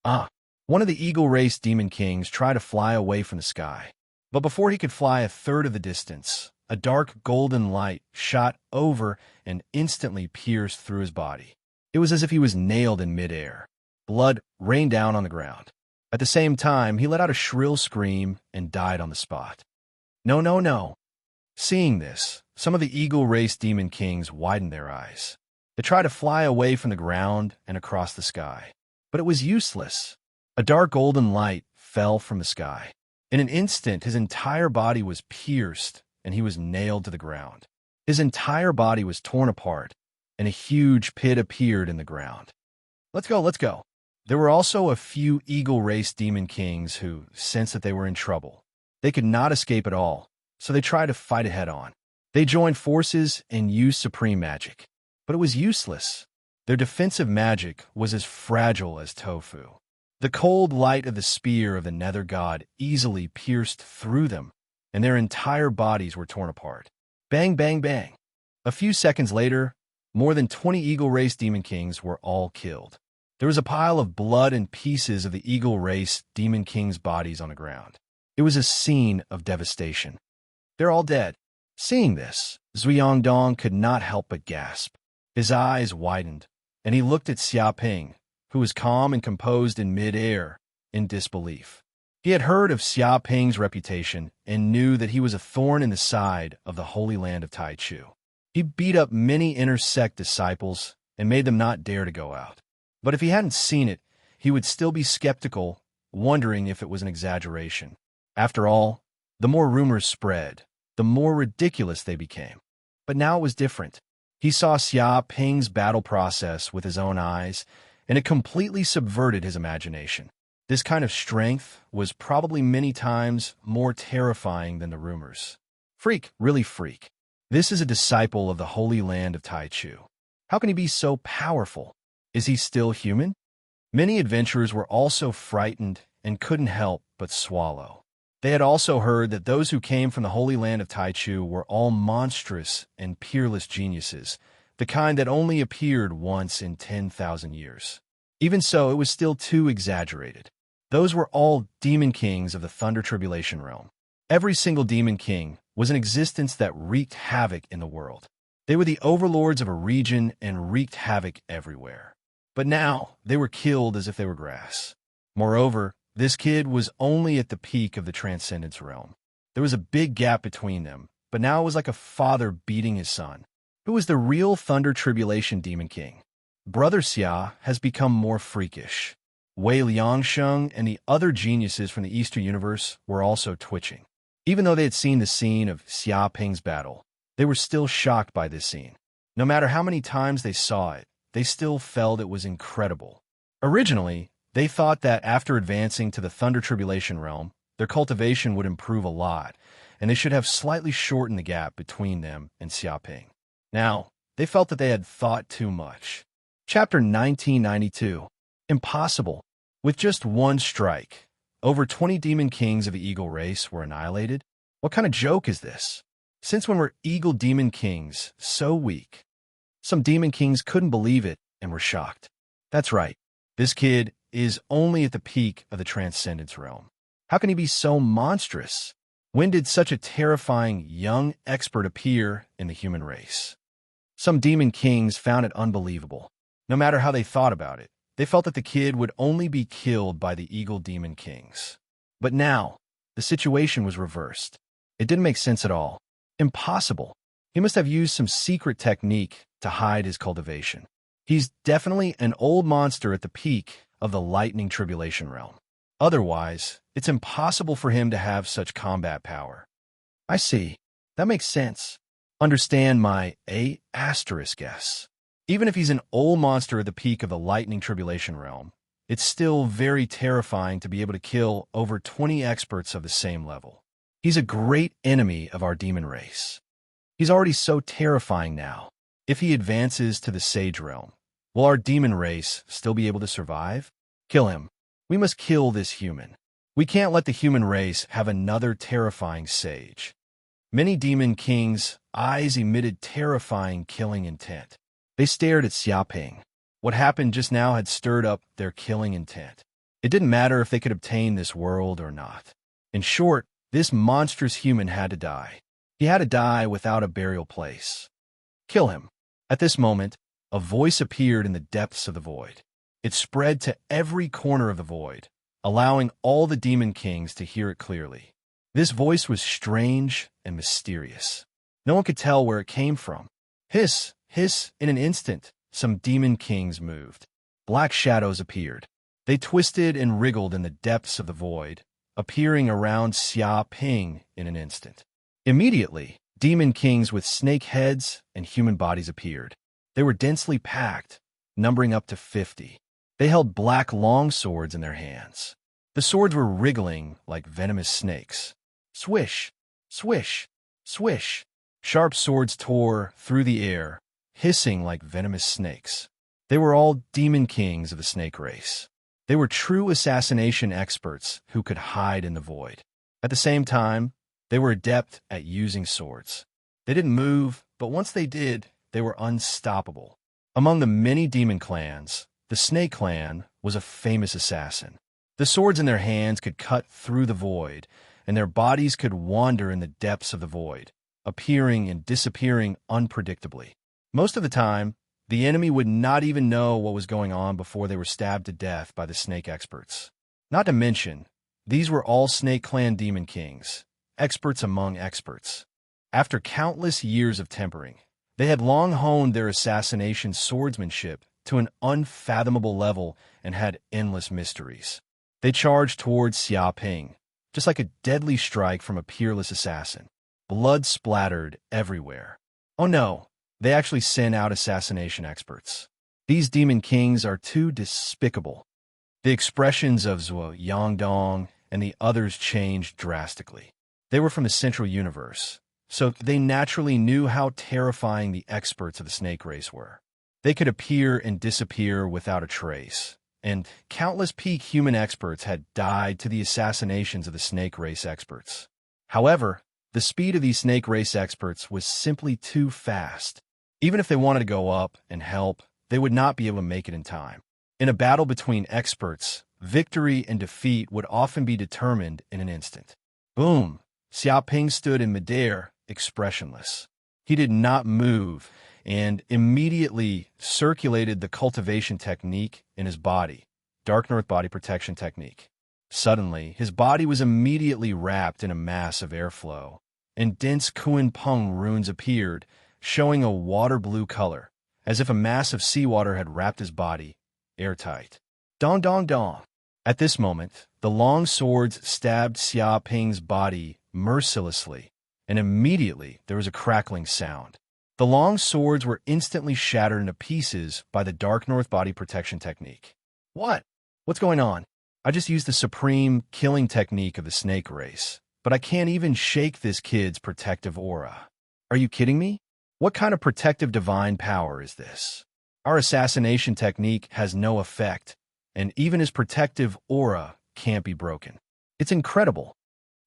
One of the eagle race demon kings tried to fly away from the sky. But before he could fly a third of the distance, a dark golden light shot over and instantly pierced through his body. It was as if he was nailed in midair. Blood rained down on the ground. At the same time, he let out a shrill scream and died on the spot. No, no, no. Seeing this, some of the eagle race demon kings widened their eyes. They tried to fly away from the ground and across the sky. But it was useless. A dark golden light fell from the sky. In an instant, his entire body was pierced, and he was nailed to the ground. His entire body was torn apart, and a huge pit appeared in the ground. Let's go, let's go. There were also a few eagle race demon kings who sensed that they were in trouble. They could not escape at all, so they tried to fight it head on. They joined forces and used supreme magic. But it was useless. Their defensive magic was as fragile as tofu. The cold light of the spear of the nether god easily pierced through them, and their entire bodies were torn apart. Bang, bang, bang. A few seconds later, more than 20 eagle race demon kings were all killed. There was a pile of blood and pieces of the eagle race demon kings' bodies on the ground. It was a scene of devastation. They're all dead. Seeing this, Zhuangdong could not help but gasp. His eyes widened, and he looked at Xiaoping, who was calm and composed in mid-air, in disbelief. He had heard of Xiaoping's reputation and knew that he was a thorn in the side of the Holy Land of Taichu. He beat up many inner sect disciples and made them not dare to go out. But if he hadn't seen it, he would still be skeptical, wondering if it was an exaggeration. After all, the more rumors spread, the more ridiculous they became. But now it was different. He saw Xiaoping's battle process with his own eyes, and it completely subverted his imagination. This kind of strength was probably many times more terrifying than the rumors. Freak, really freak. This is a disciple of the Holy Land of Taichu. How can he be so powerful? Is he still human? Many adventurers were also frightened and couldn't help but swallow. They had also heard that those who came from the Holy Land of Taichu were all monstrous and peerless geniuses, the kind that only appeared once in 10,000 years. Even so, it was still too exaggerated. Those were all demon kings of the Thunder Tribulation realm. Every single demon king was an existence that wreaked havoc in the world. They were the overlords of a region and wreaked havoc everywhere. But now, they were killed as if they were grass. Moreover, this kid was only at the peak of the Transcendence realm. There was a big gap between them, but now it was like a father beating his son. Who was the real Thunder Tribulation Demon King? Brother Xia has become more freakish. Wei Liangsheng and the other geniuses from the Eastern Universe were also twitching. Even though they had seen the scene of Xiaoping's battle, they were still shocked by this scene. No matter how many times they saw it, they still felt it was incredible. Originally, they thought that after advancing to the Thunder Tribulation realm, their cultivation would improve a lot, and they should have slightly shortened the gap between them and Xiaoping. Now, they felt that they had thought too much. Chapter 1992. Impossible. With just one strike, over 20 demon kings of the eagle race were annihilated? What kind of joke is this? Since when were eagle demon kings so weak? Some demon kings couldn't believe it and were shocked. That's right. This kid is only at the peak of the Transcendence realm. How can he be so monstrous? When did such a terrifying young expert appear in the human race? Some demon kings found it unbelievable. No matter how they thought about it, they felt that the kid would only be killed by the eagle demon kings. But now, the situation was reversed. It didn't make sense at all. Impossible. He must have used some secret technique to hide his cultivation. He's definitely an old monster at the peak of the lightning tribulation realm. Otherwise, it's impossible for him to have such combat power. I see. That makes sense. Understand my A** guess. Even if he's an old monster at the peak of the lightning tribulation realm, it's still very terrifying to be able to kill over 20 experts of the same level. He's a great enemy of our demon race. He's already so terrifying now. If he advances to the Sage realm, will our demon race still be able to survive? Kill him. We must kill this human. We can't let the human race have another terrifying sage. Many demon kings' eyes emitted terrifying killing intent. They stared at Xiaoping. What happened just now had stirred up their killing intent. It didn't matter if they could obtain this world or not. In short, this monstrous human had to die. He had to die without a burial place. Kill him. At this moment, a voice appeared in the depths of the void. It spread to every corner of the void, allowing all the demon kings to hear it clearly. This voice was strange and mysterious. No one could tell where it came from. Hiss, hiss, in an instant, some demon kings moved. Black shadows appeared. They twisted and wriggled in the depths of the void, appearing around Xia Ping in an instant. Immediately, demon kings with snake heads and human bodies appeared. They were densely packed, numbering up to 50. They held black long swords in their hands. The swords were wriggling like venomous snakes. Swish, swish, swish. Sharp swords tore through the air, hissing like venomous snakes. They were all demon kings of the snake race. They were true assassination experts who could hide in the void. At the same time, they were adept at using swords. They didn't move, but once they did, they were unstoppable. Among the many demon clans, the Snake Clan was a famous assassin. The swords in their hands could cut through the void, and their bodies could wander in the depths of the void, appearing and disappearing unpredictably. Most of the time, the enemy would not even know what was going on before they were stabbed to death by the snake experts. Not to mention, these were all Snake Clan demon kings, experts among experts. After countless years of tempering, they had long honed their assassination swordsmanship to an unfathomable level and had endless mysteries. They charged towards Xia Ping, just like a deadly strike from a peerless assassin. Blood splattered everywhere. Oh no, they actually sent out assassination experts. These demon kings are too despicable. The expressions of Zhuo Yangdong and the others changed drastically. They were from the Central Universe, so they naturally knew how terrifying the experts of the snake race were. They could appear and disappear without a trace, and countless peak human experts had died to the assassinations of the snake race experts. However, the speed of these snake race experts was simply too fast. Even if they wanted to go up and help, they would not be able to make it in time. In a battle between experts, victory and defeat would often be determined in an instant. Boom! Xia Ping stood in midair, expressionless. He did not move and immediately circulated the cultivation technique in his body, Dark North Body Protection Technique. Suddenly, his body was immediately wrapped in a mass of airflow, and dense Kuan Peng runes appeared, showing a water blue color, as if a mass of seawater had wrapped his body, airtight. Dong dong dong. At this moment, the long swords stabbed Xia Ping's body mercilessly, and immediately there was a crackling sound. The long swords were instantly shattered into pieces by the Dark North Body Protection Technique. What? What's going on? I just used the supreme killing technique of the snake race, but I can't even shake this kid's protective aura. Are you kidding me? What kind of protective divine power is this? Our assassination technique has no effect, and even his protective aura can't be broken. It's incredible.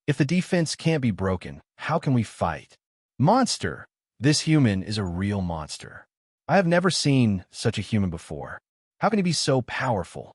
If the defense can't be broken, how can we fight? Monster! This human is a real monster. I have never seen such a human before. How can he be so powerful?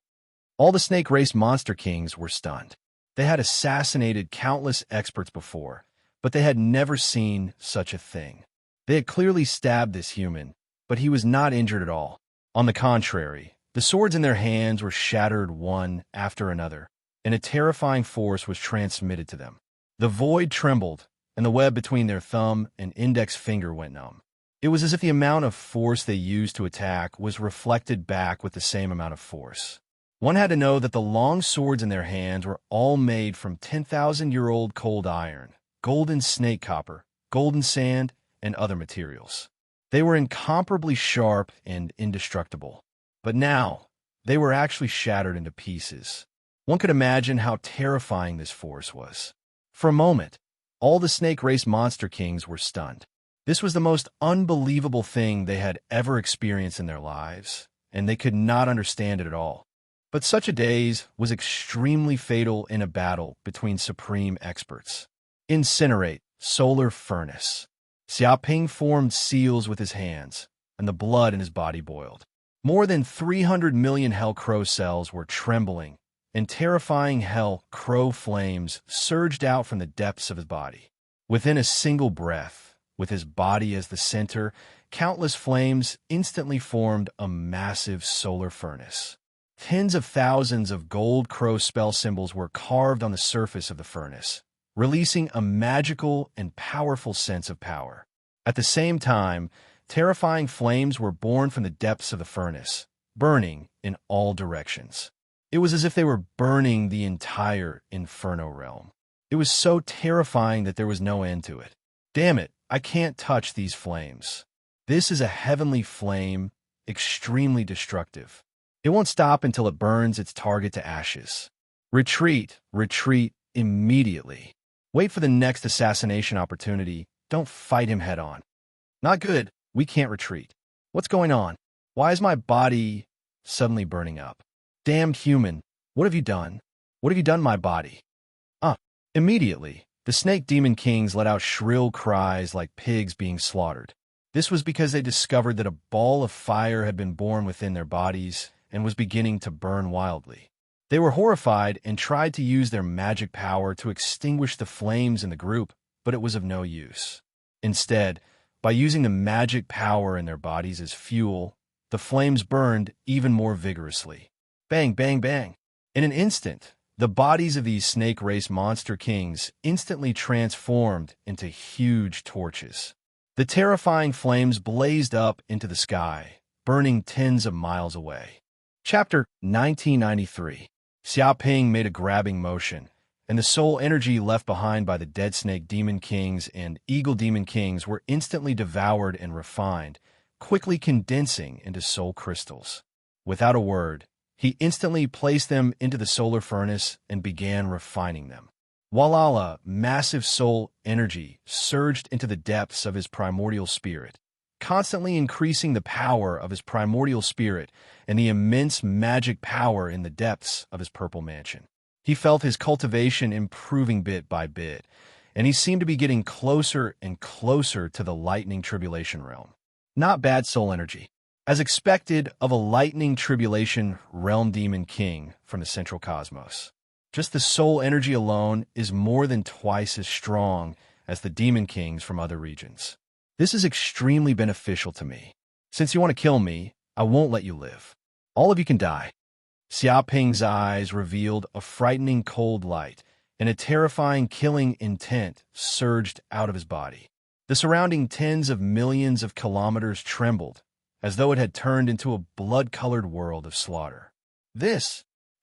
All the snake race monster kings were stunned. They had assassinated countless experts before, but they had never seen such a thing. They had clearly stabbed this human, but he was not injured at all. On the contrary, the swords in their hands were shattered one after another, and a terrifying force was transmitted to them. The void trembled, and the web between their thumb and index finger went numb. It was as if the amount of force they used to attack was reflected back with the same amount of force. One had to know that the long swords in their hands were all made from 10,000-year-old cold iron, golden snake copper, golden sand, and other materials. They were incomparably sharp and indestructible. But now, They were actually shattered into pieces. One could imagine how terrifying this force was. For a moment, all the snake race monster kings were stunned. This was the most unbelievable thing they had ever experienced in their lives, and they could not understand it at all. But such a daze was extremely fatal in a battle between supreme experts. Incinerate, solar furnace. Xiaoping formed seals with his hands, and the blood in his body boiled. More than 300 million hell crow cells were trembling, and terrifying hell crow flames surged out from the depths of his body. Within a single breath, with his body as the center, countless flames instantly formed a massive solar furnace. Tens of thousands of gold crow spell symbols were carved on the surface of the furnace, releasing a magical and powerful sense of power. At the same time, terrifying flames were born from the depths of the furnace, burning in all directions. It was as if they were burning the entire Inferno realm. It was so terrifying that there was no end to it. Damn it, I can't touch these flames. This is a heavenly flame, extremely destructive. It won't stop until it burns its target to ashes. Retreat, retreat immediately. Wait for the next assassination opportunity. Don't fight him head on. Not good. We can't retreat. What's going on? Why is my body suddenly burning up? Damned human, what have you done? What have you done to my body? Immediately, the snake demon kings let out shrill cries like pigs being slaughtered. This was because they discovered that a ball of fire had been born within their bodies and was beginning to burn wildly. They were horrified and tried to use their magic power to extinguish the flames in the group, but it was of no use. Instead, by using the magic power in their bodies as fuel, the flames burned even more vigorously. Bang, bang, bang. In an instant, the bodies of these snake race monster kings instantly transformed into huge torches. The terrifying flames blazed up into the sky, burning tens of miles away. Chapter 1993. Xiaoping made a grabbing motion, and the soul energy left behind by the dead snake demon kings and eagle demon kings were instantly devoured and refined, quickly condensing into soul crystals. Without a word, he instantly placed them into the solar furnace and began refining them. Walala, massive soul energy surged into the depths of his primordial spirit, constantly increasing the power of his primordial spirit and the immense magic power in the depths of his purple mansion. He felt his cultivation improving bit by bit, and he seemed to be getting closer and closer to the lightning tribulation realm. Not bad soul energy, as expected of a lightning tribulation realm demon king from the central cosmos. Just the soul energy alone is more than twice as strong as the demon kings from other regions. This is extremely beneficial to me. Since you want to kill me, I won't let you live. All of you can die. Xiaoping's eyes revealed a frightening cold light, and a terrifying killing intent surged out of his body. The surrounding tens of millions of kilometers trembled, as though it had turned into a blood-colored world of slaughter.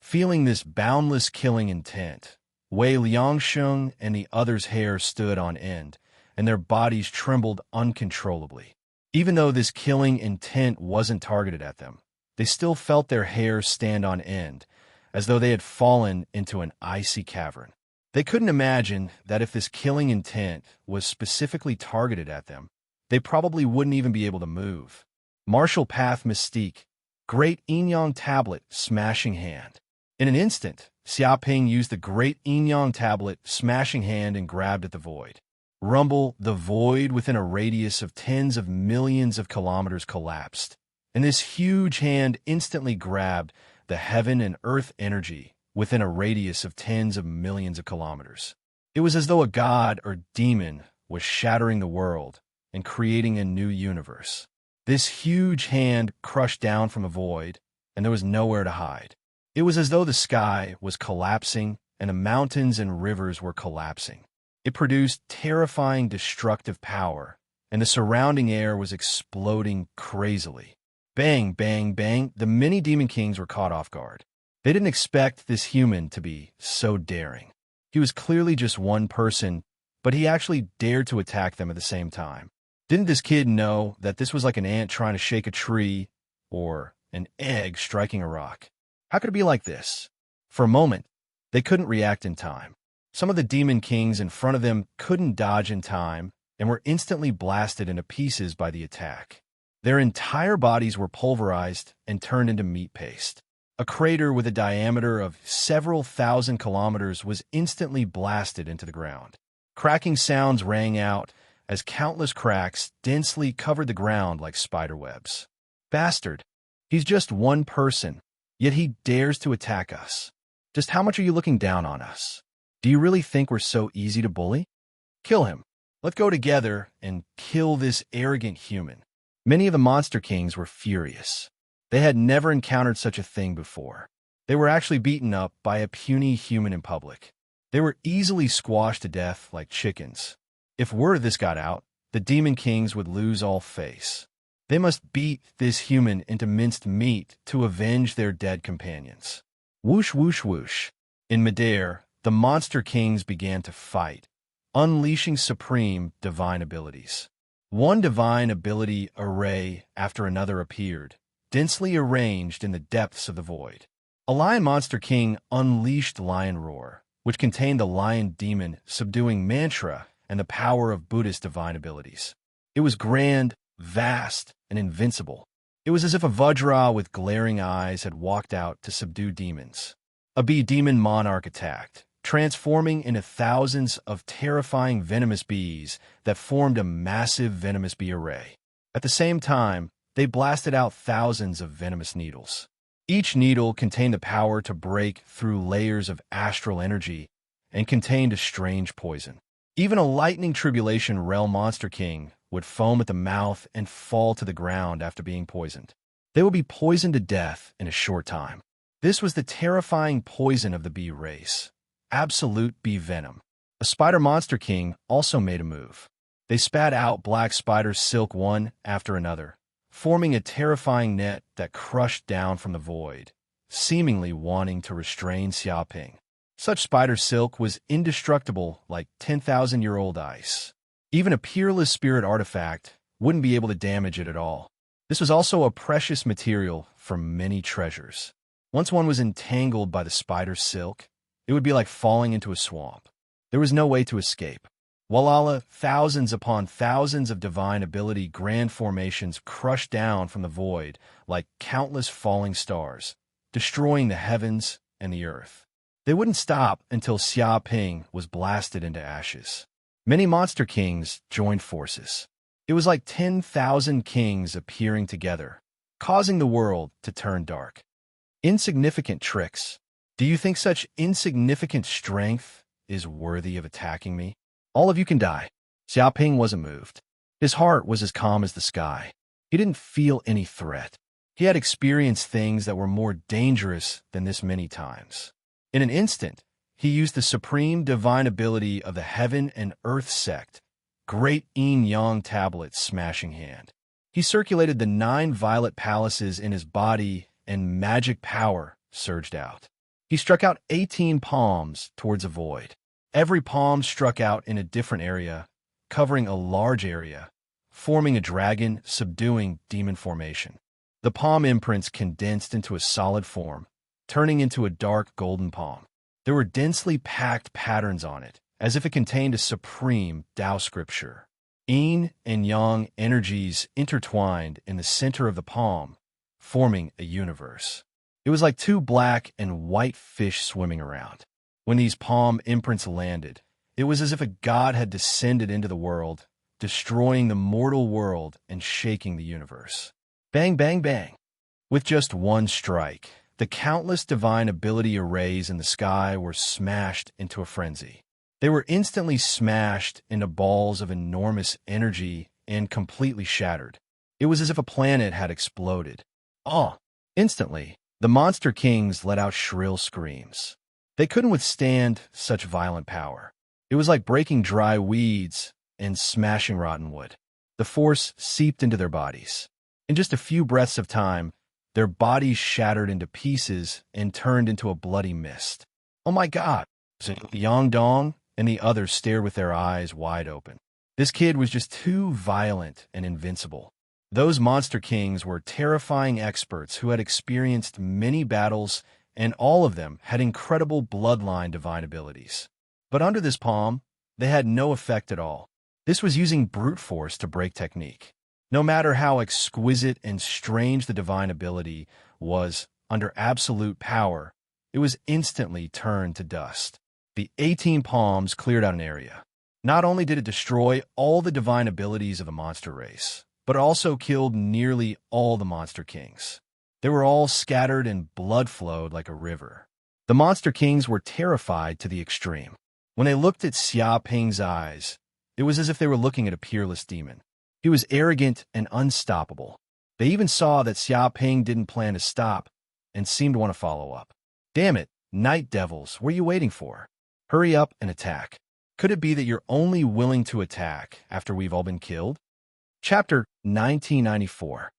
Feeling this boundless killing intent, Wei Liangsheng and the others' hair stood on end, and their bodies trembled uncontrollably. Even though this killing intent wasn't targeted at them, they still felt their hair stand on end, as though they had fallen into an icy cavern. They couldn't imagine that if this killing intent was specifically targeted at them, they probably wouldn't even be able to move. Martial Path Mystique, Great Yin-Yang Tablet, Smashing Hand. In an instant, Xiaoping used the Great Yin-Yang Tablet, Smashing Hand, and grabbed at the void. Rumble, the void within a radius of tens of millions of kilometers collapsed, and this huge hand instantly grabbed the heaven and earth energy within a radius of tens of millions of kilometers. It was as though a god or demon was shattering the world and creating a new universe. This huge hand crushed down from the void, and there was nowhere to hide. It was as though the sky was collapsing and the mountains and rivers were collapsing. It produced terrifying destructive power, and the surrounding air was exploding crazily. Bang, bang, bang, the many demon kings were caught off guard. They didn't expect this human to be so daring. He was clearly just one person, but he actually dared to attack them at the same time. Didn't this kid know that this was like an ant trying to shake a tree, or an egg striking a rock. How could it be like this? For a moment, they couldn't react in time. Some of the demon kings in front of them couldn't dodge in time and were instantly blasted into pieces by the attack. Their entire bodies were pulverized and turned into meat paste. A crater with a diameter of several thousand kilometers was instantly blasted into the ground. Cracking sounds rang out as countless cracks densely covered the ground like spider webs. Bastard! He's just one person, yet he dares to attack us. Just how much are you looking down on us? Do you really think we're so easy to bully? Kill him. Let's go together and kill this arrogant human. Many of the monster kings were furious. They had never encountered such a thing before. They were actually beaten up by a puny human in public. They were easily squashed to death like chickens. If word of this got out, the demon kings would lose all face. They must beat this human into minced meat to avenge their dead companions. Whoosh, whoosh, whoosh. In midair, the monster kings began to fight, unleashing supreme divine abilities. One divine ability array after another appeared, densely arranged in the depths of the void. A lion monster king unleashed Lion Roar, which contained the lion demon subduing mantra and the power of Buddhist divine abilities. It was grand, vast, and invincible. It was as if a Vajra with glaring eyes had walked out to subdue demons. A bee demon monarch attacked, transforming into thousands of terrifying venomous bees that formed a massive venomous bee array. At the same time, they blasted out thousands of venomous needles. Each needle contained the power to break through layers of astral energy and contained a strange poison. Even a lightning tribulation realm monster king would foam at the mouth and fall to the ground after being poisoned. They would be poisoned to death in a short time. This was the terrifying poison of the bee race. Absolute bee venom. A spider monster king also made a move. They spat out black spider silk one after another, forming a terrifying net that crushed down from the void, seemingly wanting to restrain Xiaoping. Such spider silk was indestructible like 10,000-year-old ice. Even a peerless spirit artifact wouldn't be able to damage it at all. This was also a precious material for many treasures. Once one was entangled by the spider silk, it would be like falling into a swamp. There was no way to escape. Walala, thousands upon thousands of divine ability grand formations crushed down from the void like countless falling stars, destroying the heavens and the earth. They wouldn't stop until Xia Ping was blasted into ashes. Many monster kings joined forces. It was like 10,000 kings appearing together, causing the world to turn dark. Insignificant tricks. Do you think such insignificant strength is worthy of attacking me? All of you can die. Xiaoping wasn't moved. His heart was as calm as the sky. He didn't feel any threat. He had experienced things that were more dangerous than this many times. In an instant, he used the supreme divine ability of the Heaven and Earth sect, Great Yin-Yang Tablet Smashing Hand. He circulated the 9 violet palaces in his body and magic power surged out. He struck out 18 palms towards a void. Every palm struck out in a different area, covering a large area, forming a dragon, subduing demon formation. The palm imprints condensed into a solid form, turning into a dark golden palm. There were densely packed patterns on it, as if it contained a supreme Tao scripture. Yin and Yang energies intertwined in the center of the palm, forming a universe. It was like 2 black and white fish swimming around. When these palm imprints landed, it was as if a god had descended into the world, destroying the mortal world and shaking the universe. Bang, bang, bang. With just one strike, the countless divine ability arrays in the sky were smashed into a frenzy. They were instantly smashed into balls of enormous energy and completely shattered. It was as if a planet had exploded. Instantly, the monster kings let out shrill screams. They couldn't withstand such violent power. It was like breaking dry weeds and smashing rotten wood. The force seeped into their bodies. In just a few breaths of time, their bodies shattered into pieces and turned into a bloody mist. Oh my God! Yang Dong and the others stared with their eyes wide open. This kid was just too violent and invincible. Those monster kings were terrifying experts who had experienced many battles, and all of them had incredible bloodline divine abilities. But under this palm, they had no effect at all. This was using brute force to break technique. No matter how exquisite and strange the divine ability was, under absolute power, it was instantly turned to dust. The 18 palms cleared out an area. Not only did it destroy all the divine abilities of the monster race, but it also killed nearly all the monster kings. They were all scattered and blood flowed like a river. The monster kings were terrified to the extreme. When they looked at Xia Ping's eyes, it was as if they were looking at a peerless demon. He was arrogant and unstoppable. They even saw that Xia Ping didn't plan to stop and seemed to want to follow up. Damn it, night devils, what are you waiting for? Hurry up and attack. Could it be that you're only willing to attack after we've all been killed? Chapter 1994.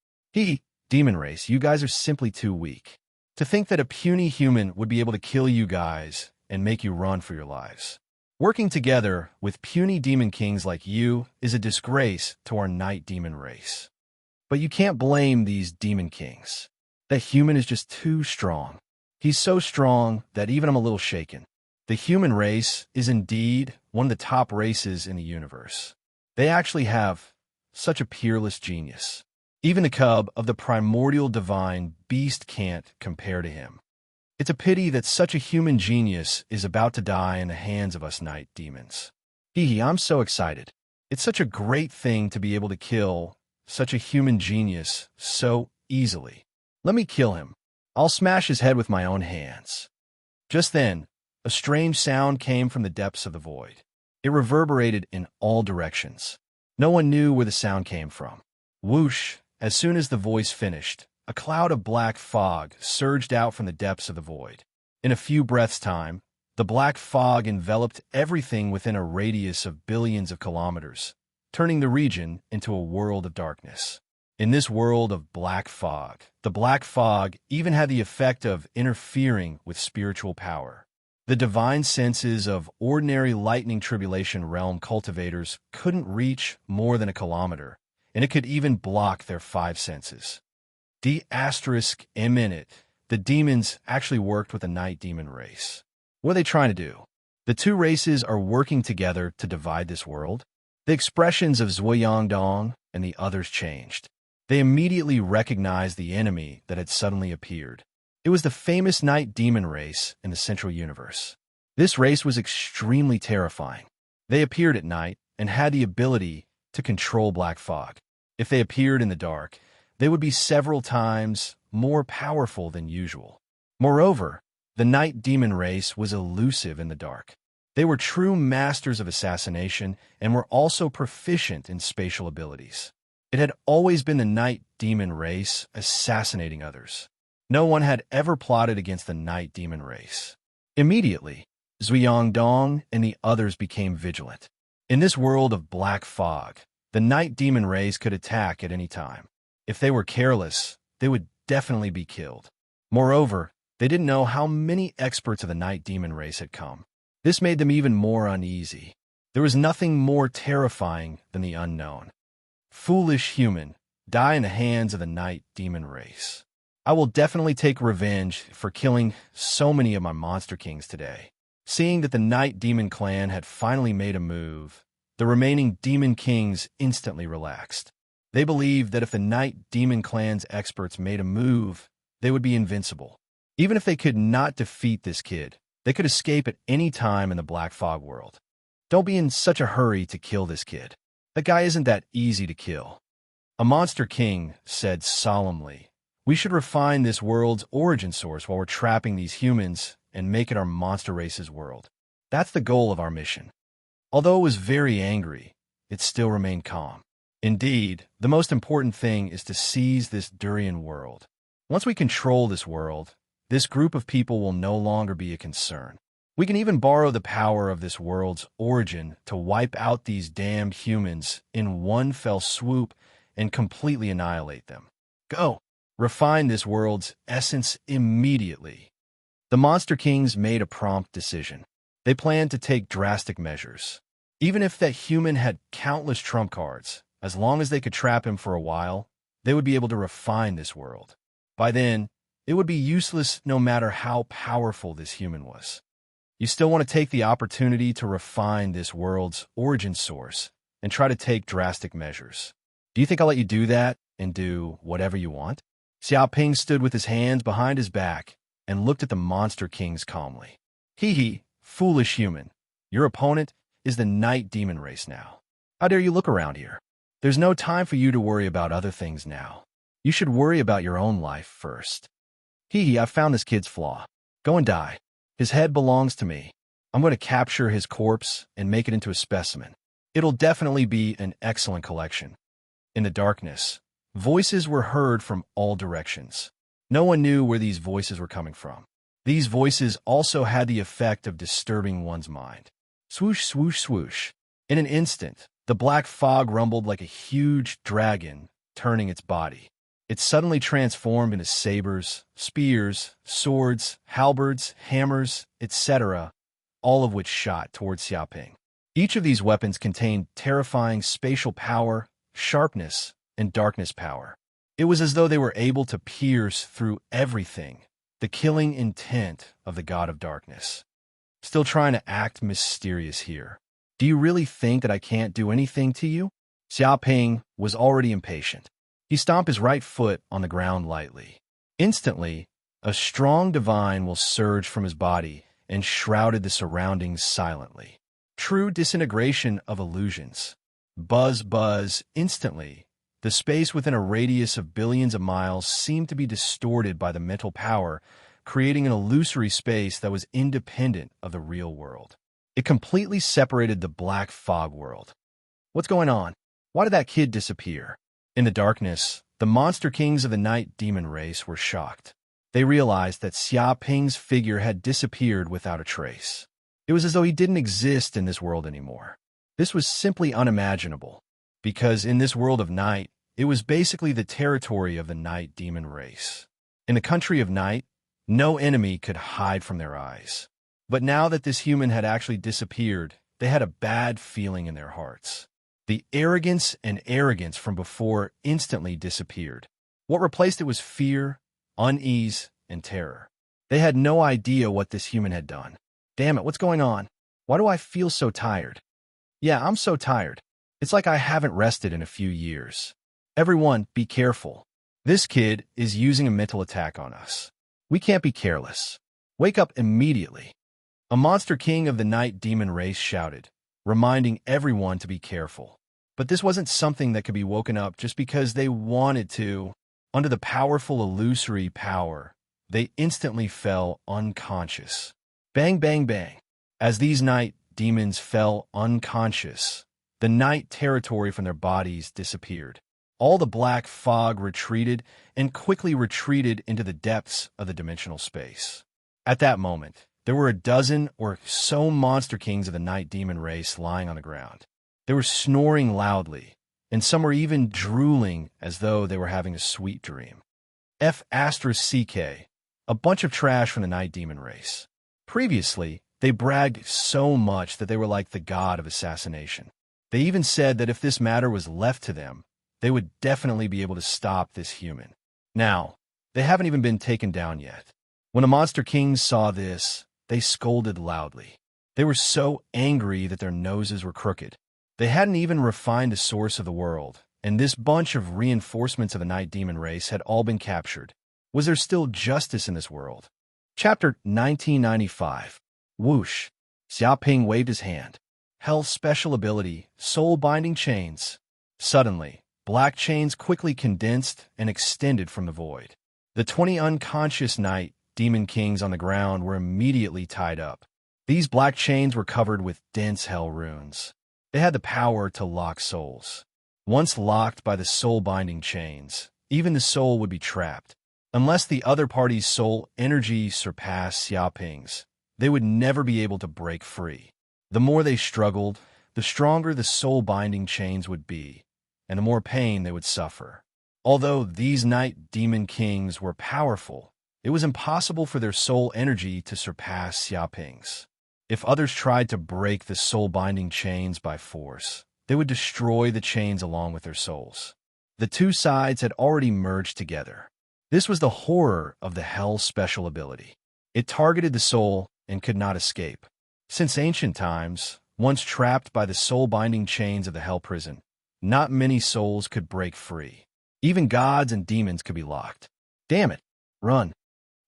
Demon race, you guys are simply too weak. To think that a puny human would be able to kill you guys and make you run for your lives. Working together with puny demon kings like you is a disgrace to our night demon race. But you can't blame these demon kings. That human is just too strong. He's so strong that even I'm a little shaken. The human race is indeed one of the top races in the universe. They actually have such a peerless genius. Even the cub of the primordial divine beast can't compare to him. It's a pity that such a human genius is about to die in the hands of us night demons. I'm so excited. It's such a great thing to be able to kill such a human genius so easily. Let me kill him. I'll smash his head with my own hands. Just then, a strange sound came from the depths of the void. It reverberated in all directions. No one knew where the sound came from. Whoosh! As soon as the voice finished, a cloud of black fog surged out from the depths of the void. In a few breaths' time, the black fog enveloped everything within a radius of billions of kilometers, turning the region into a world of darkness. In this world of black fog, the black fog even had the effect of interfering with spiritual power. The divine senses of ordinary lightning tribulation realm cultivators couldn't reach more than a kilometer, and it could even block their 5 senses. The demons actually worked with the night demon race. What are they trying to do? The two races are working together to divide this world. The expressions of Zhuoyangdong and the others changed. They immediately recognized the enemy that had suddenly appeared. It was the famous night demon race in the central universe. This race was extremely terrifying. They appeared at night and had the ability to control black fog. If they appeared in the dark, they would be several times more powerful than usual. Moreover, the night demon race was elusive in the dark. They were true masters of assassination and were also proficient in spatial abilities. It had always been the night demon race assassinating others. No one had ever plotted against the night demon race. Immediately, Zhuoyangdong and the others became vigilant. In this world of black fog, the night demon race could attack at any time. If they were careless, they would definitely be killed. Moreover, they didn't know how many experts of the night demon race had come. This made them even more uneasy. There was nothing more terrifying than the unknown. Foolish human, die in the hands of the night demon race. I will definitely take revenge for killing so many of my monster kings today. Seeing that the night demon clan had finally made a move, the remaining demon kings instantly relaxed. They believed that if the night demon clan's experts made a move, they would be invincible. Even if they could not defeat this kid, they could escape at any time in the black fog world. Don't be in such a hurry to kill this kid. That guy isn't that easy to kill. A monster king said solemnly, "We should refine this world's origin source while we're trapping these humans and make it our monster race's world. That's the goal of our mission." Although it was very angry, it still remained calm. Indeed, the most important thing is to seize this durian world. Once we control this world, this group of people will no longer be a concern. We can even borrow the power of this world's origin to wipe out these damned humans in one fell swoop and completely annihilate them. Go! Refine this world's essence immediately. The Monster Kings made a prompt decision. They planned to take drastic measures. Even if that human had countless trump cards, as long as they could trap him for a while, they would be able to refine this world. By then, it would be useless no matter how powerful this human was. You still want to take the opportunity to refine this world's origin source and try to take drastic measures. Do you think I'll let you do that and do whatever you want? Xiaoping stood with his hands behind his back and looked at the monster kings calmly. Hee, foolish human. Your opponent is the night demon race now. How dare you look around here? There's no time for you to worry about other things now. You should worry about your own life first. I've found this kid's flaw. Go and die. His head belongs to me. I'm going to capture his corpse and make it into a specimen. It'll definitely be an excellent collection. In the darkness, voices were heard from all directions. No one knew where these voices were coming from. These voices also had the effect of disturbing one's mind. Swoosh, swoosh, swoosh. In an instant, the black fog rumbled like a huge dragon, turning its body. It suddenly transformed into sabers, spears, swords, halberds, hammers, etc., all of which shot towards Xiaoping. Each of these weapons contained terrifying spatial power, sharpness, and darkness power. It was as though they were able to pierce through everything, the killing intent of the god of darkness. Still trying to act mysterious here. Do you really think that I can't do anything to you? Xiaoping was already impatient. He stomped his right foot on the ground lightly. Instantly, a strong divine will surge from his body and shrouded the surroundings silently. True disintegration of illusions. Buzz, buzz, instantly. The space within a radius of billions of miles seemed to be distorted by the mental power, creating an illusory space that was independent of the real world. It completely separated the black fog world. What's going on? Why did that kid disappear? In the darkness, the monster kings of the night demon race were shocked. They realized that Xiaoping's figure had disappeared without a trace. It was as though he didn't exist in this world anymore. This was simply unimaginable, because in this world of night, it was basically the territory of the night demon race. In the country of night, no enemy could hide from their eyes. But now that this human had actually disappeared, they had a bad feeling in their hearts. The arrogance from before instantly disappeared. What replaced it was fear, unease, and terror. They had no idea what this human had done. Damn it, what's going on? Why do I feel so tired? Yeah, I'm so tired. It's like I haven't rested in a few years. Everyone, be careful. This kid is using a mental attack on us. We can't be careless. Wake up immediately. A monster king of the night demon race shouted, reminding everyone to be careful. But this wasn't something that could be woken up just because they wanted to. Under the powerful illusory power, they instantly fell unconscious. Bang, bang, bang. As these night demons fell unconscious, the night territory from their bodies disappeared. All the black fog retreated and quickly retreated into the depths of the dimensional space. At that moment, there were a dozen or so monster kings of the night demon race lying on the ground. They were snoring loudly, and some were even drooling as though they were having a sweet dream. CK, a bunch of trash from the night demon race. Previously, they bragged so much that they were like the god of assassination. They even said that if this matter was left to them, they would definitely be able to stop this human. Now, they haven't even been taken down yet. When the monster kings saw this, they scolded loudly. They were so angry that their noses were crooked. They hadn't even refined the source of the world, and this bunch of reinforcements of the night demon race had all been captured. Was there still justice in this world? Chapter 1995. Whoosh. Xiaoping waved his hand. Hell's special ability, soul-binding chains. Suddenly, black chains quickly condensed and extended from the void. The 20 unconscious night demon kings on the ground were immediately tied up. These black chains were covered with dense hell runes. They had the power to lock souls. Once locked by the soul-binding chains, even the soul would be trapped. Unless the other party's soul energy surpassed Xiaoping's, they would never be able to break free. The more they struggled, the stronger the soul-binding chains would be, and the more pain they would suffer. Although these night demon kings were powerful, it was impossible for their soul energy to surpass Xiaoping's. If others tried to break the soul-binding chains by force, they would destroy the chains along with their souls. The two sides had already merged together. This was the horror of the Hell special ability. It targeted the soul and could not escape. Since ancient times, once trapped by the soul-binding chains of the Hell prison, not many souls could break free. Even gods and demons could be locked. Damn it! Run!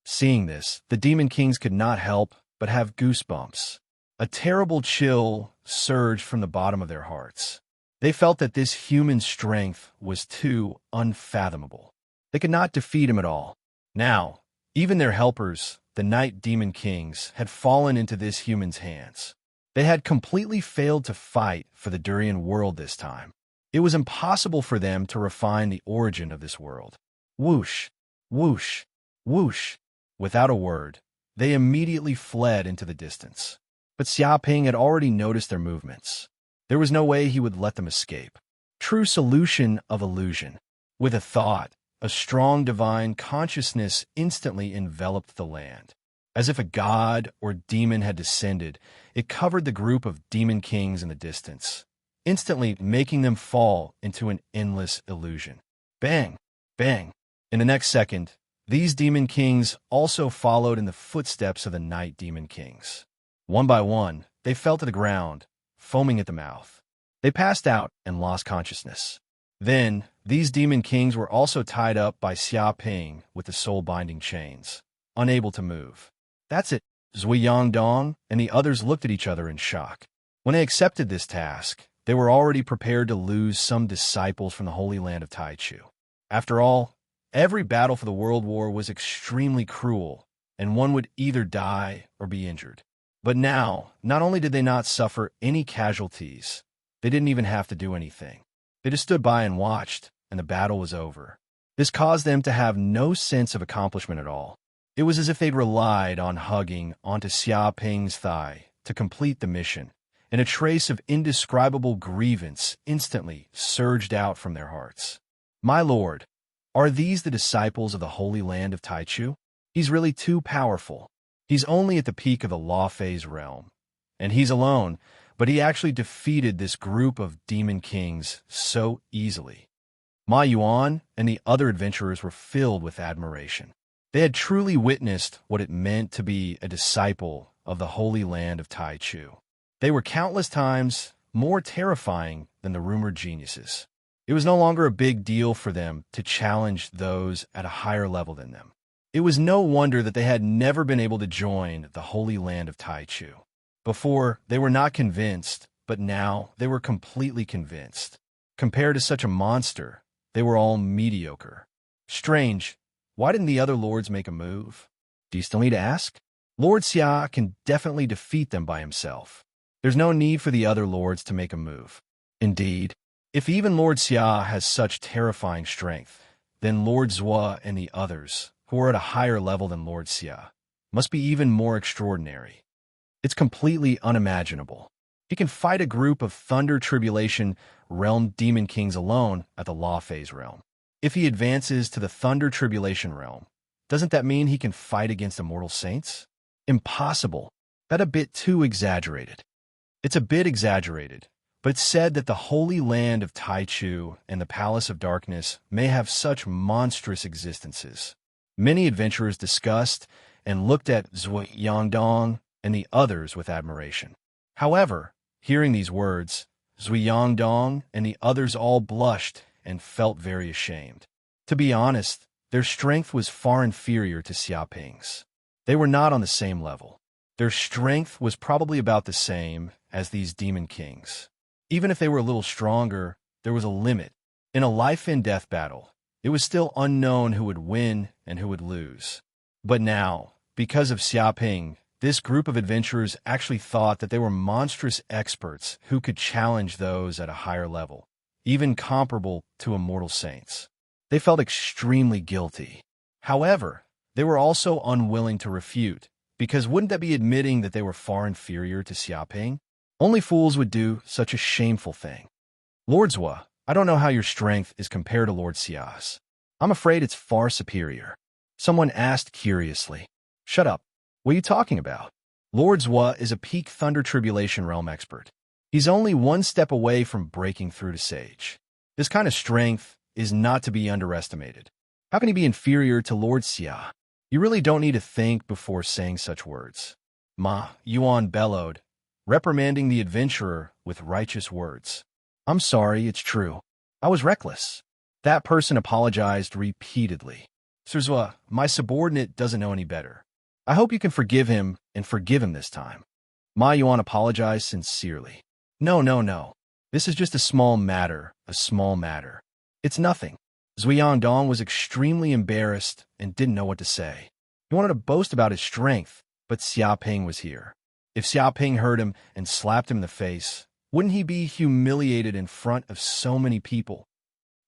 Seeing this, the Demon Kings could not help but have goosebumps. A terrible chill surged from the bottom of their hearts. They felt that this human strength was too unfathomable. They could not defeat him at all. Now, even their helpers, the Night Demon Kings, had fallen into this human's hands. They had completely failed to fight for the Durian world this time. It was impossible for them to refine the origin of this world. Whoosh, whoosh, whoosh. Without a word, they immediately fled into the distance. But Xiaoping had already noticed their movements. There was no way he would let them escape. True solution of illusion. With a thought, a strong divine consciousness instantly enveloped the land. As if a god or demon had descended, it covered the group of demon kings in the distance, instantly making them fall into an endless illusion. Bang! Bang! In the next second, these demon kings also followed in the footsteps of the Night Demon Kings. One by one, they fell to the ground, foaming at the mouth. They passed out and lost consciousness. Then, these demon kings were also tied up by Xiaoping with the soul-binding chains, unable to move. That's it. Zui Dong and the others looked at each other in shock. When they accepted this task, they were already prepared to lose some disciples from the Holy Land of Taichu. After all, every battle for the World War was extremely cruel, and one would either die or be injured. But now, not only did they not suffer any casualties, they didn't even have to do anything. They just stood by and watched, and the battle was over. This caused them to have no sense of accomplishment at all. It was as if they'd relied on hugging onto Xiaoping's thigh to complete the mission, and a trace of indescribable grievance instantly surged out from their hearts. My lord, are these the disciples of the Holy Land of Taichu? He's really too powerful. He's only at the peak of the Law Phase realm, and he's alone, but he actually defeated this group of demon kings so easily. Ma Yuan and the other adventurers were filled with admiration. They had truly witnessed what it meant to be a disciple of the Holy Land of Taichu. They were countless times more terrifying than the rumored geniuses. It was no longer a big deal for them to challenge those at a higher level than them. It was no wonder that they had never been able to join the Holy Land of Taichu. Before, they were not convinced, but now they were completely convinced. Compared to such a monster, they were all mediocre. Strange, why didn't the other lords make a move? Do you still need to ask? Lord Xia can definitely defeat them by himself. There's no need for the other lords to make a move. Indeed, if even Lord Xia has such terrifying strength, then Lord Zhua and the others, who are at a higher level than Lord Xia, must be even more extraordinary. It's completely unimaginable. He can fight a group of Thunder Tribulation Realm Demon Kings alone at the Law Phase realm. If he advances to the Thunder Tribulation realm, doesn't that mean he can fight against immortal saints? Impossible. That's a bit too exaggerated. It's a bit exaggerated, but it's said that the Holy Land of Taichu and the Palace of Darkness may have such monstrous existences. Many adventurers discussed and looked at Zui Yangdong and the others with admiration. However, hearing these words, Zui Yangdong and the others all blushed and felt very ashamed. To be honest, their strength was far inferior to Xiaoping's. They were not on the same level. Their strength was probably about the same as these demon kings. Even if they were a little stronger, there was a limit. In a life-and-death battle, it was still unknown who would win and who would lose. But now, because of Xiaoping, this group of adventurers actually thought that they were monstrous experts who could challenge those at a higher level, even comparable to immortal saints. They felt extremely guilty. However, they were also unwilling to refute, because wouldn't that be admitting that they were far inferior to Xiaoping? Only fools would do such a shameful thing. Lord Zhua, I don't know how your strength is compared to Lord Xia's. I'm afraid it's far superior. Someone asked curiously. Shut up. What are you talking about? Lord Zhua is a peak Thunder Tribulation Realm expert. He's only one step away from breaking through to Sage. This kind of strength is not to be underestimated. How can he be inferior to Lord Xia? You really don't need to think before saying such words. Ma Yuan bellowed, reprimanding the adventurer with righteous words. I'm sorry, it's true. I was reckless. That person apologized repeatedly. Sirzua, my subordinate doesn't know any better. I hope you can forgive him and forgive him this time. Ma Yuan apologized sincerely. No, no, no. This is just a small matter, a small matter. It's nothing. Zhuangdong was extremely embarrassed and didn't know what to say. He wanted to boast about his strength, but Xiaoping was here. If Xiaoping heard him and slapped him in the face, wouldn't he be humiliated in front of so many people?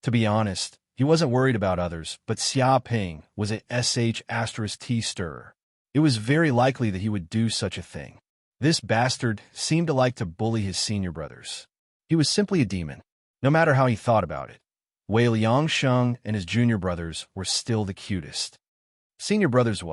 To be honest, he wasn't worried about others, but Xiaoping was a *T stirrer. It was very likely that he would do such a thing. This bastard seemed to like to bully his senior brothers. He was simply a demon, no matter how he thought about it. Wei Liangsheng and his junior brothers were still the cutest. Senior brothers,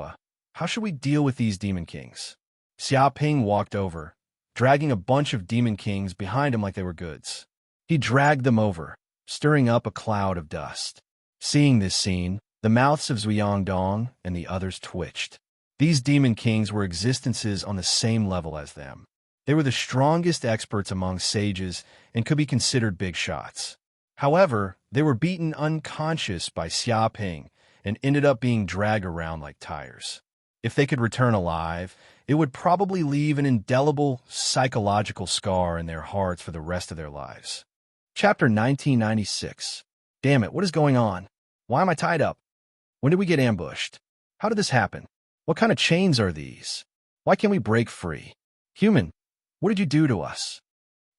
how should we deal with these demon kings? Xiaoping walked over, dragging a bunch of demon kings behind him like they were goods. He dragged them over, stirring up a cloud of dust. Seeing this scene, the mouths of Zhuangdong and the others twitched. These demon kings were existences on the same level as them. They were the strongest experts among sages and could be considered big shots. However, they were beaten unconscious by Xiaoping and ended up being dragged around like tires. If they could return alive, it would probably leave an indelible psychological scar in their hearts for the rest of their lives. Chapter 1996. Damn it, what is going on? Why am I tied up? When did we get ambushed? How did this happen? What kind of chains are these? Why can't we break free? Human, what did you do to us?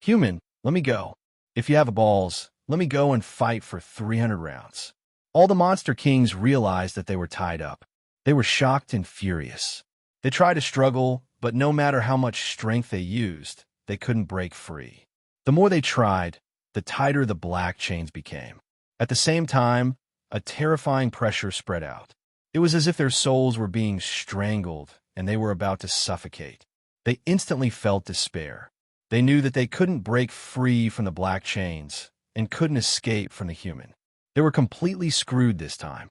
Human, let me go. If you have balls, let me go and fight for 300 rounds. All the monster kings realized that they were tied up. They were shocked and furious. They tried to struggle, but no matter how much strength they used, they couldn't break free. The more they tried, the tighter the black chains became. At the same time, a terrifying pressure spread out. It was as if their souls were being strangled and they were about to suffocate. They instantly felt despair. They knew that they couldn't break free from the black chains and couldn't escape from the human. They were completely screwed this time.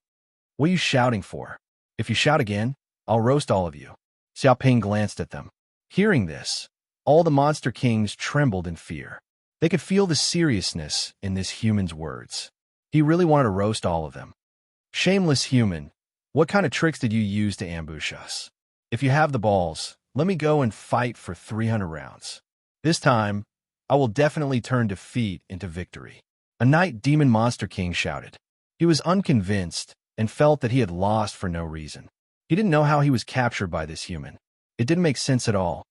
What are you shouting for? If you shout again, I'll roast all of you. Xiaoping glanced at them. Hearing this, all the monster kings trembled in fear. They could feel the seriousness in this human's words. He really wanted to roast all of them. Shameless human, what kind of tricks did you use to ambush us? If you have the balls, let me go and fight for 300 rounds. This time, I will definitely turn defeat into victory. A night demon monster king shouted. He was unconvinced and felt that he had lost for no reason. He didn't know how he was captured by this human. It didn't make sense at all.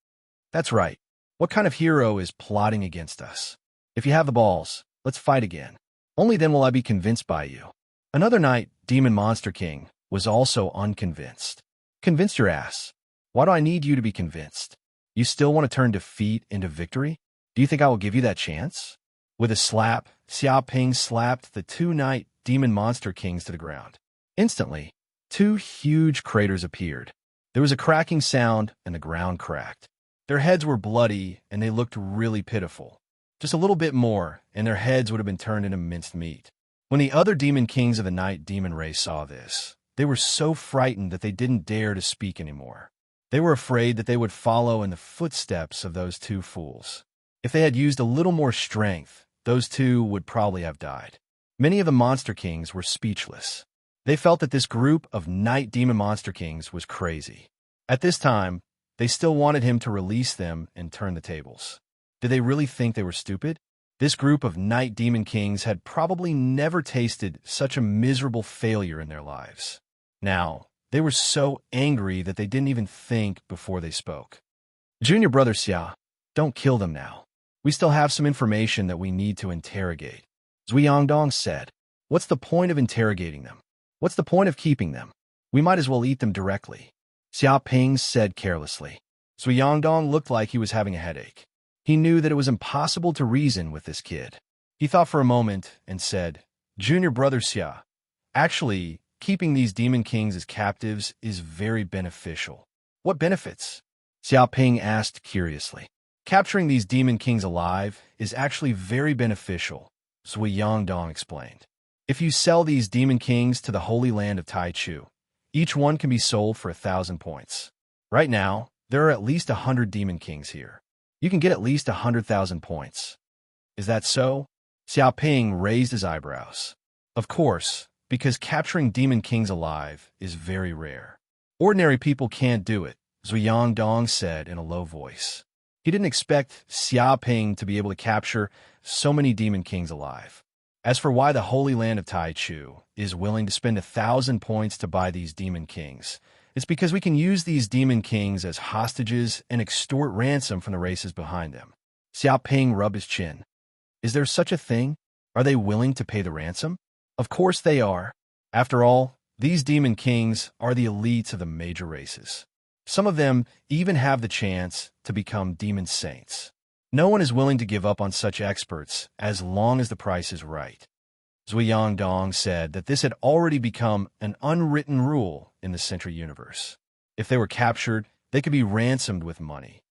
That's right. What kind of hero is plotting against us? If you have the balls, let's fight again. Only then will I be convinced by you. Another night, demon monster king was also unconvinced. Convinced your ass. Why do I need you to be convinced? You still want to turn defeat into victory? Do you think I will give you that chance? With a slap, Xiaoping slapped the two night demon monster kings to the ground. Instantly, two huge craters appeared. There was a cracking sound and the ground cracked. Their heads were bloody and they looked really pitiful. Just a little bit more and their heads would have been turned into minced meat. When the other demon kings of the night demon race saw this, they were so frightened that they didn't dare to speak anymore. They were afraid that they would follow in the footsteps of those two fools. If they had used a little more strength, those two would probably have died. Many of the monster kings were speechless. They felt that this group of night demon monster kings was crazy. At this time, they still wanted him to release them and turn the tables. Did they really think they were stupid? This group of night demon kings had probably never tasted such a miserable failure in their lives. Now, they were so angry that they didn't even think before they spoke. Junior brother Xia, don't kill them now. We still have some information that we need to interrogate. Zhuangdong said, what's the point of interrogating them? What's the point of keeping them? We might as well eat them directly. Xiaoping said carelessly. Zhuangdong looked like he was having a headache. He knew that it was impossible to reason with this kid. He thought for a moment and said, Junior brother Xia, actually, keeping these demon kings as captives is very beneficial. What benefits? Xiaoping asked curiously. Capturing these demon kings alive is actually very beneficial, Zhuangdong explained. If you sell these demon kings to the Holy Land of Taichu, each one can be sold for 1,000 points. Right now, there are at least 100 demon kings here. You can get at least 100,000 points. Is that so? Xiaoping raised his eyebrows. Of course, because capturing demon kings alive is very rare. Ordinary people can't do it, Zuyang Dong said in a low voice. He didn't expect Xiaoping to be able to capture so many demon kings alive. As for why the Holy Land of Taichu is willing to spend 1,000 points to buy these demon kings, it's because we can use these demon kings as hostages and extort ransom from the races behind them. Xiaoping rubbed his chin. Is there such a thing? Are they willing to pay the ransom? Of course they are. After all, these demon kings are the elites of the major races. Some of them even have the chance to become demon saints. No one is willing to give up on such experts as long as the price is right. Zuyang Dong said that this had already become an unwritten rule in the Century Universe. If they were captured, they could be ransomed with money.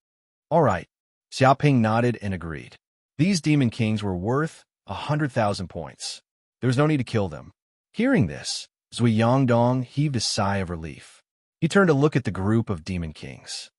All right, Xiaoping nodded and agreed. These demon kings were worth 100,000 points. There was no need to kill them. Hearing this, Zuyang Dong heaved a sigh of relief. He turned to look at the group of demon kings.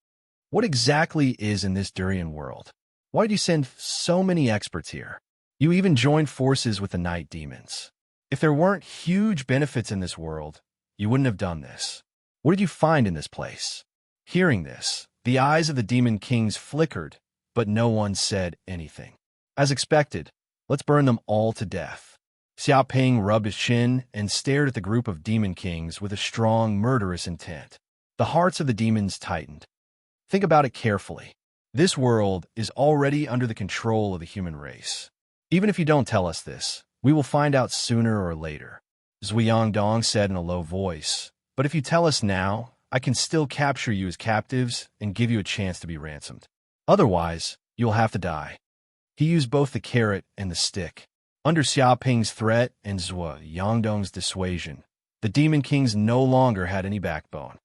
What exactly is in this durian world? Why did you send so many experts here? You even joined forces with the night demons. If there weren't huge benefits in this world, you wouldn't have done this. What did you find in this place? Hearing this, the eyes of the demon kings flickered, but no one said anything. As expected, let's burn them all to death. Xiaoping rubbed his chin and stared at the group of demon kings with a strong, murderous intent. The hearts of the demons tightened. Think about it carefully. This world is already under the control of the human race. Even if you don't tell us this, we will find out sooner or later. Zuyang Dong said in a low voice, but if you tell us now, I can still capture you as captives and give you a chance to be ransomed. Otherwise, you'll have to die. He used both the carrot and the stick. Under Xiaoping's threat and Zuyang Dong's dissuasion, the demon kings no longer had any backbone.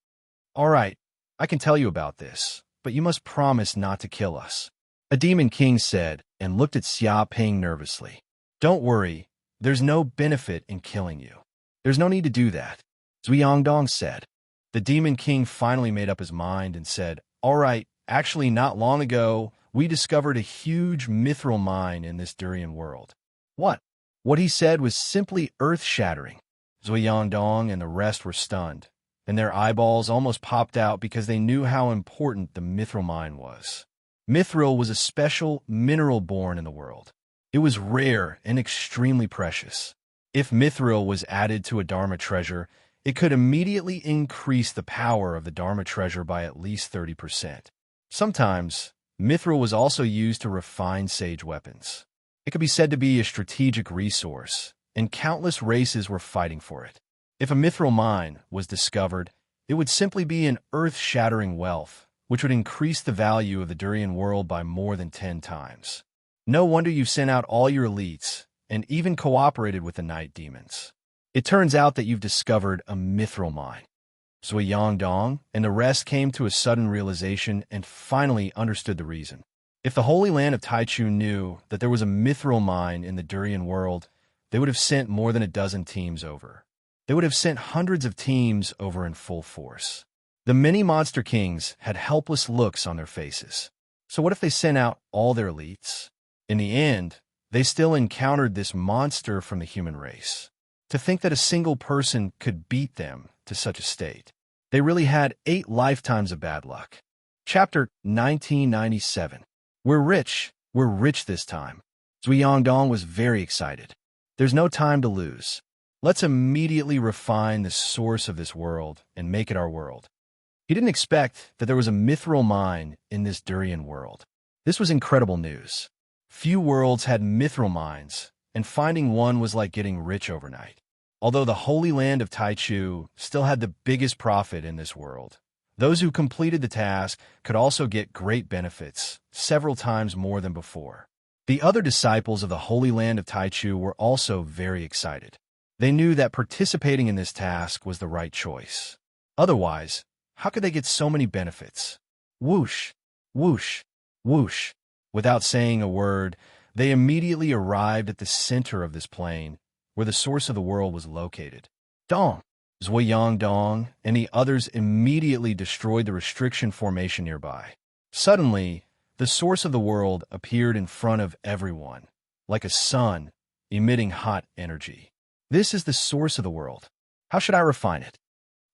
All right, I can tell you about this, but you must promise not to kill us. A demon king said and looked at Xiaoping nervously. Don't worry, there's no benefit in killing you. There's no need to do that, Zuyang Dong said. The demon king finally made up his mind and said, all right, actually not long ago, we discovered a huge mithril mine in this durian world. What? What he said was simply earth-shattering. Zuyang Dong and the rest were stunned, and their eyeballs almost popped out because they knew how important the mithril mine was. Mithril was a special mineral born in the world. It was rare and extremely precious. If mithril was added to a Dharma treasure, it could immediately increase the power of the Dharma treasure by at least 30%. Sometimes, mithril was also used to refine sage weapons. It could be said to be a strategic resource, and countless races were fighting for it. If a mithril mine was discovered, it would simply be an earth-shattering wealth, which would increase the value of the durian world by more than 10 times. No wonder you sent out all your elites, and even cooperated with the night demons. It turns out that you've discovered a mithril mine. Zuyang Dong and the rest came to a sudden realization and finally understood the reason. If the Holy Land of Taichu knew that there was a mithril mine in the durian world, they would have sent more than a dozen teams over. They would have sent hundreds of teams over in full force. The many monster kings had helpless looks on their faces. So what if they sent out all their elites? In the end, they still encountered this monster from the human race. To think that a single person could beat them to such a state. They really had 8 lifetimes of bad luck. Chapter 1997. We're rich this time. Zuyang Dong was very excited. There's no time to lose. Let's immediately refine the source of this world and make it our world. He didn't expect that there was a mithril mine in this durian world. This was incredible news. Few worlds had mithril mines, and finding one was like getting rich overnight. Although the Holy Land of Taichu still had the biggest profit in this world, those who completed the task could also get great benefits, several times more than before. The other disciples of the Holy Land of Taichu were also very excited. They knew that participating in this task was the right choice. Otherwise, how could they get so many benefits? Whoosh, whoosh, whoosh. Without saying a word, they immediately arrived at the center of this plain, where the source of the world was located. Dong, Zhuiyang Dong, and the others immediately destroyed the restriction formation nearby. Suddenly, the source of the world appeared in front of everyone, like a sun emitting hot energy. This is the source of the world. How should I refine it?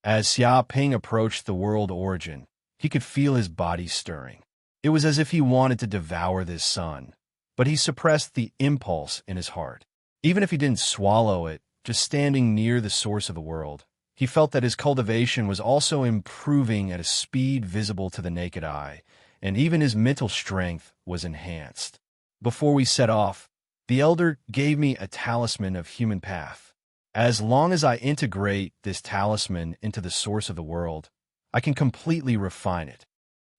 As Xia Ping approached the world origin, he could feel his body stirring. It was as if he wanted to devour this sun, but he suppressed the impulse in his heart. Even if he didn't swallow it, just standing near the source of the world, he felt that his cultivation was also improving at a speed visible to the naked eye, and even his mental strength was enhanced. Before we set off, the elder gave me a talisman of human path. As long as I integrate this talisman into the source of the world, I can completely refine it.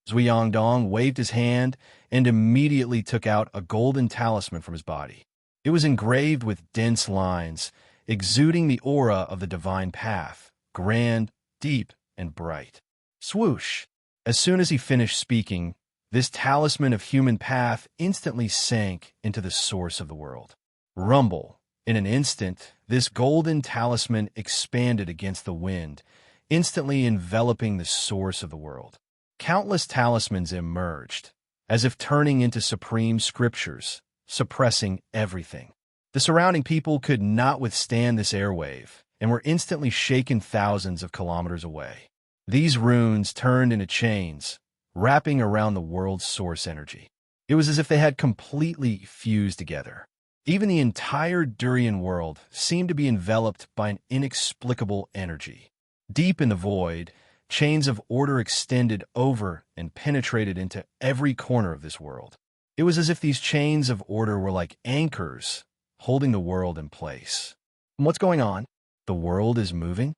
Zhuiyang Dong waved his hand and immediately took out a golden talisman from his body. It was engraved with dense lines, exuding the aura of the divine path, grand, deep, and bright. Swoosh! As soon as he finished speaking, this talisman of human path instantly sank into the source of the world. Rumble! In an instant, this golden talisman expanded against the wind, instantly enveloping the source of the world. Countless talismans emerged, as if turning into supreme scriptures, suppressing everything. The surrounding people could not withstand this airwave, and were instantly shaken thousands of kilometers away. These runes turned into chains, wrapping around the world's source energy. It was as if they had completely fused together. Even the entire Durian world seemed to be enveloped by an inexplicable energy. Deep in the void, chains of order extended over and penetrated into every corner of this world. It was as if these chains of order were like anchors, holding the world in place. What's going on? The world is moving?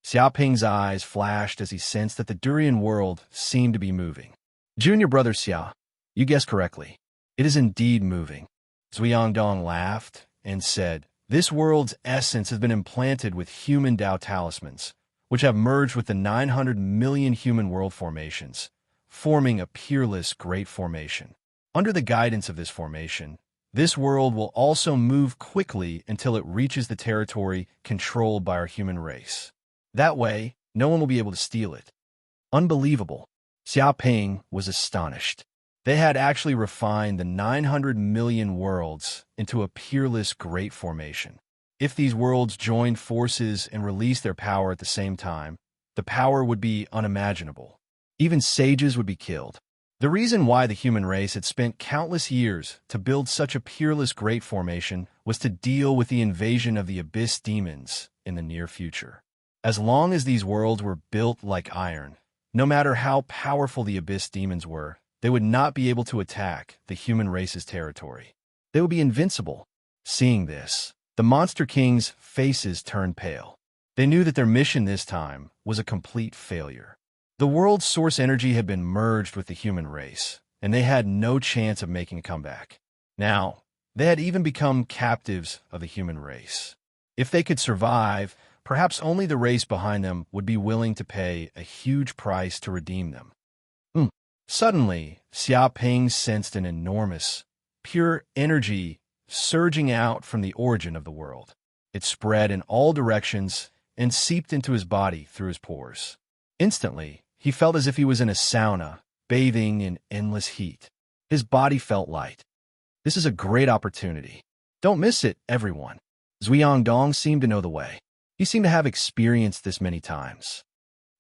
Xia Ping's eyes flashed as he sensed that the Durian world seemed to be moving. Junior brother Xia, you guessed correctly. It is indeed moving. Zhuiyang Dong laughed and said, "This world's essence has been implanted with human Tao talismans, which have merged with the 900 million human world formations, forming a peerless great formation. Under the guidance of this formation, this world will also move quickly until it reaches the territory controlled by our human race. That way, no one will be able to steal it." Unbelievable. Xia Ping was astonished. They had actually refined the 900 million worlds into a peerless great formation. If these worlds joined forces and released their power at the same time, the power would be unimaginable. Even sages would be killed. The reason why the human race had spent countless years to build such a peerless great formation was to deal with the invasion of the abyss demons in the near future. As long as these worlds were built like iron, no matter how powerful the abyss demons were, they would not be able to attack the human race's territory. They would be invincible. Seeing this, the Monster King's faces turned pale. They knew that their mission this time was a complete failure. The world's source energy had been merged with the human race, and they had no chance of making a comeback. Now, they had even become captives of the human race. If they could survive, perhaps only the race behind them would be willing to pay a huge price to redeem them. Suddenly, Xia Ping sensed an enormous, pure energy surging out from the origin of the world. It spread in all directions and seeped into his body through his pores. Instantly, he felt as if he was in a sauna, bathing in endless heat. His body felt light. This is a great opportunity. Don't miss it, everyone. Zhuiyang Dong seemed to know the way. He seemed to have experienced this many times.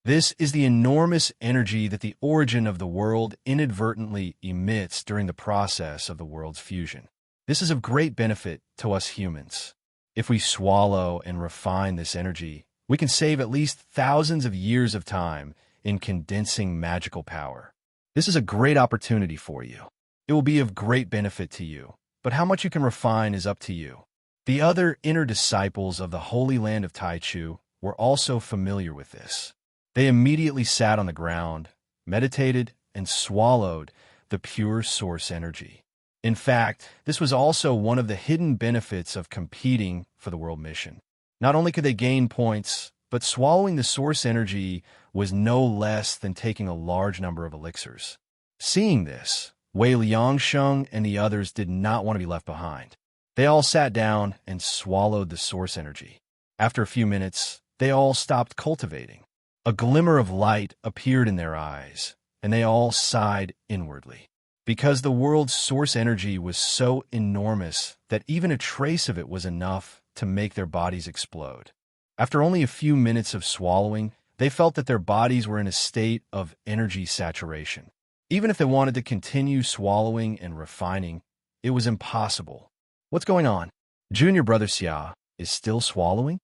This is the enormous energy that the origin of the world inadvertently emits during the process of the world's fusion. This is of great benefit to us humans. If we swallow and refine this energy, we can save at least thousands of years of time in condensing magical power. This is a great opportunity for you. It will be of great benefit to you, but how much you can refine is up to you. The other inner disciples of the Holy Land of Taichu were also familiar with this. They immediately sat on the ground, meditated, and swallowed the pure source energy. In fact, this was also one of the hidden benefits of competing for the world mission. Not only could they gain points, but swallowing the source energy was no less than taking a large number of elixirs. Seeing this, Wei Liangsheng and the others did not want to be left behind. They all sat down and swallowed the source energy. After a few minutes, they all stopped cultivating. A glimmer of light appeared in their eyes, and they all sighed inwardly. Because the world's source energy was so enormous that even a trace of it was enough to make their bodies explode. After only a few minutes of swallowing, they felt that their bodies were in a state of energy saturation. Even if they wanted to continue swallowing and refining, it was impossible. What's going on? Junior brother Xia is still swallowing?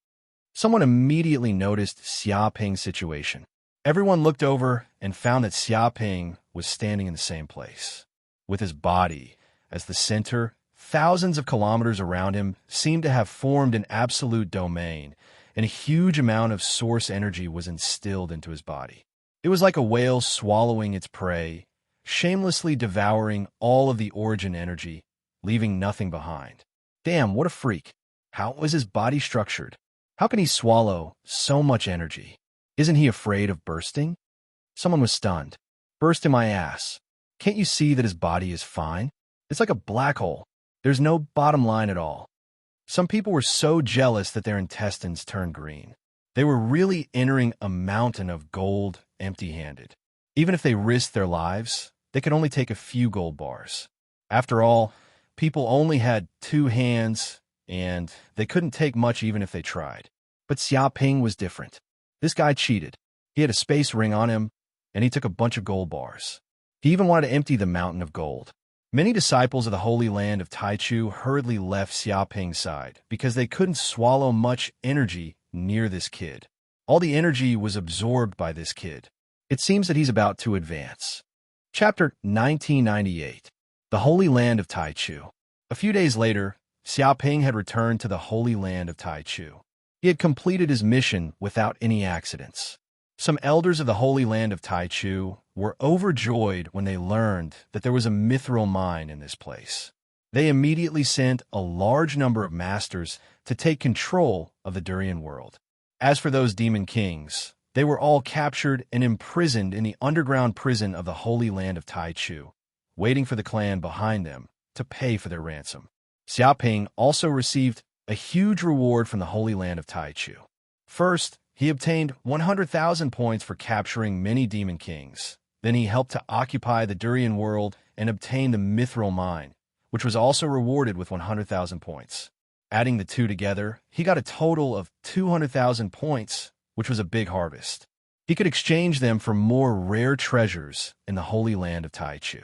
Someone immediately noticed Xia Ping's situation. Everyone looked over and found that Xia Ping was standing in the same place. With his body as the center, thousands of kilometers around him seemed to have formed an absolute domain, and a huge amount of source energy was instilled into his body. It was like a whale swallowing its prey, shamelessly devouring all of the origin energy, leaving nothing behind. Damn, what a freak. How was his body structured? How can he swallow so much energy? Isn't he afraid of bursting? Someone was stunned. Burst in my ass. Can't you see that his body is fine? It's like a black hole. There's no bottom line at all. Some people were so jealous that their intestines turned green. They were really entering a mountain of gold empty-handed. Even if they risked their lives, they could only take a few gold bars. After all, people only had 2 hands, and they couldn't take much even if they tried. But Xia Ping was different. This guy cheated. He had a space ring on him, and he took a bunch of gold bars. He even wanted to empty the mountain of gold. Many disciples of the Holy Land of Taichu hurriedly left Xia Ping's side because they couldn't swallow much energy near this kid. All the energy was absorbed by this kid. It seems that he's about to advance. Chapter 1998. The Holy Land of Taichu. A few days later, Xia Ping had returned to the Holy Land of Taichu. He had completed his mission without any accidents. Some elders of the Holy Land of Taichu were overjoyed when they learned that there was a mithril mine in this place. They immediately sent a large number of masters to take control of the Durian world. As for those demon kings, they were all captured and imprisoned in the underground prison of the Holy Land of Taichu, waiting for the clan behind them to pay for their ransom. Xia Ping also received a huge reward from the Holy Land of Taichu. First, he obtained 100,000 points for capturing many demon kings. Then he helped to occupy the Durian world and obtain the mithril mine, which was also rewarded with 100,000 points. Adding the two together, he got a total of 200,000 points, which was a big harvest. He could exchange them for more rare treasures in the Holy Land of Taichu.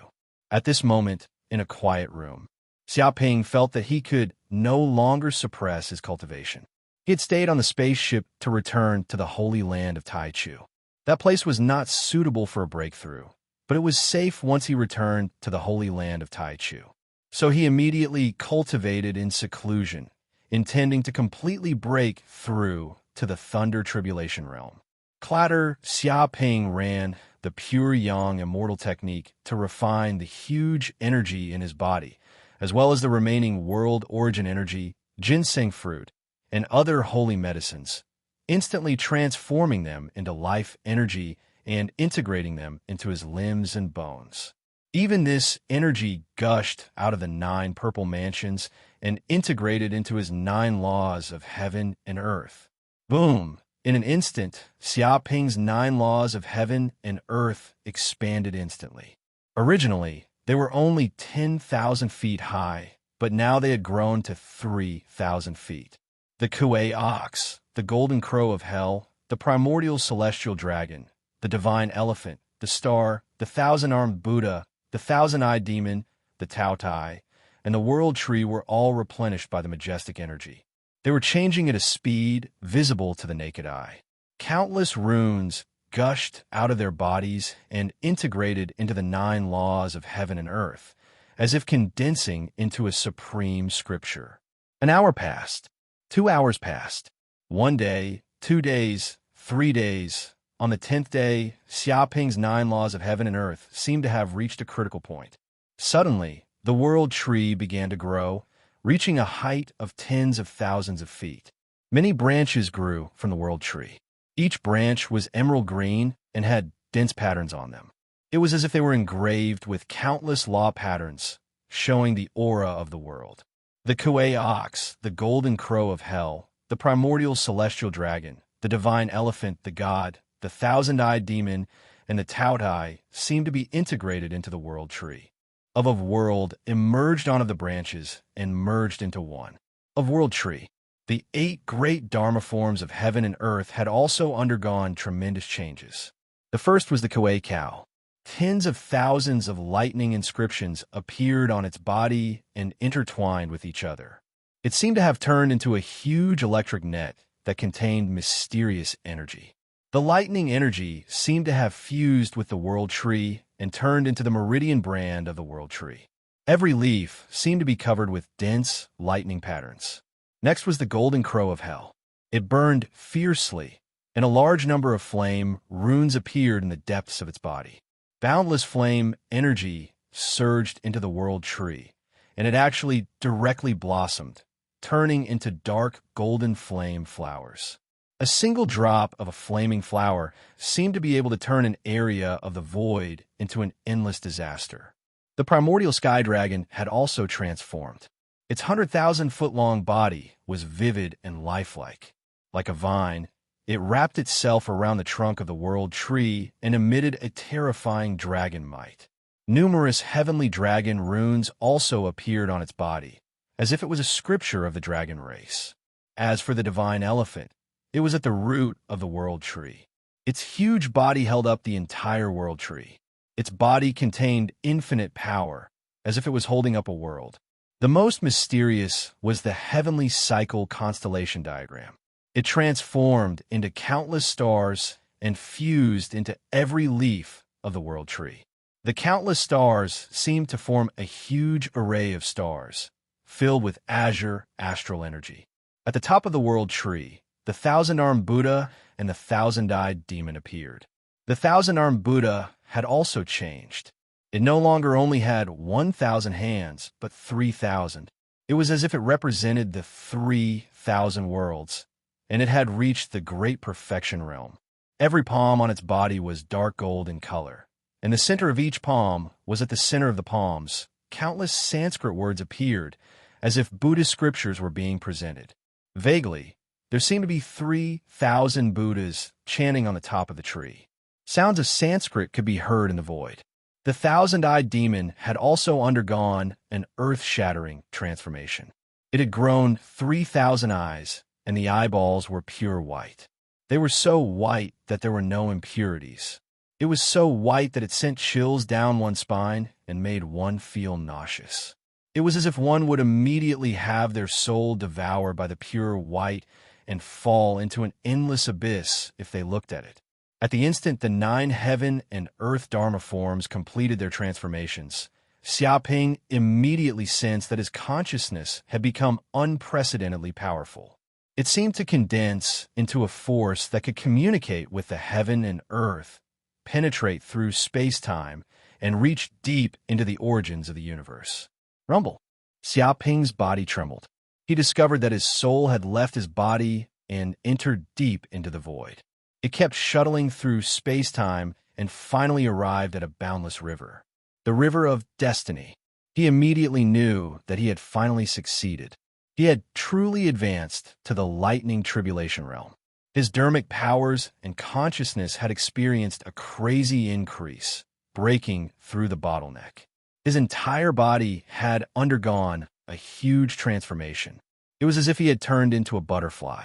At this moment, in a quiet room, Xia Ping felt that he could no longer suppress his cultivation. He had stayed on the spaceship to return to the Holy Land of Taichu. That place was not suitable for a breakthrough, but it was safe once he returned to the Holy Land of Taichu. So he immediately cultivated in seclusion, intending to completely break through to the Thunder Tribulation realm. Clatter, Xia Ping ran the pure yang immortal technique to refine the huge energy in his body, as well as the remaining world origin energy, ginseng fruit, and other holy medicines, instantly transforming them into life energy and integrating them into his limbs and bones. Even this energy gushed out of the 9 purple mansions and integrated into his 9 laws of heaven and earth. Boom! In an instant, Xia Ping's 9 laws of heaven and earth expanded instantly. Originally, they were only 10,000 feet high, but now they had grown to 3,000 feet. The Kuei ox, the golden crow of hell, the primordial celestial dragon, the divine elephant, the star, the 1,000-armed Buddha, the 1,000-eyed demon, the Tao Tai, and the world tree were all replenished by the majestic energy. They were changing at a speed visible to the naked eye. Countless runes gushed out of their bodies and integrated into the 9 laws of heaven and earth, as if condensing into a supreme scripture. An hour passed. 2 hours passed. 1 day, 2 days, 3 days. On the 10th day, Xia Ping's 9 laws of heaven and earth seemed to have reached a critical point. Suddenly, the world tree began to grow, reaching a height of tens of thousands of feet. Many branches grew from the world tree. Each branch was emerald green and had dense patterns on them. It was as if they were engraved with countless law patterns, showing the aura of the world. The Kuei ox, the golden crow of hell, the primordial celestial dragon, the divine elephant, the god, the thousand-eyed demon, and the Taotai seemed to be integrated into the world tree. Of world emerged onto the branches and merged into one. Of world tree. The 8 great Dharma forms of heaven and earth had also undergone tremendous changes. The first was the Kuei cow. Tens of thousands of lightning inscriptions appeared on its body and intertwined with each other. It seemed to have turned into a huge electric net that contained mysterious energy. The lightning energy seemed to have fused with the world tree and turned into the meridian brand of the world tree. Every leaf seemed to be covered with dense lightning patterns. Next was the golden crow of hell. It burned fiercely, and a large number of flame runes appeared in the depths of its body. Boundless flame energy surged into the world tree, and it actually directly blossomed, turning into dark golden flame flowers. A single drop of a flaming flower seemed to be able to turn an area of the void into an endless disaster. The primordial sky dragon had also transformed. Its 100,000-foot-long body was vivid and lifelike. Like a vine, it wrapped itself around the trunk of the world tree and emitted a terrifying dragon might. Numerous heavenly dragon runes also appeared on its body, as if it was a scripture of the dragon race. As for the divine elephant, it was at the root of the world tree. Its huge body held up the entire world tree. Its body contained infinite power, as if it was holding up a world. The most mysterious was the heavenly cycle constellation diagram. It transformed into countless stars and fused into every leaf of the world tree. The countless stars seemed to form a huge array of stars, filled with azure astral energy. At the top of the world tree, the thousand-armed Buddha and the thousand-eyed demon appeared. The thousand-armed Buddha had also changed. It no longer only had 1,000 hands, but 3,000. It was as if it represented the 3,000 worlds, and it had reached the great perfection realm. Every palm on its body was dark gold in color. In the center of each palm was at the center of the palms. Countless Sanskrit words appeared, as if Buddhist scriptures were being presented. Vaguely, there seemed to be 3,000 Buddhas chanting on the top of the tree. Sounds of Sanskrit could be heard in the void. The thousand-eyed demon had also undergone an earth-shattering transformation. It had grown 3,000 eyes, and the eyeballs were pure white. They were so white that there were no impurities. It was so white that it sent chills down one's spine and made one feel nauseous. It was as if one would immediately have their soul devoured by the pure white and fall into an endless abyss if they looked at it. At the instant the 9 heaven and earth Dharma forms completed their transformations, Xiaoping immediately sensed that his consciousness had become unprecedentedly powerful. It seemed to condense into a force that could communicate with the heaven and earth, penetrate through space-time, and reach deep into the origins of the universe. Rumble. Xiaoping's body trembled. He discovered that his soul had left his body and entered deep into the void. It kept shuttling through space-time and finally arrived at a boundless river. The river of destiny. He immediately knew that he had finally succeeded. He had truly advanced to the lightning tribulation realm. His dharmic powers and consciousness had experienced a crazy increase, breaking through the bottleneck. His entire body had undergone a huge transformation. It was as if he had turned into a butterfly.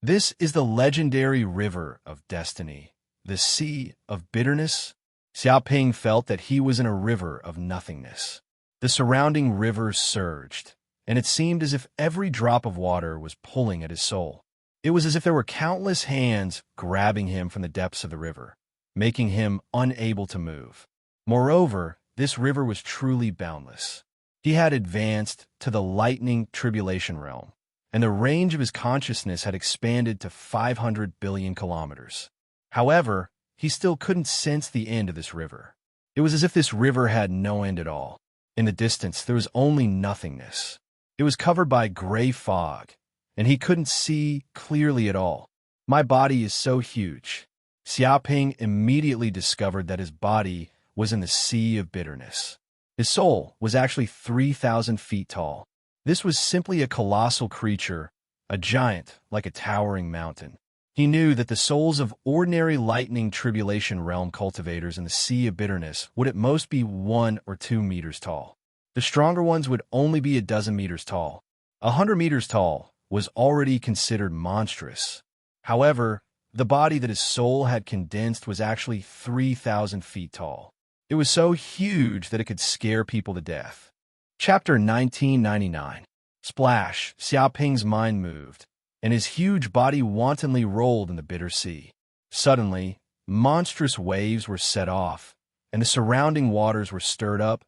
This is the legendary river of destiny, the sea of bitterness. Xiaoping felt that he was in a river of nothingness. The surrounding river surged, and it seemed as if every drop of water was pulling at his soul. It was as if there were countless hands grabbing him from the depths of the river, making him unable to move. Moreover, this river was truly boundless. He had advanced to the lightning tribulation realm, and the range of his consciousness had expanded to 500 billion kilometers. However, he still couldn't sense the end of this river. It was as if this river had no end at all. In the distance, there was only nothingness. It was covered by gray fog, and he couldn't see clearly at all. My body is so huge. Xiaoping immediately discovered that his body was in the sea of bitterness. His soul was actually 3,000 feet tall. This was simply a colossal creature, a giant like a towering mountain. He knew that the souls of ordinary lightning tribulation realm cultivators in the Sea of Bitterness would at most be 1 or 2 meters tall. The stronger ones would only be a dozen meters tall. 100 meters tall was already considered monstrous. However, the body that his soul had condensed was actually 3,000 feet tall. It was so huge that it could scare people to death. Chapter 1999. Splash! Xiaoping's mind moved, and his huge body wantonly rolled in the bitter sea. Suddenly, monstrous waves were set off, and the surrounding waters were stirred up,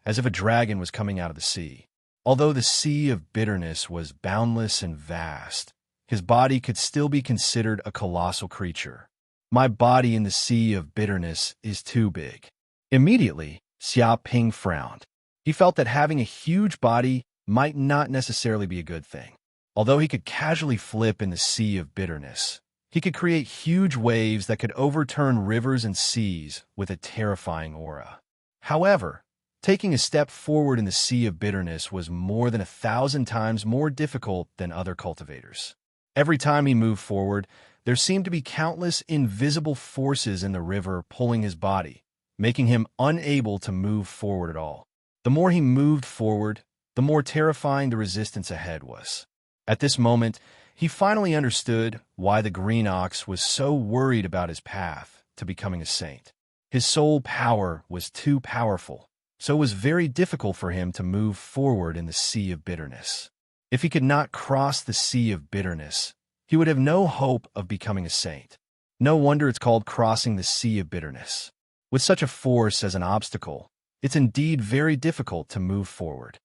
as if a dragon was coming out of the sea. Although the Sea of Bitterness was boundless and vast, his body could still be considered a colossal creature. My body in the Sea of Bitterness is too big. Immediately, Xiaoping frowned. He felt that having a huge body might not necessarily be a good thing. Although he could casually flip in the Sea of Bitterness, he could create huge waves that could overturn rivers and seas with a terrifying aura. However, taking a step forward in the Sea of Bitterness was more than 1,000 times more difficult than other cultivators. Every time he moved forward, there seemed to be countless invisible forces in the river pulling his body, making him unable to move forward at all. The more he moved forward, the more terrifying the resistance ahead was. At this moment, he finally understood why the Green Ox was so worried about his path to becoming a saint. His soul power was too powerful, so it was very difficult for him to move forward in the Sea of Bitterness. If he could not cross the Sea of Bitterness, he would have no hope of becoming a saint. No wonder it's called crossing the Sea of Bitterness. With such a force as an obstacle, it's indeed very difficult to move forward.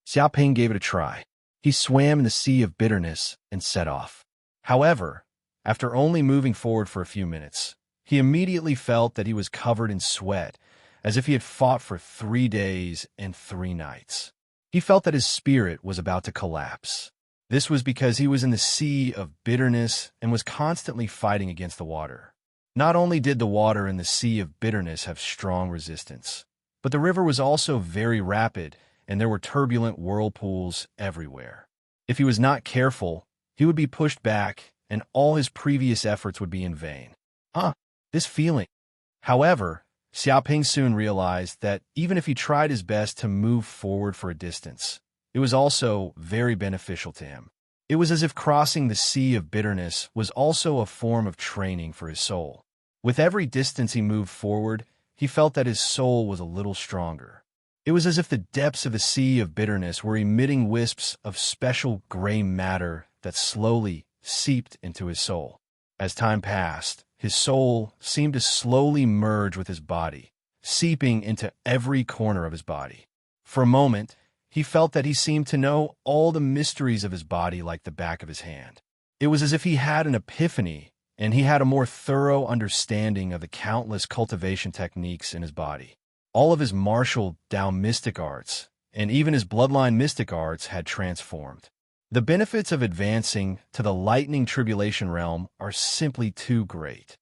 Xiaoping gave it a try. He swam in the Sea of Bitterness and set off. However, after only moving forward for a few minutes, he immediately felt that he was covered in sweat, as if he had fought for 3 days and 3 nights. He felt that his spirit was about to collapse. This was because he was in the Sea of Bitterness and was constantly fighting against the water. Not only did the water in the Sea of Bitterness have strong resistance, but the river was also very rapid, and there were turbulent whirlpools everywhere. If he was not careful, he would be pushed back, and all his previous efforts would be in vain. This feeling. However, Xiaoping soon realized that even if he tried his best to move forward for a distance, it was also very beneficial to him. It was as if crossing the Sea of Bitterness was also a form of training for his soul. With every distance he moved forward, he felt that his soul was a little stronger. It was as if the depths of the Sea of Bitterness were emitting wisps of special gray matter that slowly seeped into his soul. As time passed, his soul seemed to slowly merge with his body, seeping into every corner of his body. For a moment, he felt that he seemed to know all the mysteries of his body like the back of his hand. It was as if he had an epiphany, and he had a more thorough understanding of the countless cultivation techniques in his body. All of his martial Tao mystic arts, and even his bloodline mystic arts had transformed. The benefits of advancing to the lightning tribulation realm are simply too great.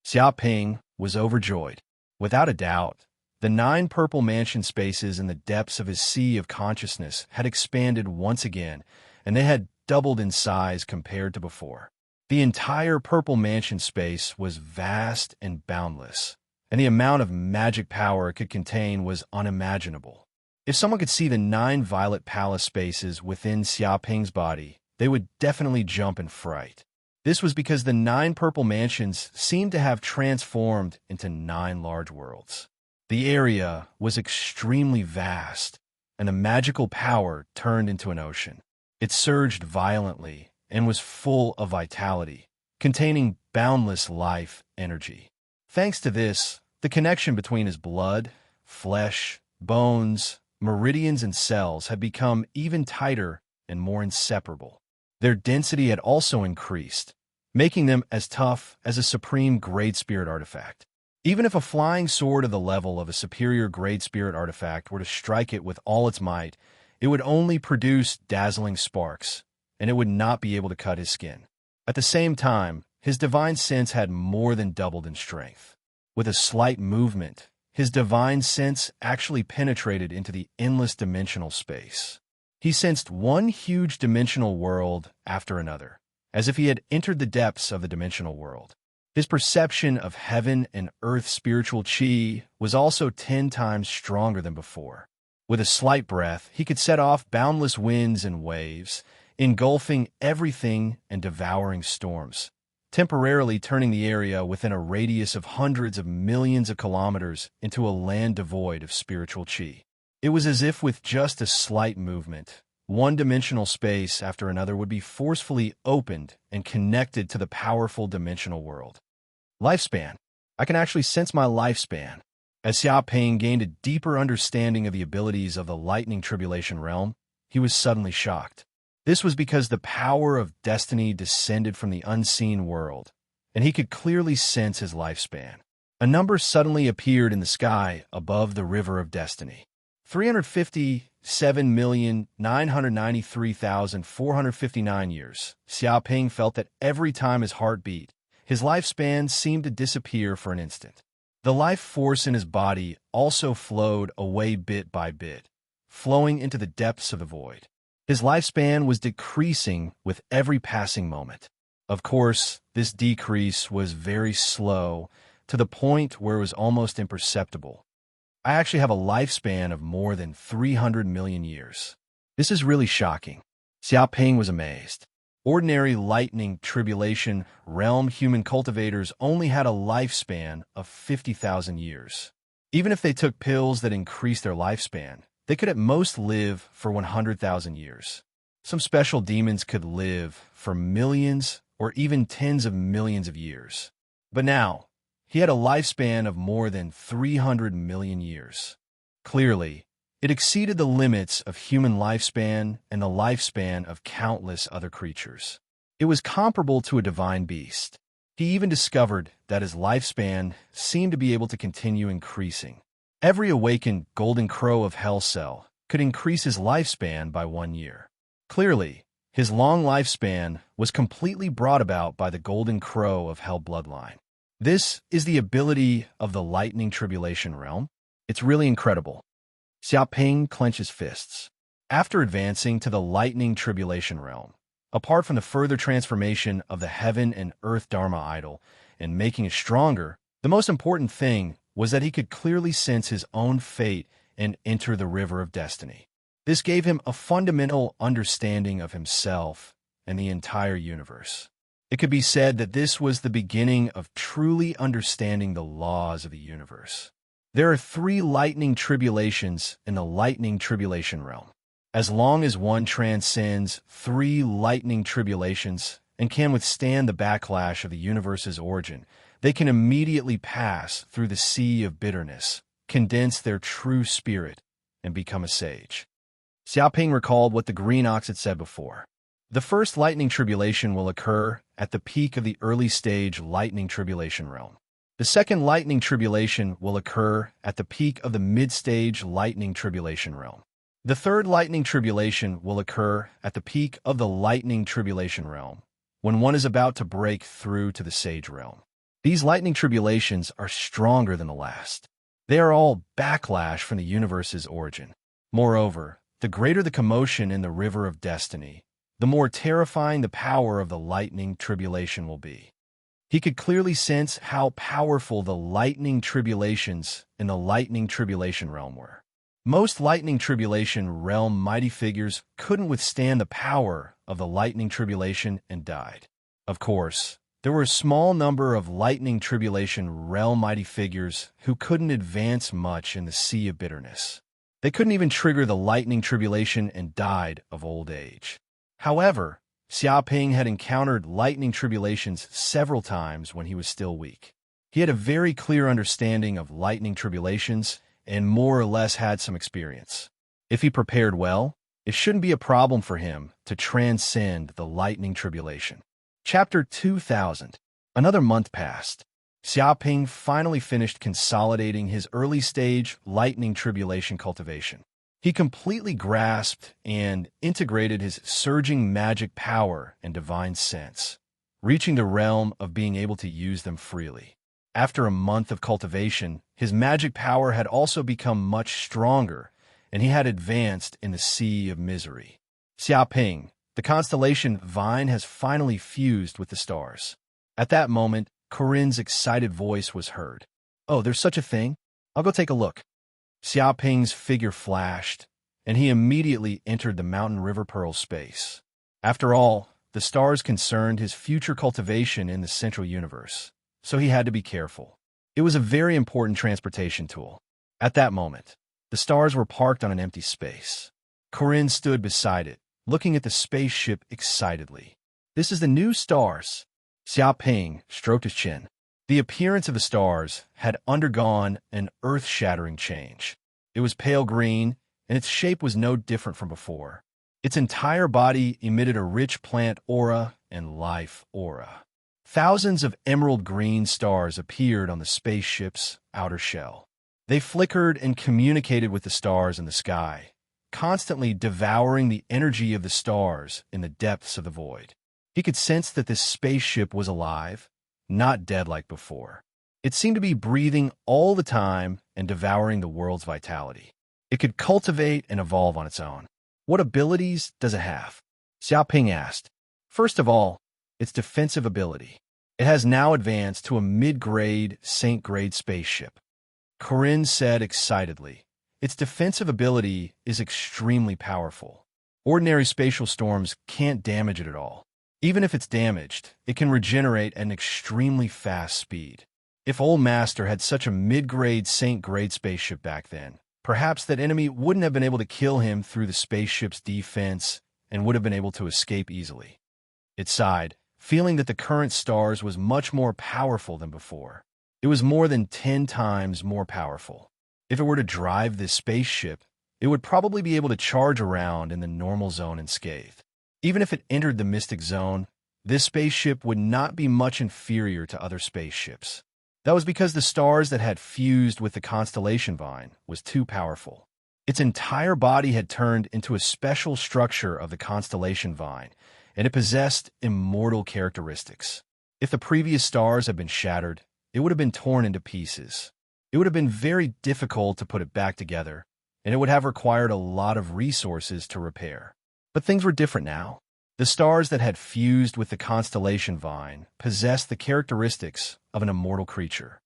Xiaoping was overjoyed. Without a doubt, the 9 purple mansion spaces in the depths of his sea of consciousness had expanded once again, and they had doubled in size compared to before. The entire purple mansion space was vast and boundless, and the amount of magic power it could contain was unimaginable. If someone could see the 9 violet palace spaces within Xiaoping's body, they would definitely jump in fright. This was because the 9 purple mansions seemed to have transformed into 9 large worlds. The area was extremely vast, and the magical power turned into an ocean. It surged violently and was full of vitality, containing boundless life energy. Thanks to this, the connection between his blood, flesh, bones, meridians, and cells had become even tighter and more inseparable. Their density had also increased, making them as tough as a supreme Great Spirit artifact. Even if a flying sword of the level of a superior Great Spirit artifact were to strike it with all its might, it would only produce dazzling sparks, and it would not be able to cut his skin. At the same time, his divine sense had more than doubled in strength. With a slight movement, his divine sense actually penetrated into the endless dimensional space. He sensed one huge dimensional world after another, as if he had entered the depths of the dimensional world. His perception of heaven and earth spiritual chi was also 10 times stronger than before. With a slight breath, he could set off boundless winds and waves, engulfing everything and devouring storms, temporarily turning the area within a radius of hundreds of millions of kilometers into a land devoid of spiritual chi. It was as if with just a slight movement, one-dimensional space after another would be forcefully opened and connected to the powerful dimensional world. Lifespan. I can actually sense my lifespan. As Xiaoping gained a deeper understanding of the abilities of the lightning tribulation realm, he was suddenly shocked. This was because the power of destiny descended from the unseen world, and he could clearly sense his lifespan. A number suddenly appeared in the sky above the river of destiny. 357,993,459 years. Xiaoping felt that every time his heart beat, his lifespan seemed to disappear for an instant. The life force in his body also flowed away bit by bit, flowing into the depths of the void. His lifespan was decreasing with every passing moment. Of course, this decrease was very slow, to the point where it was almost imperceptible. I actually have a lifespan of more than 300 million years. This is really shocking. Xiaoping was amazed. Ordinary lightning tribulation realm human cultivators only had a lifespan of 50,000 years. Even if they took pills that increased their lifespan, they could at most live for 100,000 years. Some special demons could live for millions or even tens of millions of years. But now, he had a lifespan of more than 300 million years. Clearly, it exceeded the limits of human lifespan and the lifespan of countless other creatures. It was comparable to a divine beast. He even discovered that his lifespan seemed to be able to continue increasing. Every awakened golden crow of Hell cell could increase his lifespan by 1 year. Clearly, his long lifespan was completely brought about by the golden crow of Hell bloodline. This is the ability of the lightning tribulation realm. It's really incredible. Xiaoping clenches fists. After advancing to the lightning tribulation realm, apart from the further transformation of the heaven and earth Dharma idol and making it stronger, the most important thing was that he could clearly sense his own fate and enter the river of destiny. This gave him a fundamental understanding of himself and the entire universe. It could be said that this was the beginning of truly understanding the laws of the universe. There are 3 lightning tribulations in the lightning tribulation realm. As long as one transcends 3 lightning tribulations and can withstand the backlash of the universe's origin, they can immediately pass through the sea of bitterness, condense their true spirit, and become a sage. Xiaoping recalled what the green ox had said before. The first lightning tribulation will occur at the peak of the early stage lightning tribulation realm. The second lightning tribulation will occur at the peak of the mid-stage lightning tribulation realm. The third lightning tribulation will occur at the peak of the lightning tribulation realm, when one is about to break through to the sage realm. These lightning tribulations are stronger than the last. They are all backlash from the universe's origin. Moreover, the greater the commotion in the river of destiny, the more terrifying the power of the lightning tribulation will be. He could clearly sense how powerful the lightning tribulations in the lightning tribulation realm were. Most lightning tribulation realm mighty figures couldn't withstand the power of the lightning tribulation and died. Of course, there were a small number of lightning tribulation realm mighty figures who couldn't advance much in the sea of bitterness. They couldn't even trigger the lightning tribulation and died of old age. However, Xiaoping had encountered lightning tribulations several times when he was still weak. He had a very clear understanding of lightning tribulations and more or less had some experience. If he prepared well, it shouldn't be a problem for him to transcend the lightning tribulation. Chapter 2000. Another month passed. Xiaoping finally finished consolidating his early-stage lightning tribulation cultivation. He completely grasped and integrated his surging magic power and divine sense, reaching the realm of being able to use them freely. After a month of cultivation, his magic power had also become much stronger, and he had advanced in the sea of misery. Xiaoping, the constellation Vine, has finally fused with the stars. At that moment, Corinne's excited voice was heard. "Oh, there's such a thing? I'll go take a look." Xiaoping's figure flashed, and he immediately entered the mountain river pearl space. After all, the stars concerned his future cultivation in the central universe, so he had to be careful. It was a very important transportation tool. At that moment, the stars were parked on an empty space. Corinne stood beside it, looking at the spaceship excitedly. "This is the new stars." Xiaoping stroked his chin. The appearance of the stars had undergone an earth-shattering change. It was pale green, and its shape was no different from before. Its entire body emitted a rich plant aura and life aura. Thousands of emerald green stars appeared on the spaceship's outer shell. They flickered and communicated with the stars in the sky, constantly devouring the energy of the stars in the depths of the void. He could sense that this spaceship was alive, not dead like before. It seemed to be breathing all the time and devouring the world's vitality. It could cultivate and evolve on its own. "What abilities does it have?" Xiaoping asked. "First of all, its defensive ability. It has now advanced to a mid-grade, Saint-grade spaceship." Corinne said excitedly. "Its defensive ability is extremely powerful. Ordinary spatial storms can't damage it at all. Even if it's damaged, it can regenerate at an extremely fast speed. If Old Master had such a mid-grade Saint-grade spaceship back then, perhaps that enemy wouldn't have been able to kill him through the spaceship's defense and would have been able to escape easily." It sighed, feeling that the current stars was much more powerful than before. It was more than 10 times more powerful. If it were to drive this spaceship, it would probably be able to charge around in the normal zone unscathed. Even if it entered the mystic zone, this spaceship would not be much inferior to other spaceships. That was because the stars that had fused with the constellation Vine was too powerful. Its entire body had turned into a special structure of the constellation Vine, and it possessed immortal characteristics. If the previous stars had been shattered, it would have been torn into pieces. It would have been very difficult to put it back together, and it would have required a lot of resources to repair. But things were different now. The stars that had fused with the constellation Vine possessed the characteristics of an immortal creature.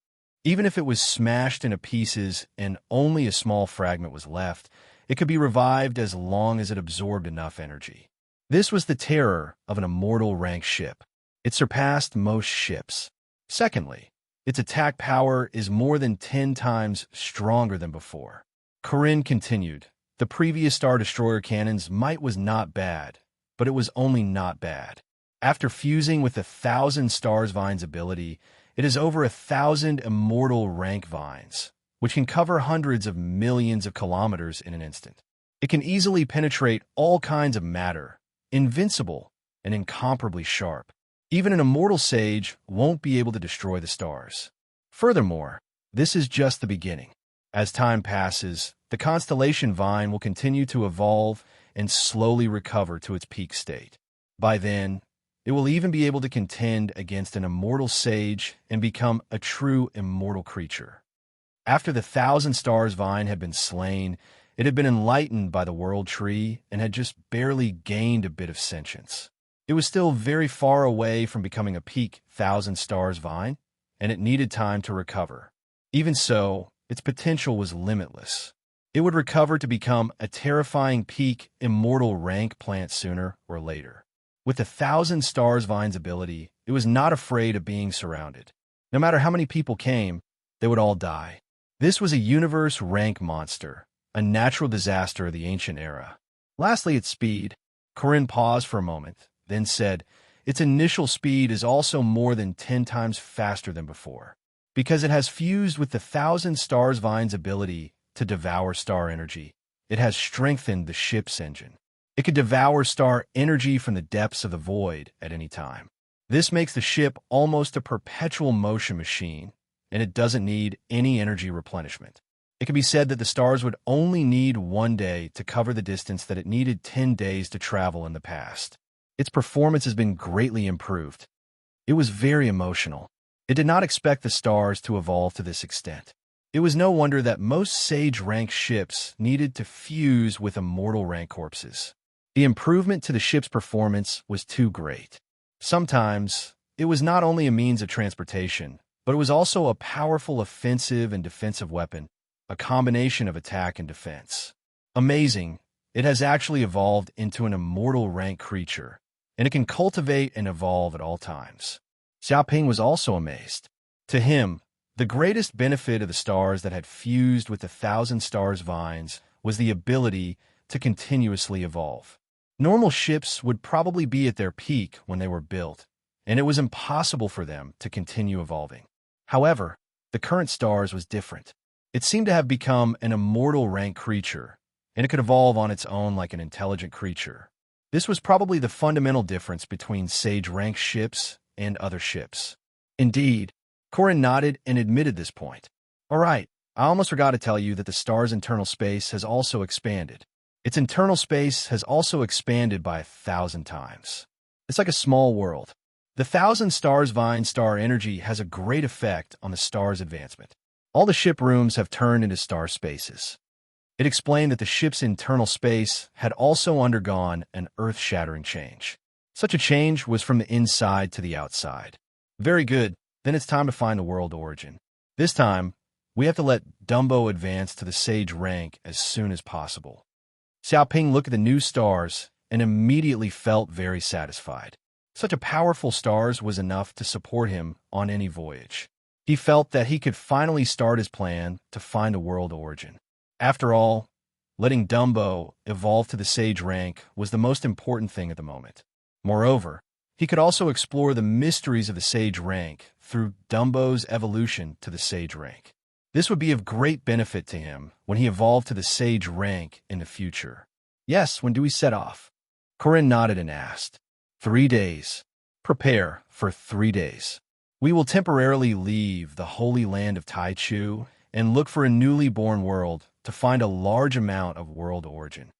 Even if it was smashed into pieces and only a small fragment was left, it could be revived as long as it absorbed enough energy. This was the terror of an immortal rank ship. It surpassed most ships. Secondly, its attack power is more than 10 times stronger than before. Corinne continued. The previous Star Destroyer cannon's might was not bad, but it was only not bad. After fusing with the 1,000 Stars Vine's ability, it has over 1,000 immortal rank vines, which can cover hundreds of millions of kilometers in an instant. It can easily penetrate all kinds of matter, invincible and incomparably sharp. Even an immortal sage won't be able to destroy the stars. Furthermore, this is just the beginning. As time passes, the constellation Vine will continue to evolve and slowly recover to its peak state. By then, it will even be able to contend against an immortal sage and become a true immortal creature. After the 1,000 Stars Vine had been slain, it had been enlightened by the World Tree and had just barely gained a bit of sentience. It was still very far away from becoming a peak 1,000 Stars Vine, and it needed time to recover. Even so, its potential was limitless. It would recover to become a terrifying peak immortal rank plant sooner or later. With the 1,000 Stars Vine's ability, it was not afraid of being surrounded. No matter how many people came, they would all die. This was a universe rank monster, a natural disaster of the ancient era. Lastly, its speed. Corinne paused for a moment, then said, its initial speed is also more than 10 times faster than before. Because it has fused with the 1,000 Stars Vine's ability to devour star energy, it has strengthened the ship's engine. It could devour star energy from the depths of the void at any time. This makes the ship almost a perpetual motion machine, and it doesn't need any energy replenishment. It can be said that the stars would only need 1 day to cover the distance that it needed 10 days to travel in the past. Its performance has been greatly improved. It was very emotional. It did not expect the stars to evolve to this extent. It was no wonder that most Sage-rank ships needed to fuse with Immortal-rank corpses. The improvement to the ship's performance was too great. Sometimes, it was not only a means of transportation, but it was also a powerful offensive and defensive weapon, a combination of attack and defense. Amazing, it has actually evolved into an Immortal-rank creature, and it can cultivate and evolve at all times. Xiaoping was also amazed. To him, the greatest benefit of the stars that had fused with the Thousand Stars vines was the ability to continuously evolve. Normal ships would probably be at their peak when they were built, and it was impossible for them to continue evolving. However, the current stars was different. It seemed to have become an Immortal-rank creature, and it could evolve on its own like an intelligent creature. This was probably the fundamental difference between Sage-rank ships and other ships. Indeed, Corin nodded and admitted this point. All right, I almost forgot to tell you that the star's internal space has also expanded. Its internal space has also expanded by 1,000 times. It's like a small world. The Thousand Stars vine star energy has a great effect on the star's advancement. All the ship rooms have turned into star spaces. It explained that the ship's internal space had also undergone an earth-shattering change. Such a change was from the inside to the outside. Very good. Then it's time to find the world origin. This time, we have to let Dumbo advance to the Sage rank as soon as possible. Xiaoping looked at the new stars and immediately felt very satisfied. Such a powerful stars was enough to support him on any voyage. He felt that he could finally start his plan to find a world origin. After all, letting Dumbo evolve to the Sage rank was the most important thing at the moment. Moreover, he could also explore the mysteries of the Sage rank through Dumbo's evolution to the Sage rank. This would be of great benefit to him when he evolved to the Sage rank in the future. Yes, when do we set off? Corin nodded and asked. 3 days. Prepare for 3 days. We will temporarily leave the holy land of Taichu and look for a newly born world to find a large amount of world origin.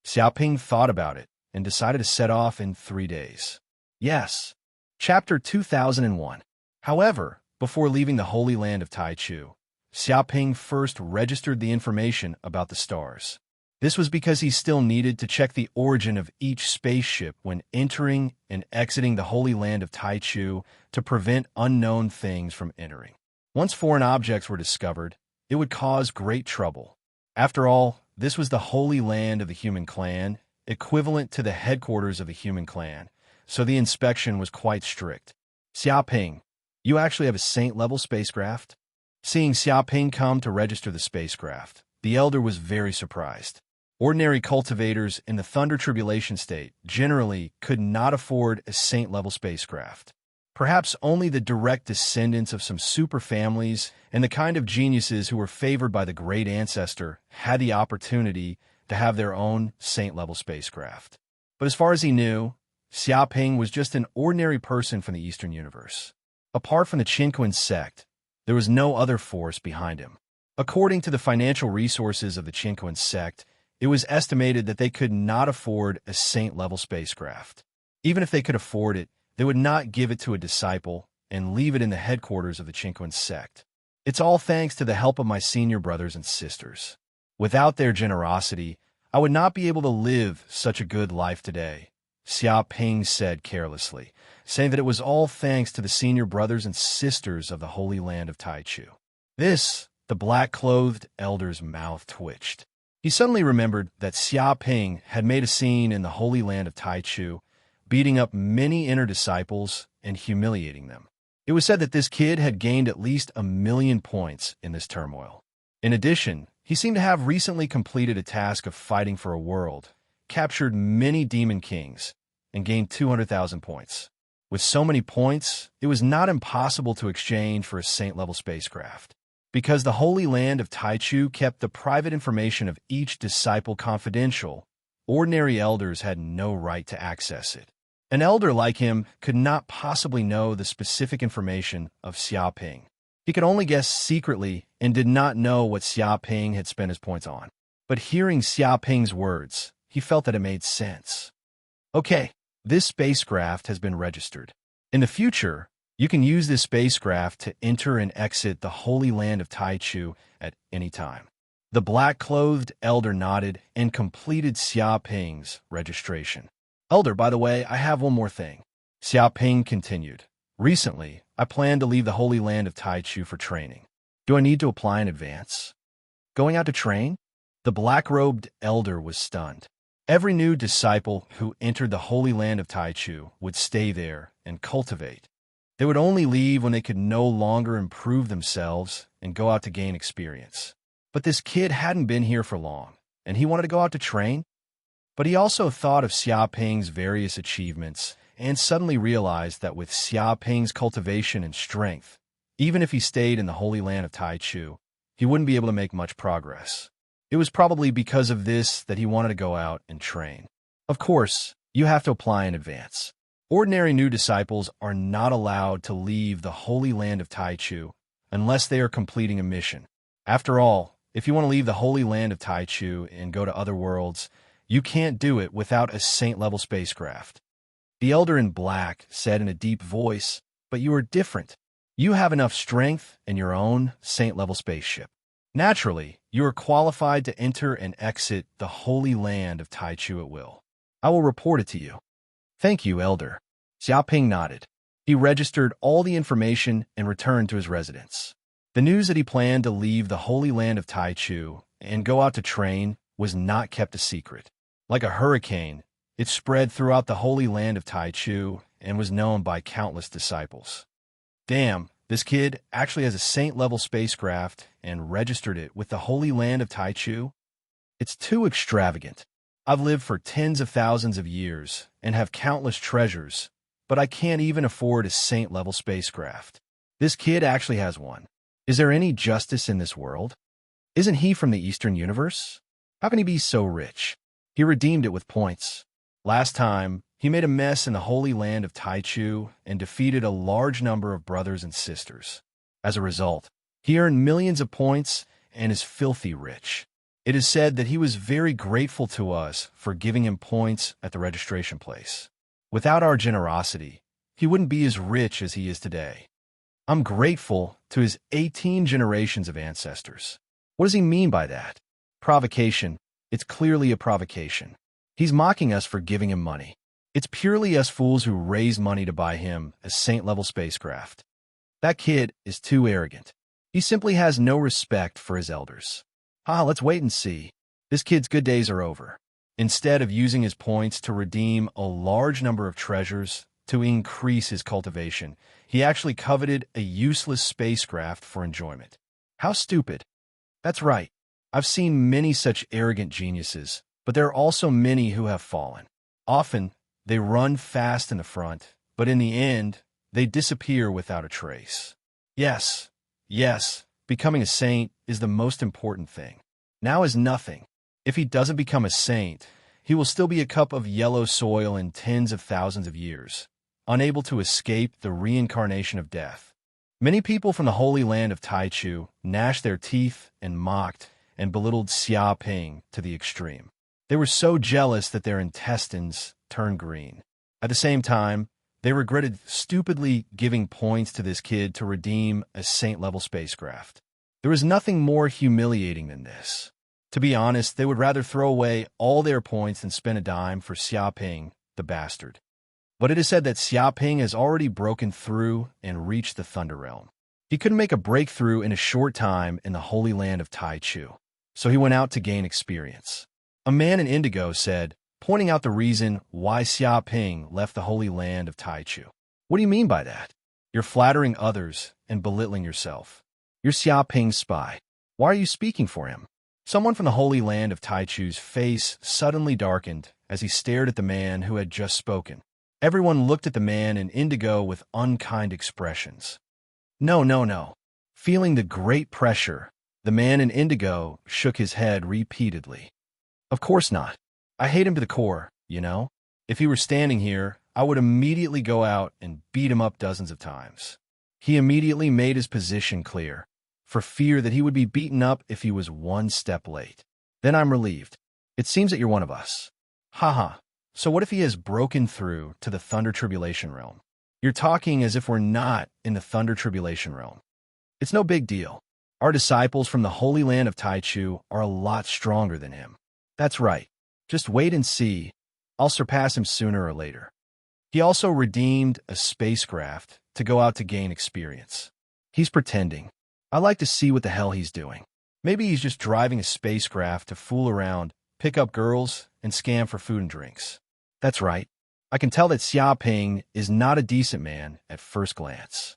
Xiaoping thought about it and decided to set off in 3 days. Yes. Chapter 2001. However, before leaving the Holy Land of Taichu, Xiaoping first registered the information about the stars. This was because he still needed to check the origin of each spaceship when entering and exiting the Holy Land of Taichu to prevent unknown things from entering. Once foreign objects were discovered, it would cause great trouble. After all, this was the Holy Land of the human clan, equivalent to the headquarters of the human clan, so the inspection was quite strict. Xiaoping, you actually have a saint-level spacecraft? Seeing Xiaoping come to register the spacecraft, the elder was very surprised. Ordinary cultivators in the Thunder Tribulation state generally could not afford a saint-level spacecraft. Perhaps only the direct descendants of some super families and the kind of geniuses who were favored by the great ancestor had the opportunity to have their own saint-level spacecraft. But as far as he knew, Xiaoping was just an ordinary person from the Eastern Universe. Apart from the Qinquan sect, there was no other force behind him. According to the financial resources of the Qinquan sect, it was estimated that they could not afford a saint-level spacecraft. Even if they could afford it, they would not give it to a disciple and leave it in the headquarters of the Qinquan sect. It's all thanks to the help of my senior brothers and sisters. Without their generosity, I would not be able to live such a good life today, Xiaoping said carelessly, saying that it was all thanks to the senior brothers and sisters of the Holy Land of Taichu. The black-clothed elder's mouth twitched. He suddenly remembered that Xiaoping had made a scene in the Holy Land of Taichu, beating up many inner disciples and humiliating them. It was said that this kid had gained at least 1,000,000 points in this turmoil. In addition, he seemed to have recently completed a task of fighting for a world, captured many demon kings, and gained 200,000 points. With so many points, it was not impossible to exchange for a saint-level spacecraft. Because the Holy Land of Taichu kept the private information of each disciple confidential, ordinary elders had no right to access it. An elder like him could not possibly know the specific information of Xiaoping. He could only guess secretly and did not know what Xiaoping had spent his points on. But hearing Xiaoping's words, he felt that it made sense. Okay, this spacecraft has been registered. In the future, You can use this spacecraft to enter and exit the Holy Land of Taichu at any time. The black-clothed elder nodded and completed Xiaoping's registration. Elder, by the way, I have one more thing. Xiaoping continued. Recently, I plan to leave the Holy Land of Taichu for training. Do I need to apply in advance? Going out to train? The black-robed elder was stunned. Every new disciple who entered the Holy Land of Taichu would stay there and cultivate. They would only leave when they could no longer improve themselves and go out to gain experience. But this kid hadn't been here for long, and he wanted to go out to train. But he also thought of Xiaoping's various achievements and suddenly realized that with Xiaoping's cultivation and strength, even if he stayed in the Holy Land of Taichu, he wouldn't be able to make much progress. It was probably because of this that he wanted to go out and train. Of course, you have to apply in advance. Ordinary new disciples are not allowed to leave the Holy Land of Taichu unless they are completing a mission. After all, if you want to leave the Holy Land of Taichu and go to other worlds, you can't do it without a saint-level spacecraft. The elder in black said in a deep voice, "But you are different. You have enough strength in your own saint-level spaceship. Naturally, you are qualified to enter and exit the Holy Land of Taichu at will. I will report it to you." "Thank you, Elder." Xiaoping nodded. He registered all the information and returned to his residence. The news that he planned to leave the Holy Land of Taichu and go out to train was not kept a secret. Like a hurricane, it spread throughout the Holy Land of Taichu and was known by countless disciples. Damn, this kid actually has a saint-level spacecraft and registered it with the Holy Land of Taichu? It's too extravagant. I've lived for tens of thousands of years and have countless treasures, but I can't even afford a saint-level spacecraft. This kid actually has one. Is there any justice in this world? Isn't he from the Eastern Universe? How can he be so rich? He redeemed it with points. Last time, he made a mess in the Holy Land of Taichu and defeated a large number of brothers and sisters. As a result, he earned millions of points and is filthy rich. It is said that he was very grateful to us for giving him points at the registration place. Without our generosity, he wouldn't be as rich as he is today. I'm grateful to his 18 generations of ancestors. What does he mean by that? Provocation. It's clearly a provocation. He's mocking us for giving him money. It's purely us fools who raise money to buy him a saint-level spacecraft. That kid is too arrogant. He simply has no respect for his elders. Let's wait and see. This kid's good days are over. Instead of using his points to redeem a large number of treasures to increase his cultivation, he actually coveted a useless spacecraft for enjoyment. How stupid. That's right. I've seen many such arrogant geniuses, but there are also many who have fallen. Often, they run fast in the front, but in the end, they disappear without a trace. Yes, becoming a saint is the most important thing. Now is nothing. If he doesn't become a saint, he will still be a cup of yellow soil in tens of thousands of years, unable to escape the reincarnation of death. Many people from the Holy Land of Taichu gnashed their teeth and mocked and belittled Xiaoping to the extreme. They were so jealous that their intestines turned green. At the same time, they regretted stupidly giving points to this kid to redeem a saint-level spacecraft. There was nothing more humiliating than this. To be honest, they would rather throw away all their points than spend a dime for Xiaoping, the bastard. But it is said that Xiaoping has already broken through and reached the Thunder Realm. He couldn't make a breakthrough in a short time in the Holy Land of Taichu, so he went out to gain experience. A man in indigo said, pointing out the reason why Xiaoping left the Holy Land of Taichu. What do you mean by that? You're flattering others and belittling yourself. You're Xiaoping's spy. Why are you speaking for him? Someone from the Holy Land of Taichu's face suddenly darkened as he stared at the man who had just spoken. Everyone looked at the man in indigo with unkind expressions. No. Feeling the great pressure, the man in indigo shook his head repeatedly. Of course not. I hate him to the core, you know? If he were standing here, I would immediately go out and beat him up dozens of times. He immediately made his position clear, for fear that he would be beaten up if he was one step late. Then I'm relieved. It seems that you're one of us. So what if he has broken through to the Thunder Tribulation realm? You're talking as if we're not in the Thunder Tribulation realm. It's no big deal. Our disciples from the Holy Land of Taichu are a lot stronger than him. That's right. Just wait and see. I'll surpass him sooner or later. He also redeemed a spacecraft to go out to gain experience. He's pretending. I like to see what the hell he's doing. Maybe he's just driving a spacecraft to fool around, pick up girls, and scam for food and drinks. That's right. I can tell that Xiaoping is not a decent man at first glance.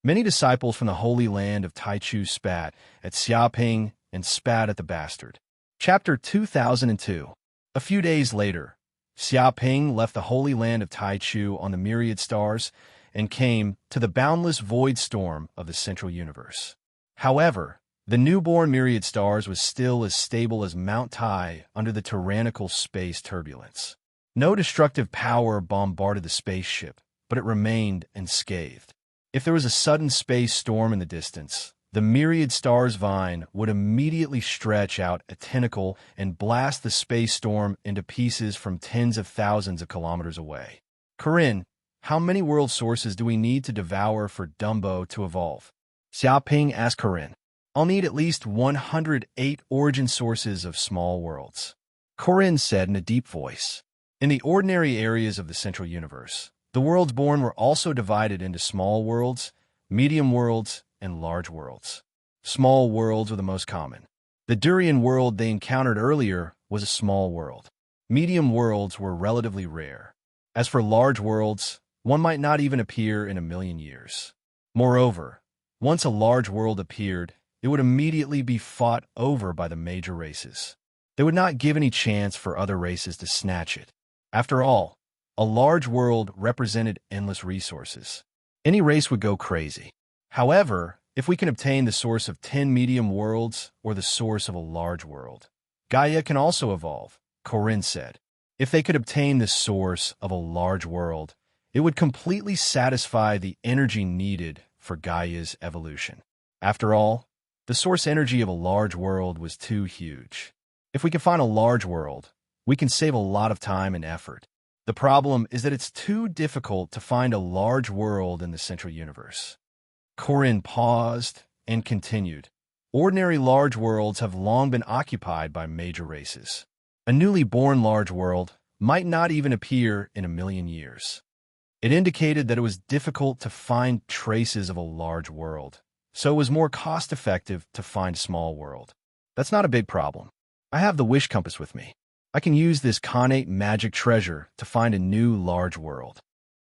Many disciples from the Holy Land of Taichu spat at Xiaoping and spat at the bastard. Chapter 2002. A few days later, Xiaoping left the Holy Land of Taichu on the myriad stars and came to the boundless void storm of the central universe. However, the newborn myriad stars was still as stable as Mount Tai under the tyrannical space turbulence. No destructive power bombarded the spaceship, but it remained unscathed. If there was a sudden space storm in the distance, the myriad stars vine would immediately stretch out a tentacle and blast the space storm into pieces from tens of thousands of kilometers away. Corinne, how many world sources do we need to devour for Dumbo to evolve? Xiaoping asked Corinne. I'll need at least 108 origin sources of small worlds. Corinne said in a deep voice. In the ordinary areas of the central universe, the worlds born were also divided into small worlds, medium worlds, and large worlds. Small worlds were the most common. The durian world they encountered earlier was a small world. Medium worlds were relatively rare. As for large worlds, one might not even appear in a million years. Moreover, once a large world appeared, it would immediately be fought over by the major races. They would not give any chance for other races to snatch it. After all, a large world represented endless resources. Any race would go crazy. However, if we can obtain the source of 10 medium worlds or the source of a large world, Gaia can also evolve, Corinne said. If they could obtain the source of a large world, it would completely satisfy the energy needed for Gaia's evolution. After all, the source energy of a large world was too huge. If we can find a large world, we can save a lot of time and effort. The problem is that it's too difficult to find a large world in the central universe. Corinne paused and continued. Ordinary large worlds have long been occupied by major races. A newly born large world might not even appear in a million years. It indicated that it was difficult to find traces of a large world, so it was more cost-effective to find a small world. That's not a big problem. I have the wish compass with me. I can use this connate magic treasure to find a new large world.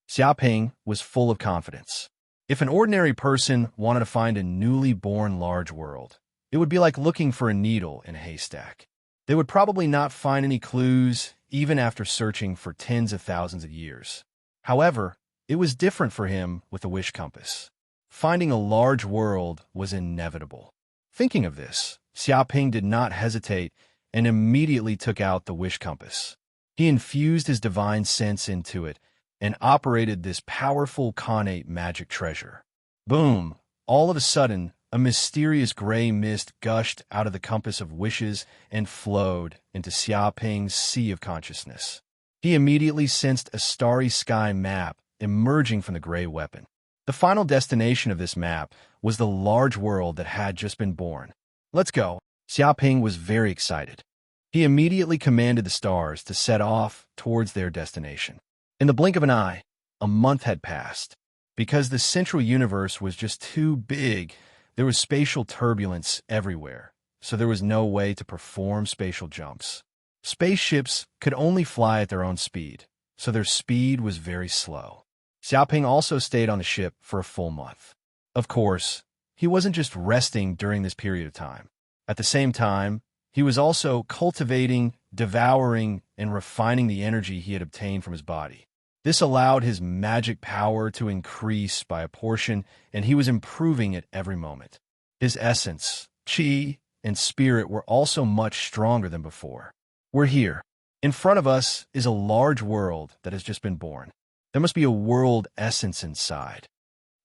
Xiaoping was full of confidence. If an ordinary person wanted to find a newly born large world, it would be like looking for a needle in a haystack. They would probably not find any clues, even after searching for tens of thousands of years. However, it was different for him with the wish compass. Finding a large world was inevitable. Thinking of this, Xiaoping did not hesitate and immediately took out the wish compass. He infused his divine sense into it and operated this powerful connate magic treasure. Boom! All of a sudden, a mysterious gray mist gushed out of the compass of wishes and flowed into Xiaoping's sea of consciousness. He immediately sensed a starry sky map emerging from the gray weapon. The final destination of this map was the large world that had just been born. Let's go. Xiaoping was very excited. He immediately commanded the stars to set off towards their destination. In the blink of an eye, a month had passed. Because the central universe was just too big, there was spatial turbulence everywhere, so there was no way to perform spatial jumps. Spaceships could only fly at their own speed, so their speed was very slow. Xiaoping also stayed on the ship for a full month. Of course, he wasn't just resting during this period of time. At the same time, he was also cultivating, devouring, and refining the energy he had obtained from his body. This allowed his magic power to increase by a portion, and he was improving it every moment. His essence, chi, and spirit were also much stronger than before. We're here. In front of us is a large world that has just been born. There must be a world essence inside.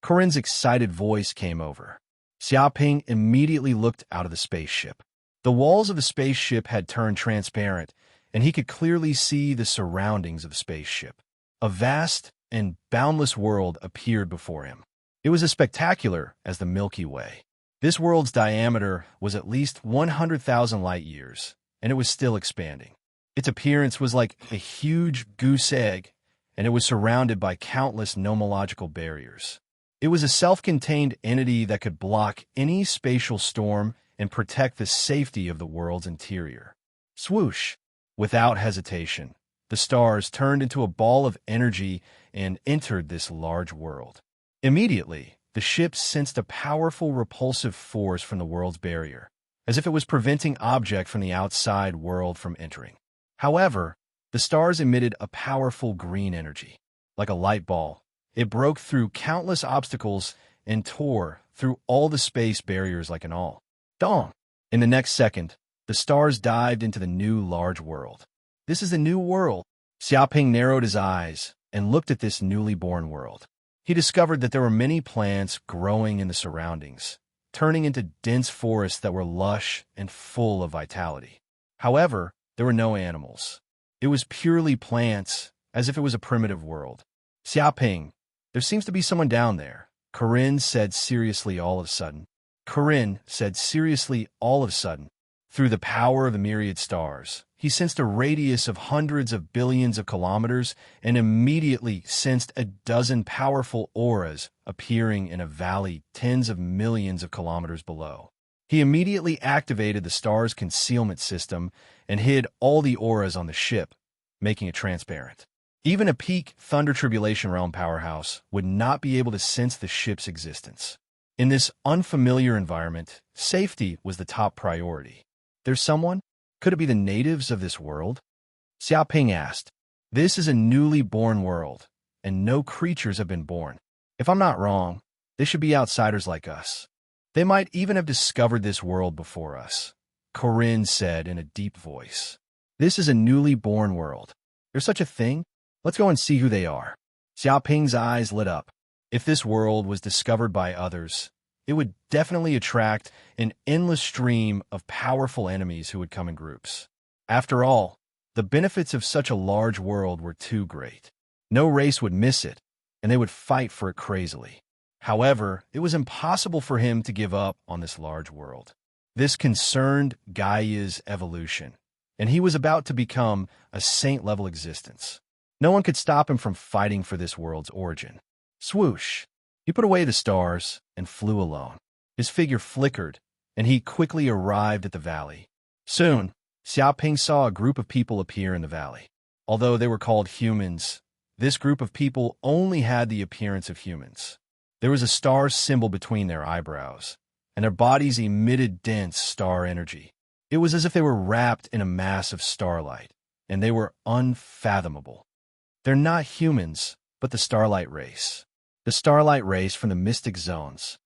Corinne's excited voice came over. Xiaoping immediately looked out of the spaceship. The walls of the spaceship had turned transparent, and he could clearly see the surroundings of the spaceship. A vast, and boundless world appeared before him. It was as spectacular as the Milky Way. This world's diameter was at least 100,000 light-years, and it was still expanding. Its appearance was like a huge goose egg, and it was surrounded by countless nomological barriers. It was a self-contained entity that could block any spatial storm and protect the safety of the world's interior. Swoosh! Without hesitation, the stars turned into a ball of energy and entered this large world. Immediately, the ship sensed a powerful repulsive force from the world's barrier, as if it was preventing objects from the outside world from entering. However, the stars emitted a powerful green energy. Like a light ball, it broke through countless obstacles and tore through all the space barriers like an awl. Dong! In the next second, the stars dived into the new large world. This is a new world. Xiaoping narrowed his eyes and looked at this newly born world. He discovered that there were many plants growing in the surroundings, turning into dense forests that were lush and full of vitality. However, there were no animals. It was purely plants, as if it was a primitive world. Xiaoping, there seems to be someone down there, Corinne said seriously all of a sudden. Through the power of the myriad stars, he sensed a radius of hundreds of billions of kilometers and immediately sensed a dozen powerful auras appearing in a valley tens of millions of kilometers below. He immediately activated the star's concealment system and hid all the auras on the ship, making it transparent. Even a peak Thunder Tribulation Realm powerhouse would not be able to sense the ship's existence. In this unfamiliar environment, safety was the top priority. There's someone? Could it be the natives of this world? Xiaoping asked. This is a newly born world, and no creatures have been born. If I'm not wrong, they should be outsiders like us. They might even have discovered this world before us, Corinne said in a deep voice. This is a newly born world. There's such a thing? Let's go and see who they are. Xiaoping's eyes lit up. If this world was discovered by others, it would definitely attract an endless stream of powerful enemies who would come in groups. After all, the benefits of such a large world were too great. No race would miss it, and they would fight for it crazily. However, it was impossible for him to give up on this large world. This concerned Gaia's evolution, and he was about to become a saint-level existence. No one could stop him from fighting for this world's origin. Swoosh! He put away the stars and flew alone. His figure flickered, and he quickly arrived at the valley. Soon, Xiaoping saw a group of people appear in the valley. Although they were called humans, this group of people only had the appearance of humans. There was a star symbol between their eyebrows, and their bodies emitted dense star energy. It was as if they were wrapped in a mass of starlight, and they were unfathomable. They're not humans, but the starlight race. The starlight race from the mystic zones.